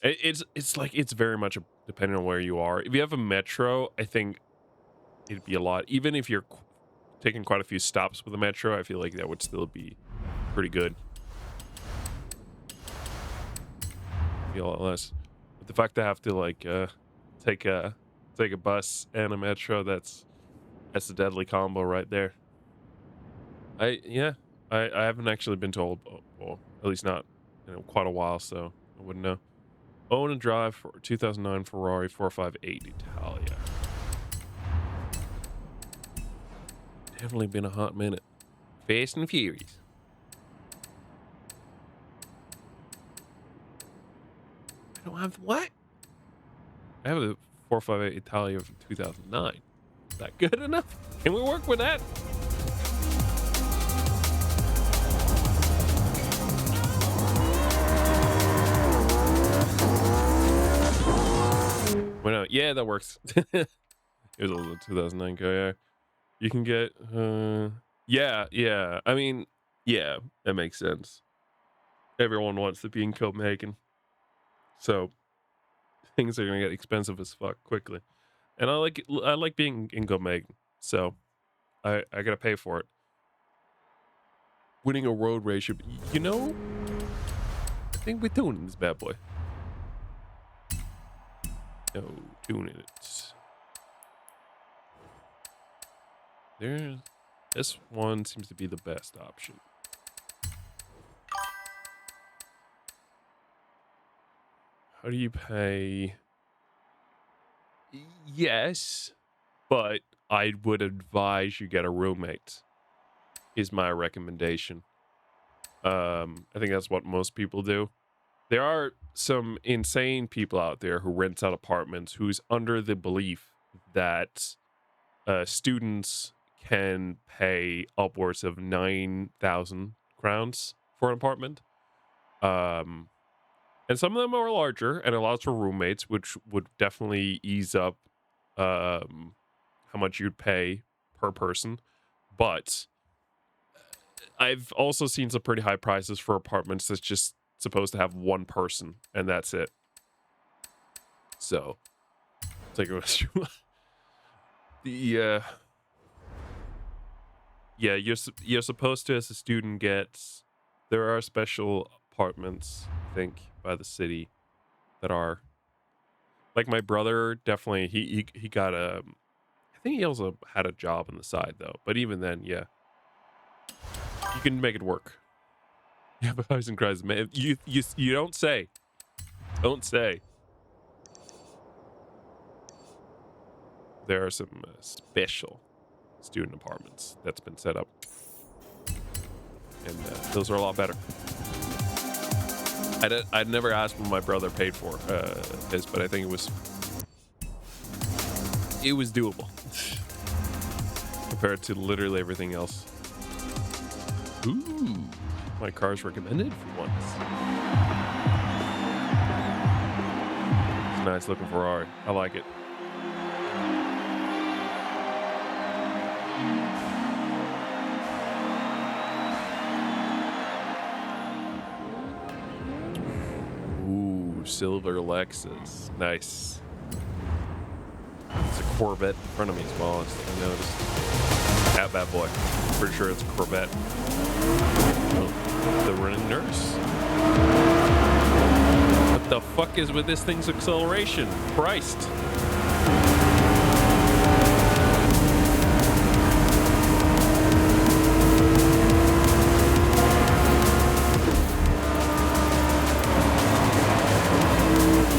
It's very much depending on where you are. If you have a metro, I think it'd be a lot. Even if you're taking quite a few stops with a metro, I feel like that would still be pretty good. Be a lot less. But the fact I have to like take a bus and a metro, that's a deadly combo right there. I haven't actually been told, well, at least not in quite a while, so I wouldn't know. Own and drive for 2009 Ferrari 458 Italia. Definitely been a hot minute. Fast and Furious. I don't have what? I have a 458 Italia from 2009. Is that good enough? Can we work with that? Yeah, that works. It was a 2009 car. Yeah, you can get. Yeah. I mean, yeah, that makes sense. Everyone wants to be in Copenhagen, so things are gonna get expensive as fuck quickly. And I like being in Copenhagen, so I gotta pay for it. Winning a road race should be, I think we're doing this bad boy. No, doing it. This one seems to be the best option. How do you pay? Yes, but I would advise you get a roommate. Is my recommendation. I think that's what most people do. There are some insane people out there who rent out apartments who's under the belief that students can pay upwards of 9,000 crowns for an apartment. And some of them are larger and allows for roommates, which would definitely ease up how much you'd pay per person. But I've also seen some pretty high prices for apartments that's just supposed to have one person and that's it. So take a the yeah, you're supposed to, as a student, there are special apartments, I think, by the city that are like my brother. Definitely he got I think he also had a job on the side though, but even then, yeah, you can make it work. Yeah, but Horizon cries, man. You don't say. Don't say. There are some special student apartments that's been set up, and those are a lot better. I'd never asked what my brother paid for this, but I think it was doable compared to literally everything else. Ooh, my car's recommended for once. It's a nice looking Ferrari. I like it. Ooh, silver Lexus. Nice. It's a Corvette in front of me as well, I noticed. That bad boy. Pretty sure it's a Corvette. Oh, the running nurse. What the fuck is with this thing's acceleration? Christ.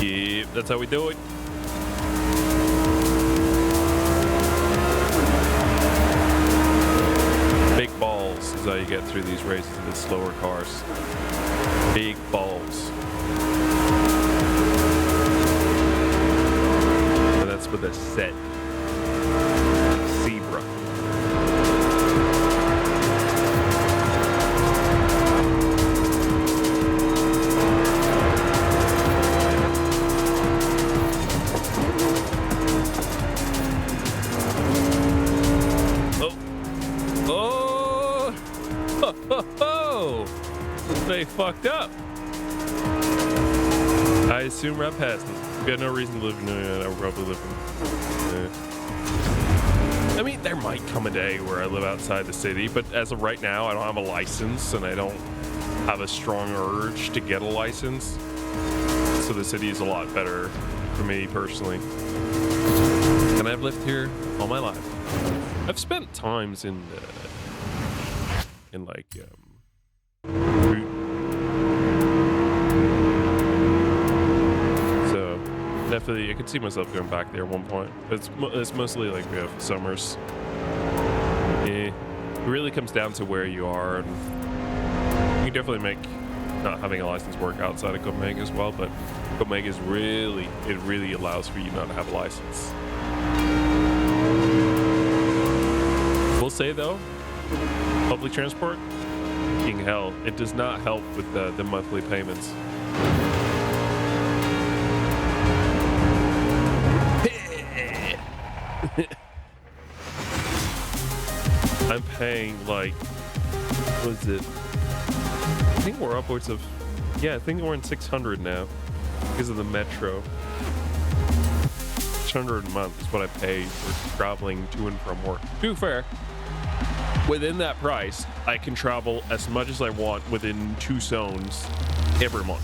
Yep, that's how we do it. Big balls is how you get through these races with slower cars. Big balls. And that's with a set zebra. They fucked up. I assume we're past them. We had no reason to live in we're probably living. I mean, there might come a day where I live outside the city, but as of right now, I don't have a license and I don't have a strong urge to get a license. So the city is a lot better for me personally. And I've lived here all my life. I've spent times in like so definitely I could see myself going back there at one point. But it's mostly like summers. Yeah, it really comes down to where you are, and you can definitely make not having a license work outside of Copenhagen as well. But Copenhagen is really allows for you not to have a license. We'll say though, public transport, fucking hell, it does not help with the monthly payments. I'm paying like, what is it? I think we're upwards of, yeah, I think we're in 600 now because of the metro. 600 a month is what I pay for traveling to and from work. To be fair, within that price, I can travel as much as I want within 2 zones every month.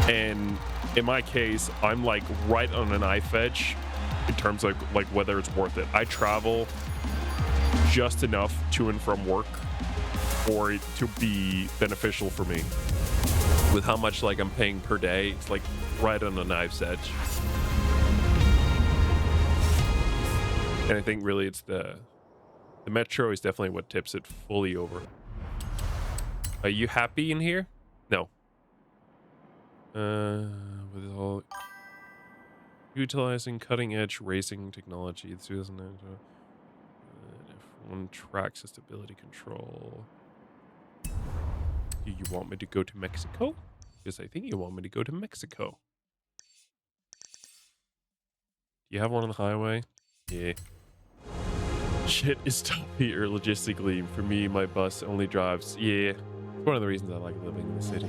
And in my case, I'm like right on a knife edge in terms of like whether it's worth it. I travel just enough to and from work for it to be beneficial for me. With how much like I'm paying per day, it's like right on the knife's edge. And I think really it's the metro is definitely what tips it fully over. Are you happy in here? No. With all utilizing cutting edge racing technology, 2009 F1 track stability control. Do you want me to go to Mexico? Because I think you want me to go to Mexico. Do you have one on the highway? Yeah. Shit is tough here logistically. For me, my bus only drives. Yeah. It's one of the reasons I like living in the city.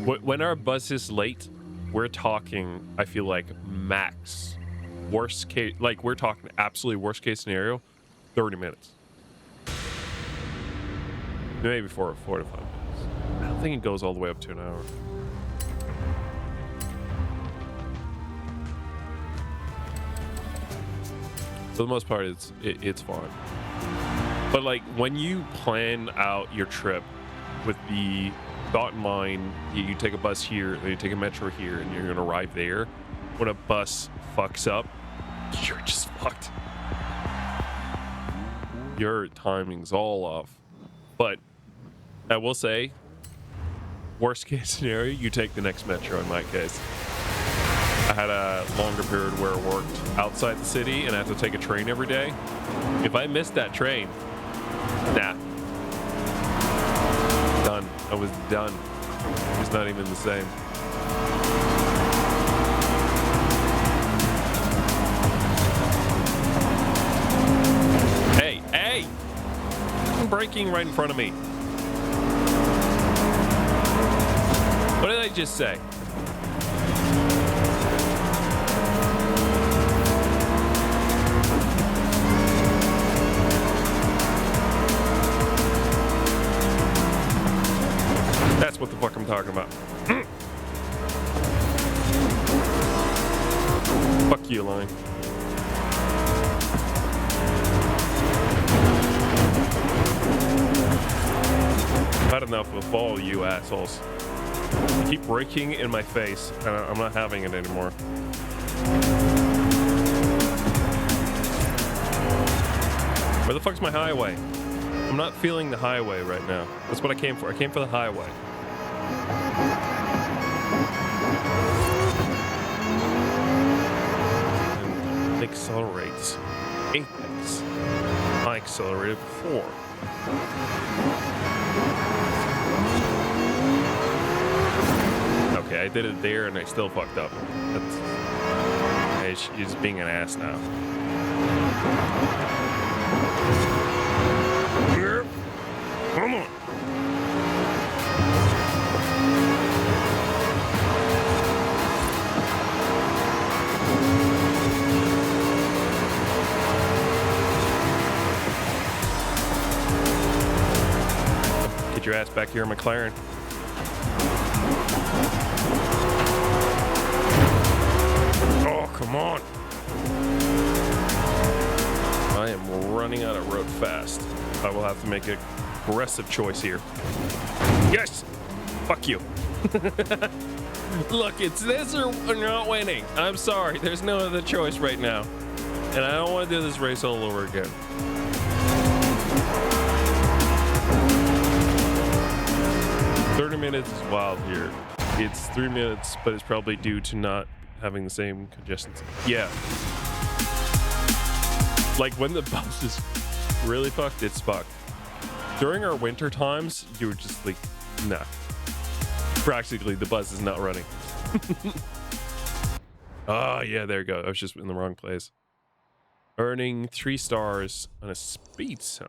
When our bus is late, we're talking, I feel like, max. Worst case, like we're talking absolutely worst case scenario, 30 minutes. Maybe 4 to 5 minutes. I don't think it goes all the way up to an hour. For the most part, it's fine. But like when you plan out your trip with the thought in mind, you take a bus here, then you take a metro here, and you're gonna arrive there. When a bus fucks up, you're just fucked. Your timing's all off. But I will say, worst case scenario, you take the next metro in my case. I had a longer period where I worked outside the city and I had to take a train every day. If I missed that train, nah. Done. I was done. It's not even the same. Hey, hey! I'm braking right in front of me. What did I just say? That's what the fuck I'm talking about. Fuck you, line. I've had enough of all you assholes. You keep braking in my face, and I'm not having it anymore. Where the fuck's my highway? I'm not feeling the highway right now. That's what I came for. I came for the highway. And it accelerates. Apex. I accelerated before. Okay, I did it there and I still fucked up. That's... He's being an ass now. Come on. Get your ass back here, McLaren. Oh, come on. I am running out of road fast. I will have to make a aggressive choice here. Yes! Fuck you. Look, it's this or not winning. I'm sorry. There's no other choice right now. And I don't want to do this race all over again. Minutes is wild here. It's 3 minutes, but it's probably due to not having the same congestion. Yeah. Like when the bus is really fucked, it's fucked. During our winter times, you were just like, nah. Practically, the bus is not running. Oh, yeah, there you go. I was just in the wrong place. Earning 3 stars on a speed zone.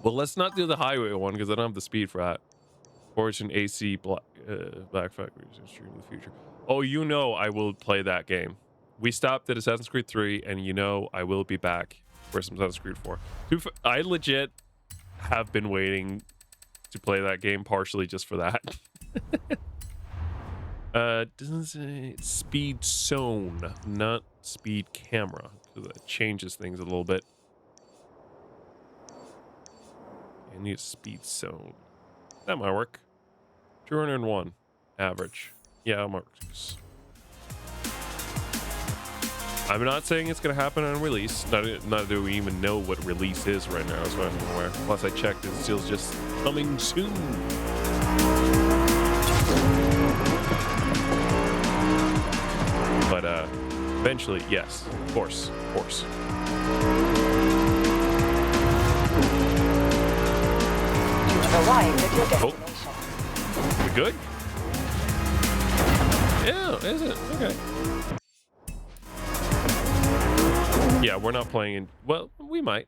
Well, let's not do the highway one because I don't have the speed for that. Origin AC Black Factory is in the future. Oh, you know I will play that game. We stopped at Assassin's Creed 3, and you know I will be back for some Assassin's Creed 4. I legit have been waiting to play that game partially just for that. Doesn't say speed zone, not speed camera. So that changes things a little bit. I need a speed zone. That might work. 201 average. Yeah, I'm not saying it's gonna happen on release. Not do we even know what release is right now, as far as I'm aware. Plus, I checked, it's still just coming soon. But eventually, yes, of course. You have arrived at your destination. We good? Yeah, is it? Okay. Yeah, we're not playing in... Well, we might.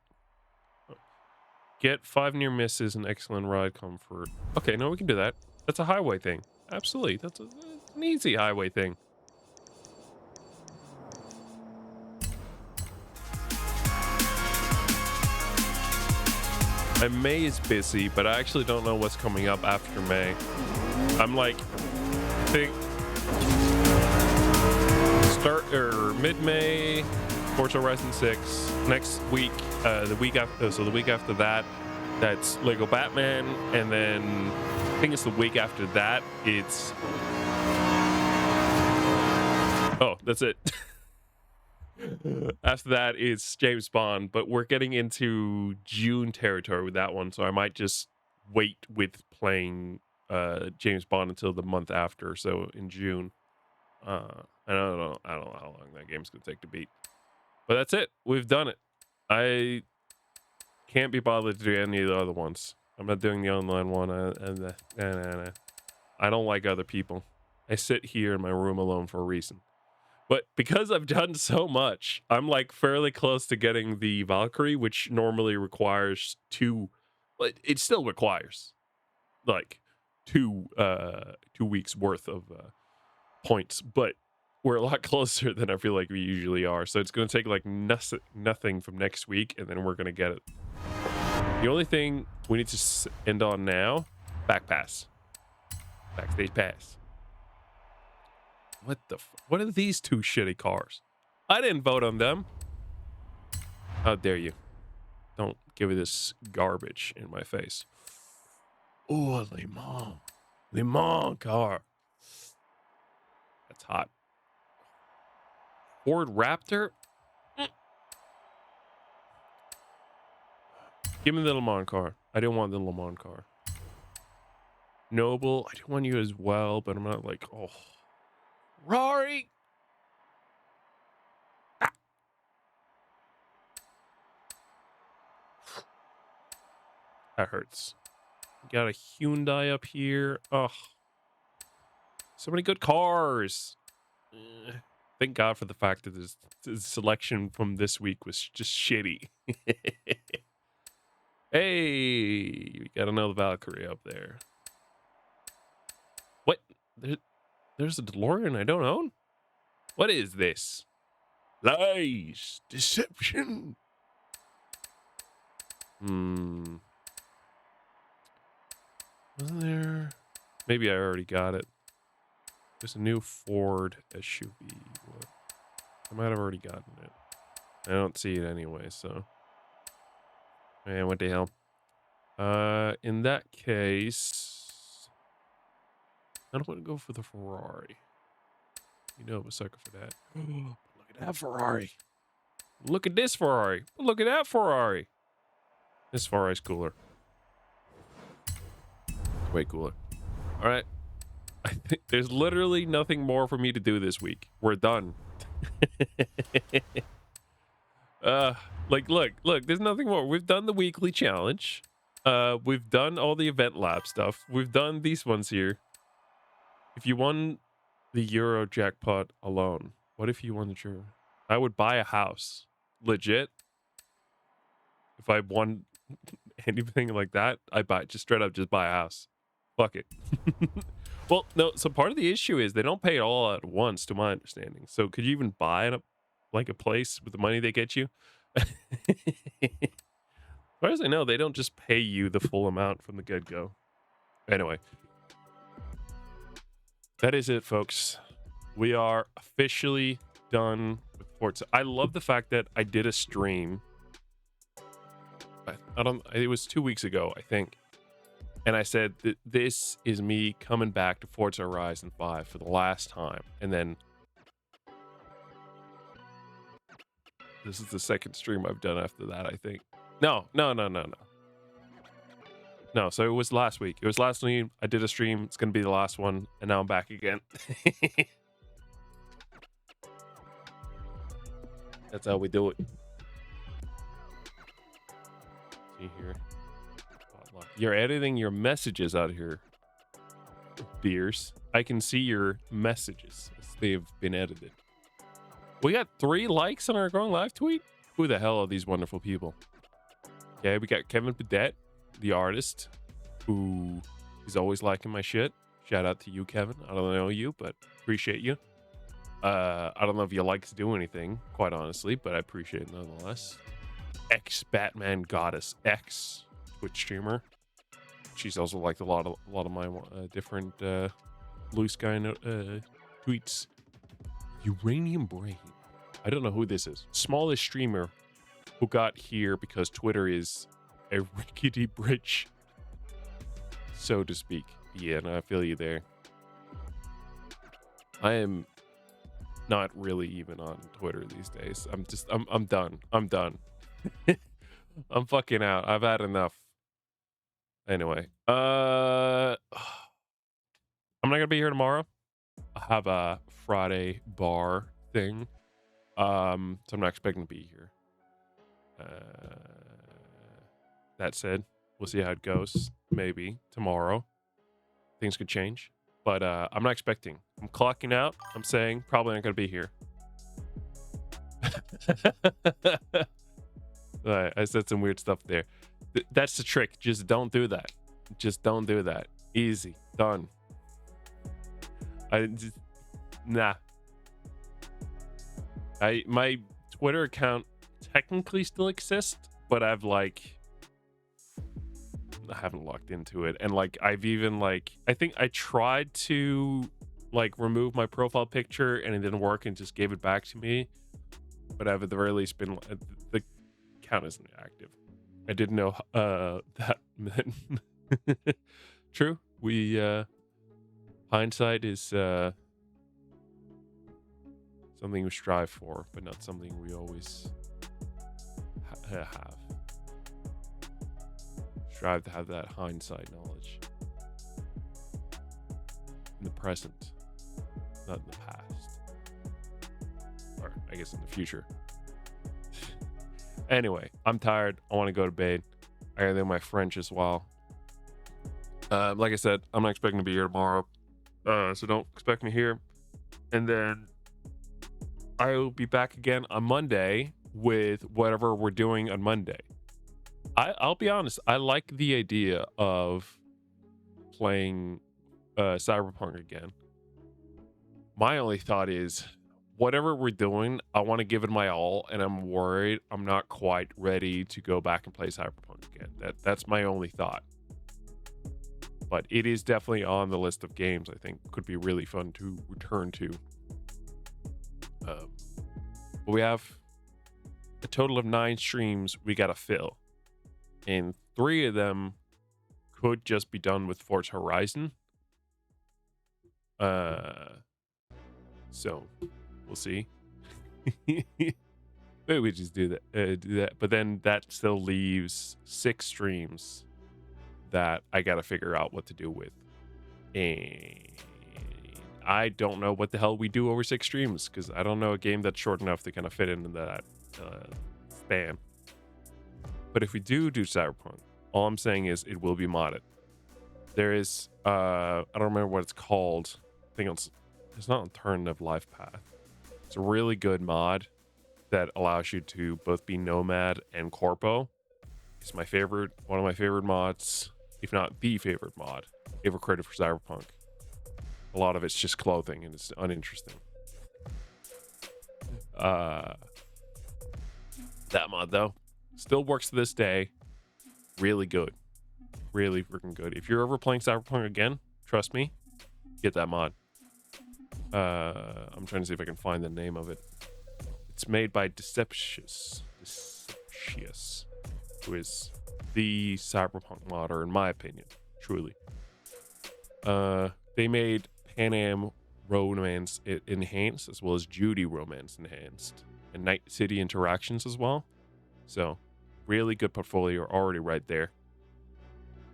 Get 5 near misses and excellent ride comfort. Okay, no, we can do that. That's a highway thing. Absolutely. That's an easy highway thing. And May is busy, but I actually don't know what's coming up after May. I'm like, I think mid-May, Forza Horizon 6. Next week, the week after that, that's Lego Batman, and then I think it's the week after that. It's that's it. After that, it's James Bond, but we're getting into June territory with that one, so I might just wait with playing James Bond until the month after, so in June. I don't know how long that game's gonna take to beat, but that's it. We've done it. I can't be bothered to do any of the other ones. I'm not doing the online one. I don't like other people. I sit here in my room alone for a reason. But because I've done so much, I'm like fairly close to getting the Valkyrie, which normally requires 2, but it still requires like 2 weeks worth of points, but we're a lot closer than I feel like we usually are. So it's going to take like nothing from next week, and then we're going to get it. The only thing we need to end on now, backstage pass. What are these 2 shitty cars? I didn't vote on them. How dare you? Don't give me this garbage in my face. Oh, Le Mans car. That's hot. Ford Raptor. Give me the Le Mans car. I didn't want the Le Mans car. Noble. I do want you as well, but I'm not like, oh. Rory. Ah. That hurts. Got a Hyundai up here. Oh, so many good cars. Thank God for the fact that the selection from this week was just shitty. Hey, we got another Valkyrie up there. What? There's a DeLorean I don't own? What is this? Lies. Deception. Wasn't there? Maybe I already got it. There's a new Ford SUV. What? I might have already gotten it. I don't see it anyway, so. Man, what the hell? In that case, I don't want to go for the Ferrari. You know I'm a sucker for that. Look at that Ferrari. Look at this Ferrari. Look at that Ferrari. This Ferrari's cooler. Way cooler. All right. I think there's literally nothing more for me to do this week. We're done. Look, there's nothing more. We've done the weekly challenge. We've done all the event lab stuff. We've done these ones here. If you won the Euro jackpot alone, what if you won the Euro? I would buy a house. Legit. If I won anything like that, I buy just straight up just buy a house. Fuck it. Well, no, so part of the issue is they don't pay it all at once, to my understanding. So could you even buy a place with the money they get you? As far as I know, they don't just pay you the full amount from the get-go. Anyway, that is it, folks. We are officially done with Forza. I love the fact that I did a stream. It was 2 weeks ago, I think. And I said that this is me coming back to Forza Horizon 5 for the last time. And then this is the second stream I've done after that, I think. No. No, so it was last week. It was last week. I did a stream. It's going to be the last one. And now I'm back again. That's how we do it. See here. You're editing your messages out here, Beers. I can see your messages as they've been edited. We got 3 likes on our Going Live tweet? Who the hell are these wonderful people? Okay, we got Kevin Padette, the artist, who is always liking my shit. Shout out to you, Kevin. I don't know you, but appreciate you. I don't know if you like to do anything, quite honestly, but I appreciate it nonetheless. Batman Goddess X Twitch streamer. She's also liked a lot of my different Blue Sky tweets. Uranium Brain. I don't know who this is. Smallest streamer who got here because Twitter is a rickety bridge, so to speak. Yeah, no, I feel you there. I am not really even on Twitter these days. I'm done. I'm done. I'm fucking out. I've had enough. Anyway, I'm not gonna be here tomorrow. I have a Friday bar thing. So I'm not expecting to be here. That said, we'll see how it goes. Maybe tomorrow. Things could change. But I'm not expecting. I'm clocking out. I'm saying probably not gonna be here. Alright, I said some weird stuff there. That's the trick. Just don't do that. Just don't do that. Easy. Done. Nah. My Twitter account technically still exists, but I haven't logged into it. And I've even I think I tried to remove my profile picture and it didn't work and just gave it back to me. But I've at the very least been the account isn't active. I didn't know that meant true. We hindsight is something we strive for, but not something we always have. Strive to have that hindsight knowledge in the present, not in the past, or I guess in the future. Anyway, I'm tired. I want to go to bed. I gotta do my French as well. Like I said, I'm not expecting to be here tomorrow, so don't expect me here. And then I will be back again on Monday with whatever we're doing on Monday. I'll be honest. I like the idea of playing Cyberpunk again. My only thought is, whatever we're doing, I want to give it my all, and I'm worried I'm not quite ready to go back and play Cyberpunk again. That's my only thought. But it is definitely on the list of games I think could be really fun to return to. But we have a total of 9 streams we gotta fill, and 3 of them could just be done with Forza Horizon. So we'll see. Maybe we just do that. But then that still leaves 6 streams that I gotta figure out what to do with. And I don't know what the hell we do over 6 streams, because I don't know a game that's short enough to kind of fit into that span. But if we do Cyberpunk, all I'm saying is it will be modded. There is, I don't remember what it's called. I think it's not Alternative Life Path. It's a really good mod that allows you to both be nomad and corpo. It's my favorite, one of my favorite mods, if not the favorite mod ever created for Cyberpunk. A lot of it's just clothing and it's uninteresting. That mod though still works to this day. Really good, really freaking good. If you're ever playing Cyberpunk again, trust me, get that mod. I'm trying to see if I can find the name of it. It's made by Deceptious, who is the Cyberpunk modder in my opinion, truly. They made Pan Am Romance Enhanced as well as Judy Romance Enhanced and Night City Interactions as well. So really good portfolio already right there.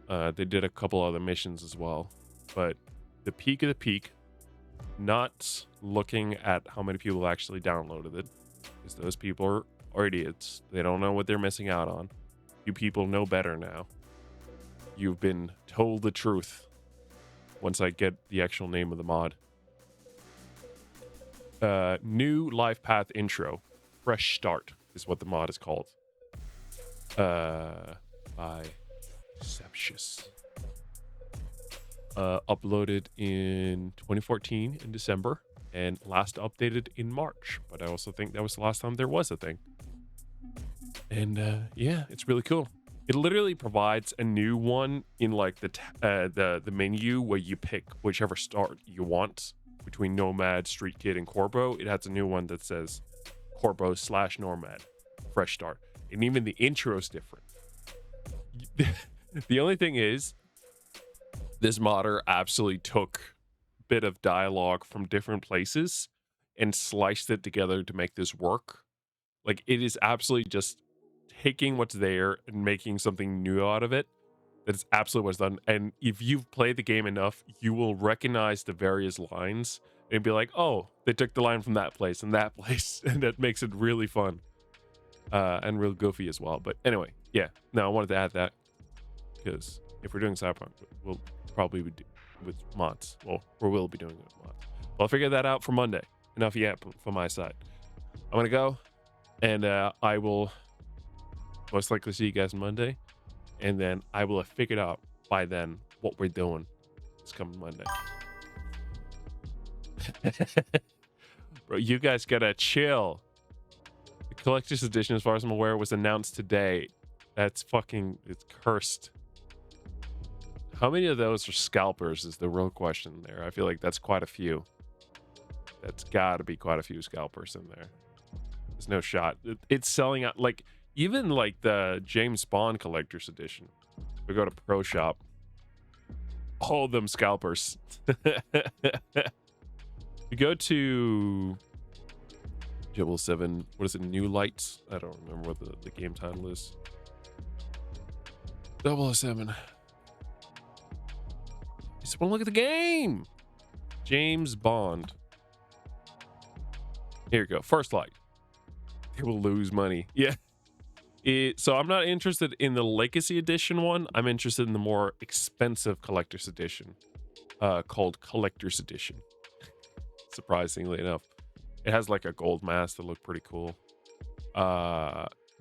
They did a couple other missions as well, but the peak of the peak, not looking at how many people actually downloaded it, because those people are idiots. They don't know what they're missing out on. You people know better now. You've been told the truth once I get the actual name of the mod. New life path intro. Fresh start is what the mod is called. By Deceptious. Uploaded in 2014 in December and last updated in March. But I also think that was the last time there was a thing. And yeah, it's really cool. It literally provides a new one in like the menu where you pick whichever start you want between Nomad, Street Kid, and Corpo. It has a new one that says Corpo/Nomad, fresh start, and even the intro is different. The only thing is, this modder absolutely took a bit of dialogue from different places and sliced it together to make this work. Like, it is absolutely just taking what's there and making something new out of it. That's absolutely what's done. And if you've played the game enough, you will recognize the various lines and be like, oh, they took the line from that place and that place. And that makes it really fun. And real goofy as well. But anyway, yeah. No, I wanted to add that. Because if we're doing Cyberpunk, we'll probably be with mods. Well, we will be doing it with mods. Well, I'll figure that out for Monday. Enough yet from my side. I'm going to go. And I will most likely see you guys Monday. And then I will have figured out by then what we're doing this coming Monday. Bro, you guys gotta chill. The collector's edition, as far as I'm aware, was announced today. That's fucking, it's cursed. How many of those are scalpers is the real question there. I feel like that's quite a few. That's gotta be quite a few scalpers in there. There's no shot. It's selling out, like, even like the James Bond collector's edition. We go to Pro Shop. All of them scalpers. We go to 007. What is it? New Lights? I don't remember what the game title is. 007. I just want to look at the game. James Bond. Here we go. First Light. They will lose money. Yeah. So I'm not interested in the Legacy Edition one. I'm interested in the more expensive Collector's Edition, called Collector's Edition. Surprisingly enough, it has like a gold mask that look pretty cool.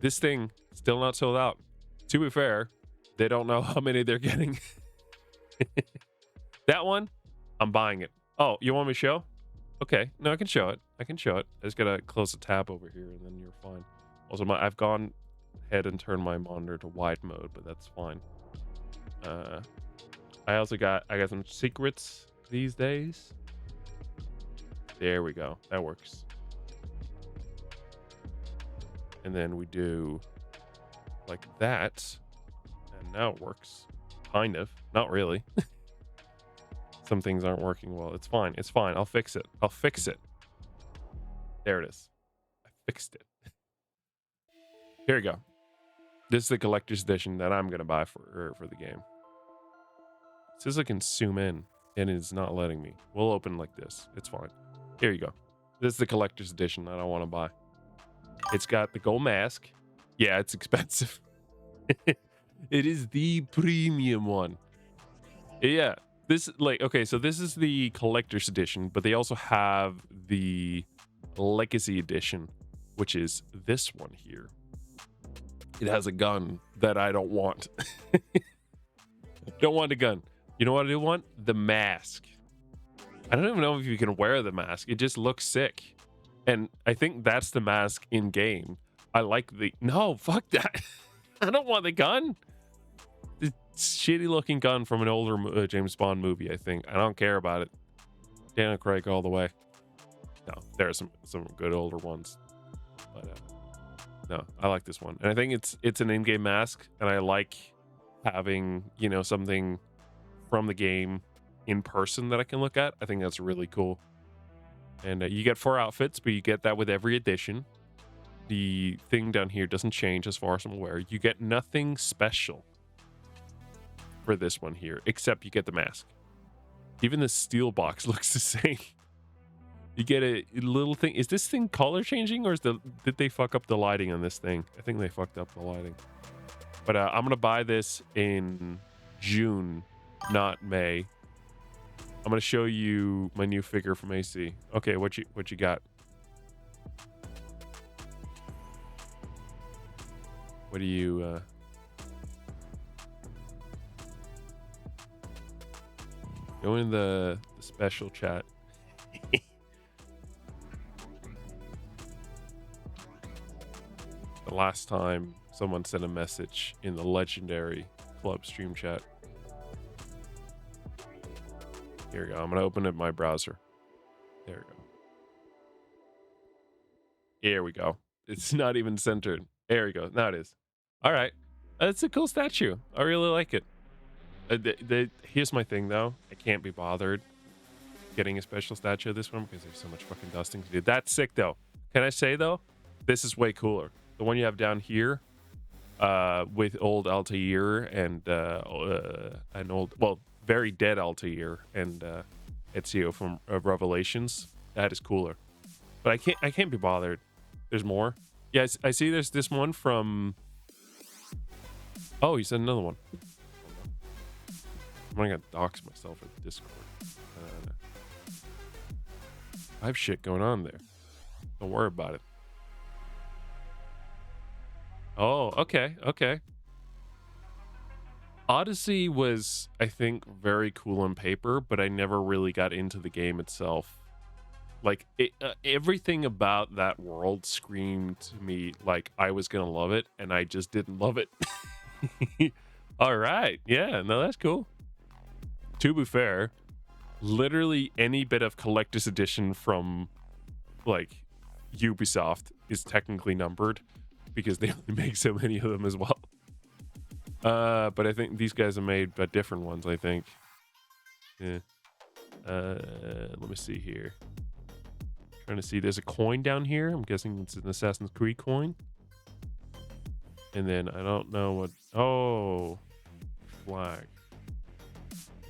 This thing still not sold out. To be fair, they don't know how many they're getting. That one, I'm buying it. Oh, you want me to show? Okay, no, I can show it. I just gotta close the tab over here, and then you're fine. Also, I've gone ahead and turned my monitor to wide mode, but that's fine. I got some secrets these days. There we go. That works. And then we do like that, and now it works. Kind of. Not really. Some things aren't working well. It's fine. I'll fix it. There it is. I fixed it. Here we go. This is the collector's edition that I'm gonna buy for the game. It says I can zoom in, and it's not letting me. We'll open like this. It's fine. Here you go. This is the collector's edition that I want to buy. It's got the gold mask. Yeah, it's expensive. It is the premium one. Yeah. This, like, okay, so this is the collector's edition, but they also have the Legacy Edition, which is this one here. It has a gun that I don't want. Don't want a gun. You know what I do want? The mask. I don't even know if you can wear the mask. It just looks sick. And I think that's the mask in game. I like the... No, fuck that. I don't want the gun. The shitty looking gun from an older James Bond movie, I think. I don't care about it. Daniel Craig all the way. No, there are some good older ones. But no, I like this one. And I think it's an in-game mask. And I like having, you know, something from the game in person that I can look at. I think that's really cool. And you get 4 outfits, but you get that with every edition. The thing down here doesn't change as far as I'm aware. You get nothing special for this one here, except you get the mask. Even the steel box looks the same. You get a little thing. Is this thing color changing, or did they fuck up the lighting on this thing? I think they fucked up the lighting. But I'm gonna buy this in June, not May. I'm gonna show you my new figure from AC. Okay, what you got? What do you go in the special chat? The last time someone sent a message in the legendary club stream chat. Here we go. I'm gonna open up my browser. There we go. Here we go. It's not even centered. There we go. Now it is. All right. It's a cool statue. I really like it. Here's my thing, though. I can't be bothered getting a special statue of this one because there's so much fucking dusting to do. That's sick, though. Can I say, though? This is way cooler. The one you have down here with old Altair and an old, well, very dead Altair and Ezio from Revelations. That is cooler. But I can't be bothered. There's more. Yes, I see there's this one from... Oh, you said another one. I'm gonna dox myself in Discord. I have shit going on there. Don't worry about it. Oh, okay, okay. Odyssey was, I think, very cool on paper, but I never really got into the game itself. Like, everything about that world screamed to me like I was gonna love it, and I just didn't love it. All right, yeah, no, that's cool. To be fair, literally any bit of collector's edition from, like, Ubisoft is technically numbered because they only make so many of them as well. But I think these guys have made different ones, I think. Yeah. Let me see here. Trying to see, there's a coin down here. I'm guessing it's an Assassin's Creed coin. And then I don't know what... Oh, flag.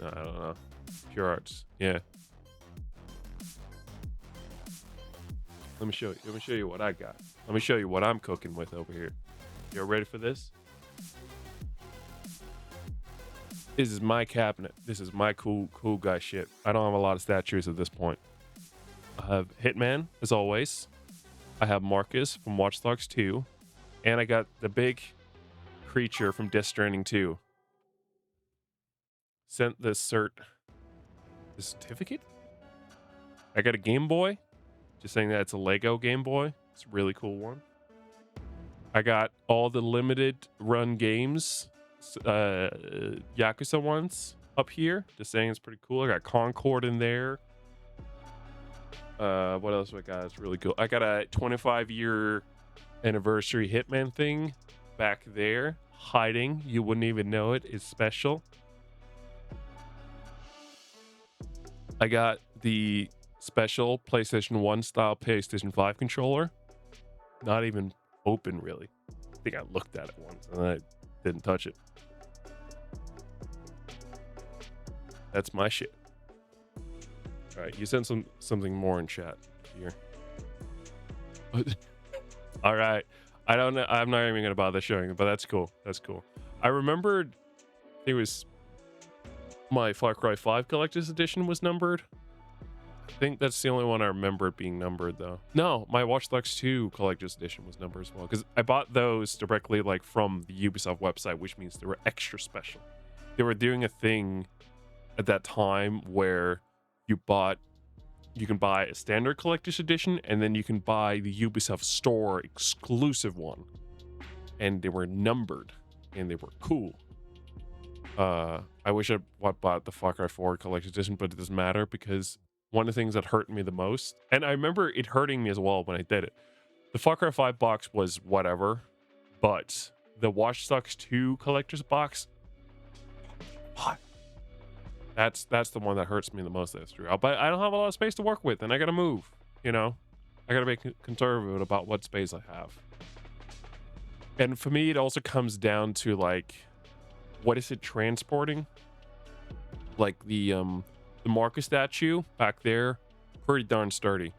No, I don't know. Pure Arts. Yeah. Let me show you what I got. Let me show you what I'm cooking with over here. You ready for this? This is my cabinet. This is my cool guy shit. I don't have a lot of statues at this point. I have Hitman, as always. I have Marcus from Watch Dogs 2. And I got the big creature from Death Stranding 2. Sent the certificate? I got a Game Boy. Just saying that it's a Lego Game Boy. It's a really cool one. I got all the limited run games, Yakuza ones up here. Just saying it's pretty cool. I got Concord in there. What else do I got? It's really cool. I got a 25-year anniversary Hitman thing back there, hiding. You wouldn't even know it. It's special. I got the special PlayStation 1 style PlayStation 5 controller. Not even open, really. I think I looked at it once and I didn't touch it. That's my shit. All right, you sent something more in chat here. All right, I don't know. I'm not even gonna bother showing it, but that's cool. That's cool. I remembered it was my Far Cry 5 Collector's Edition was numbered. I think that's the only one I remember it being numbered, though. No, my Watch Dogs 2 Collector's Edition was numbered as well, because I bought those directly like from the Ubisoft website, which means they were extra special. They were doing a thing at that time where you can buy a standard Collector's Edition, and then you can buy the Ubisoft Store exclusive one, and they were numbered, and they were cool. I wish I bought the Far Cry 4 Collector's Edition, but it doesn't matter because one of the things that hurt me the most, and I remember it hurting me as well when I did it, the Far Cry 5 box was whatever, but the Watch Dogs 2 Collector's box, what? That's the one that hurts me the most. That's true. But I don't have a lot of space to work with, and I gotta move. You know, I gotta be conservative about what space I have. And for me, it also comes down to like, what is it transporting? Like the Marcus statue back there, pretty darn sturdy.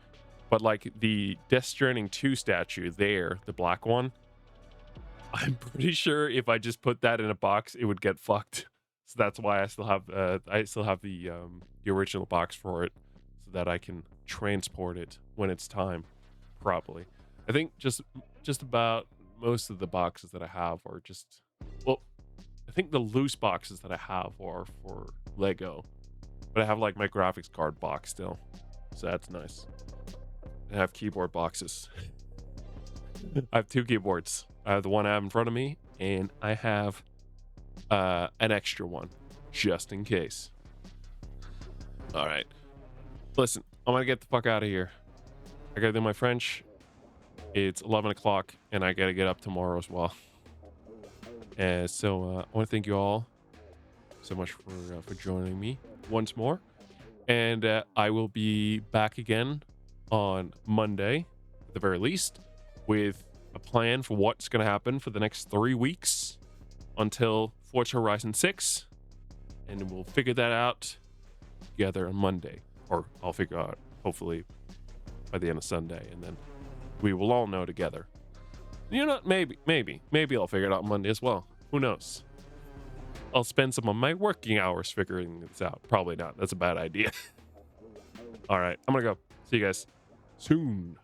But like the Death Stranding 2 statue there, the black one, I'm pretty sure if I just put that in a box, it would get fucked. So that's why I still have the original box for it, so that I can transport it when it's time properly. I think just about most of the boxes that I have are just, well, I think the loose boxes that I have are for Lego, but I have like my graphics card box still, so that's nice. I have keyboard boxes. I have 2 keyboards. I have the one I have in front of me, and I have an extra one just in case. All right, listen, I'm gonna get the fuck out of here. I gotta do my French. It's 11 o'clock, and I gotta get up tomorrow as well. And so I want to thank you all so much for joining me once more, and I will be back again on Monday at the very least with a plan for what's going to happen for the next 3 weeks until Forza Horizon 6, and we'll figure that out together on Monday, or I'll figure out hopefully by the end of Sunday, and then we will all know together. You know, maybe I'll figure it out Monday as well. Who knows? I'll spend some of my working hours figuring this out. Probably not. That's a bad idea. All right, I'm gonna go. See you guys soon.